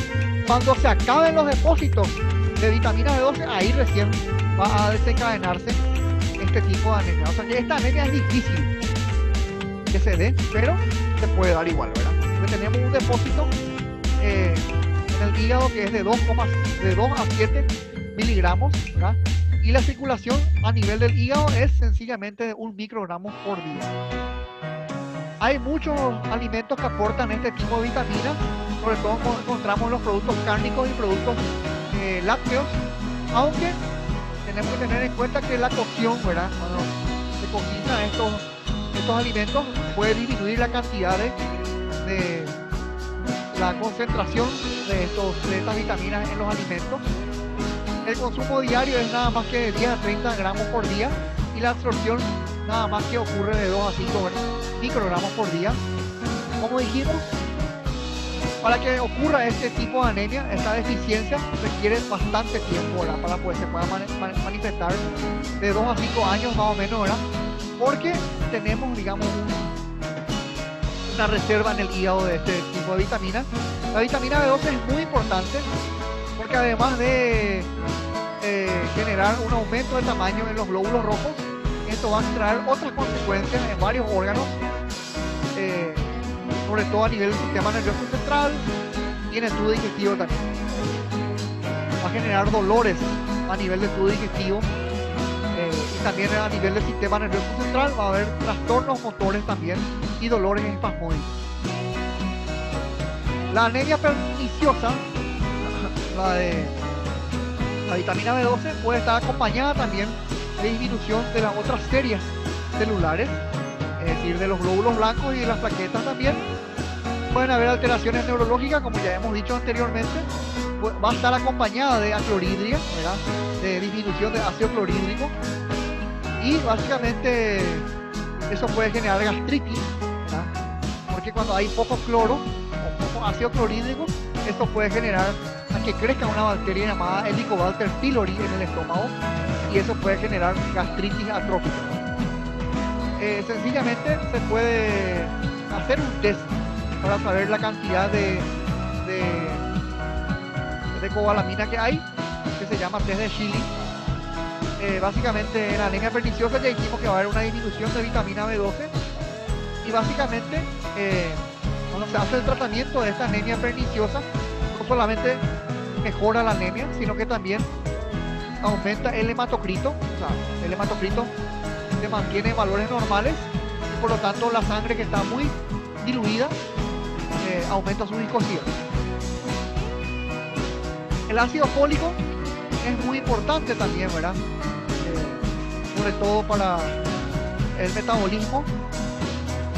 Cuando se acaben los depósitos de vitamina B12, ahí recién va a desencadenarse este tipo de anemia. O sea que esta anemia es difícil que se dé, pero se puede dar igual, ¿verdad? Porque tenemos un depósito en el hígado que es de 2 a 7 miligramos, ¿verdad? Y la circulación a nivel del hígado es sencillamente de 1 microgramo por día. Hay muchos alimentos que aportan este tipo de vitaminas, sobre todo encontramos los productos cárnicos y productos lácteos, aunque tenemos que tener en cuenta que la cocción, ¿verdad? Cuando se cocina estos alimentos puede disminuir la cantidad de la concentración de estas vitaminas en los alimentos. El consumo diario es nada más que de 10 a 30 gramos por día y la absorción nada más que ocurre de 2 a 5 microgramos por día. Como dijimos, para que ocurra este tipo de anemia, esta deficiencia requiere bastante tiempo, ¿verdad? Para que se pueda manifestar de 2 a 5 años más o menos, ¿verdad? Porque tenemos, digamos, una reserva en el hígado de este tipo de vitaminas. La vitamina B12 es muy importante porque además de generar un aumento de tamaño en los glóbulos rojos, esto va a traer otras consecuencias en varios órganos, sobre todo a nivel del sistema nervioso central y en el tubo digestivo también. Va a generar dolores a nivel del tubo digestivo y también a nivel del sistema nervioso central va a haber trastornos motores también y dolores espasmódicos. La anemia perniciosa, la de la vitamina B12, puede estar acompañada también de disminución de las otras series celulares, es decir, de los glóbulos blancos y de las plaquetas también. Pueden haber alteraciones neurológicas, como ya hemos dicho anteriormente. Va a estar acompañada de acloridria, ¿verdad? De disminución de ácido clorhídrico. Y básicamente eso puede generar gastritis, ¿verdad? Porque cuando hay poco cloro o poco ácido clorhídrico, esto puede generar a que crezca una bacteria llamada Helicobacter pylori en el estómago y eso puede generar gastritis atrófica. Sencillamente se puede hacer un test para saber la cantidad de cobalamina que hay, que se llama test de Schilling. Básicamente en la anemia perniciosa ya dijimos que va a haber una disminución de vitamina B12 y básicamente cuando se hace el tratamiento de esta anemia perniciosa no solamente mejora la anemia, sino que también aumenta el hematocrito. O sea, el hematocrito se mantiene en valores normales y por lo tanto la sangre que está muy diluida aumenta su viscosidad. El ácido fólico es muy importante también, ¿verdad? Sobre todo para el metabolismo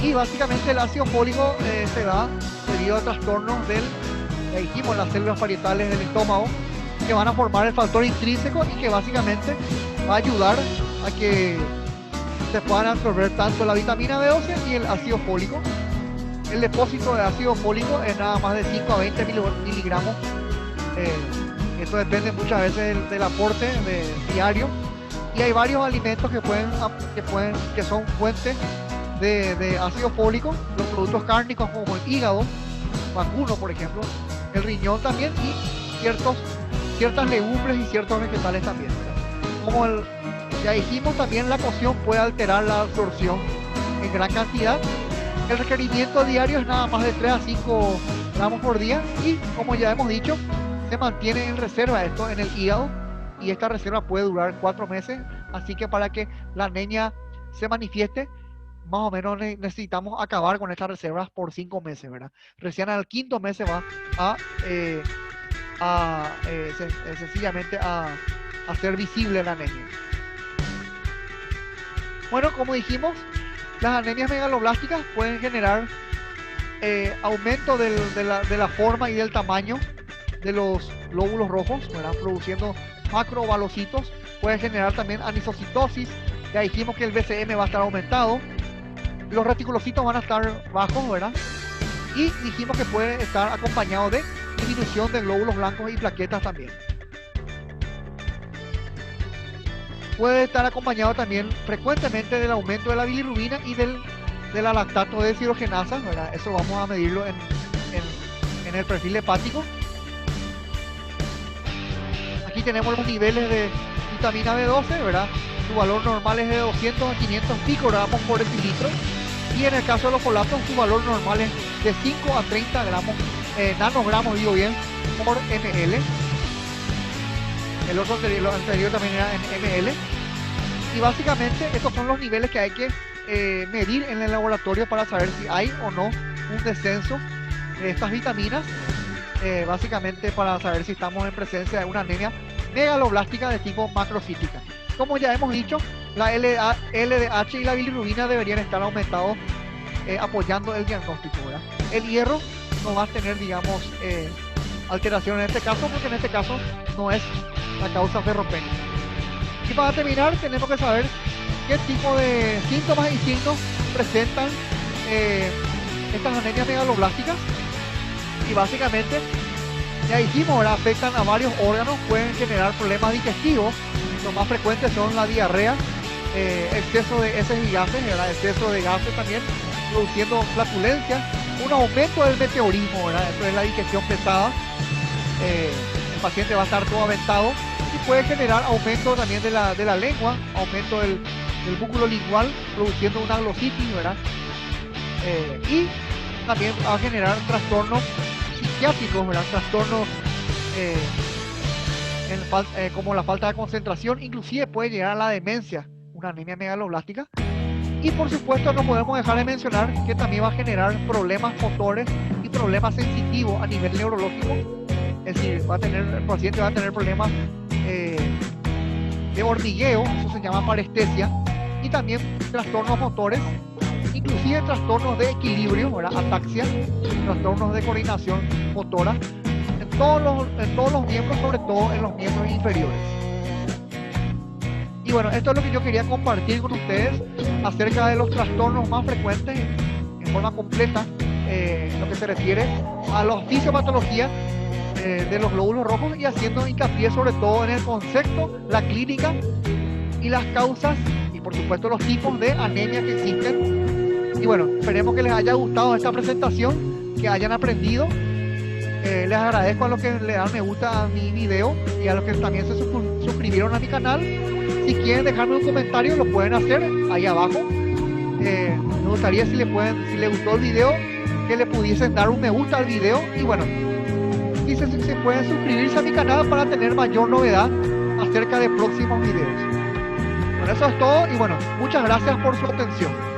y básicamente el ácido fólico se da debido a trastornos dijimos, las células parietales del estómago que van a formar el factor intrínseco y que básicamente va a ayudar a que se puedan absorber tanto la vitamina B12 y el ácido fólico. El depósito de ácido fólico es nada más de 5 a 20 miligramos. Esto depende muchas veces del aporte diario y hay varios alimentos que son fuentes de ácido fólico, los productos cárnicos como el hígado vacuno, por ejemplo, el riñón también y ciertas legumbres y ciertos vegetales también, ¿verdad? Como ya dijimos, también la cocción puede alterar la absorción en gran cantidad. El requerimiento diario es nada más de 3 a 5 gramos por día y como ya hemos dicho, se mantiene en reserva esto en el hígado y esta reserva puede durar 4 meses, así que para que la anemia se manifieste, más o menos necesitamos acabar con estas reservas por 5 meses, ¿verdad? Recién al 5.º mes se va sencillamente a hacer visible la anemia. Bueno, como dijimos, las anemias megaloblásticas pueden generar aumento de la forma y del tamaño de los glóbulos rojos, ¿verdad? Produciendo macrovalocitos. Puede generar también anisocitosis. Ya dijimos que el BCM va a estar aumentado. Los reticulocitos van a estar bajos, ¿verdad? Y dijimos que puede estar acompañado de disminución de glóbulos blancos y plaquetas también. Puede estar acompañado también frecuentemente del aumento de la bilirrubina y de la lactato de deshidrogenasa, ¿verdad? Eso vamos a medirlo en el perfil hepático. Aquí tenemos los niveles de vitamina B12, ¿verdad? Su valor normal es de 200 a 500 picogramos por decilitro. Y en el caso de los folatos, su valor normal es de 5 a 30 nanogramos, digo bien, por ml. El anterior también era en ml. Y básicamente estos son los niveles que hay que medir en el laboratorio para saber si hay o no un descenso de estas vitaminas. Básicamente para saber si estamos en presencia de una anemia megaloblástica de tipo macrocítica. Como ya hemos dicho, la LDH y la bilirrubina deberían estar aumentados, apoyando el diagnóstico, ¿verdad? El hierro no va a tener, digamos, alteración en este caso, porque en este caso no es la causa ferropénica. Y para terminar, tenemos que saber qué tipo de síntomas y signos presentan estas anemias megaloblásticas. Y básicamente, ya dijimos, ¿verdad? Afectan a varios órganos, pueden generar problemas digestivos. Los más frecuentes son la diarrea, exceso de heces y gases, ¿verdad? Exceso de gases también, produciendo flatulencia, un aumento del meteorismo, ¿verdad? Eso es la digestión pesada. El paciente va a estar todo aventado y puede generar aumento también de la lengua, aumento del músculo lingual, produciendo una glossitis, ¿verdad? Y también va a generar trastornos psiquiátricos, ¿verdad? Trastornos como la falta de concentración, inclusive puede llegar a la demencia, una anemia megaloblástica. Y por supuesto no podemos dejar de mencionar que también va a generar problemas motores y problemas sensitivos a nivel neurológico. Es decir, el paciente va a tener problemas de hormigueo, eso se llama parestesia, y también trastornos motores, inclusive trastornos de equilibrio, ¿verdad? Ataxia, trastornos de coordinación motora, en todos los miembros, sobre todo en los miembros inferiores. Y bueno, esto es lo que yo quería compartir con ustedes acerca de los trastornos más frecuentes en forma completa, en lo que se refiere a la fisiopatología de los glóbulos rojos, y haciendo hincapié sobre todo en el concepto, la clínica y las causas y por supuesto los tipos de anemia que existen. Y bueno, esperemos que les haya gustado esta presentación, que hayan aprendido. Les agradezco a los que le dan me gusta a mi video y a los que también se suscribieron a mi canal. Si quieren dejarme un comentario, lo pueden hacer ahí abajo. Me gustaría, si les gustó el video, que le pudiesen dar un me gusta al video. Y bueno, si se pueden suscribirse a mi canal para tener mayor novedad acerca de próximos videos. Bueno, eso es todo y bueno, muchas gracias por su atención.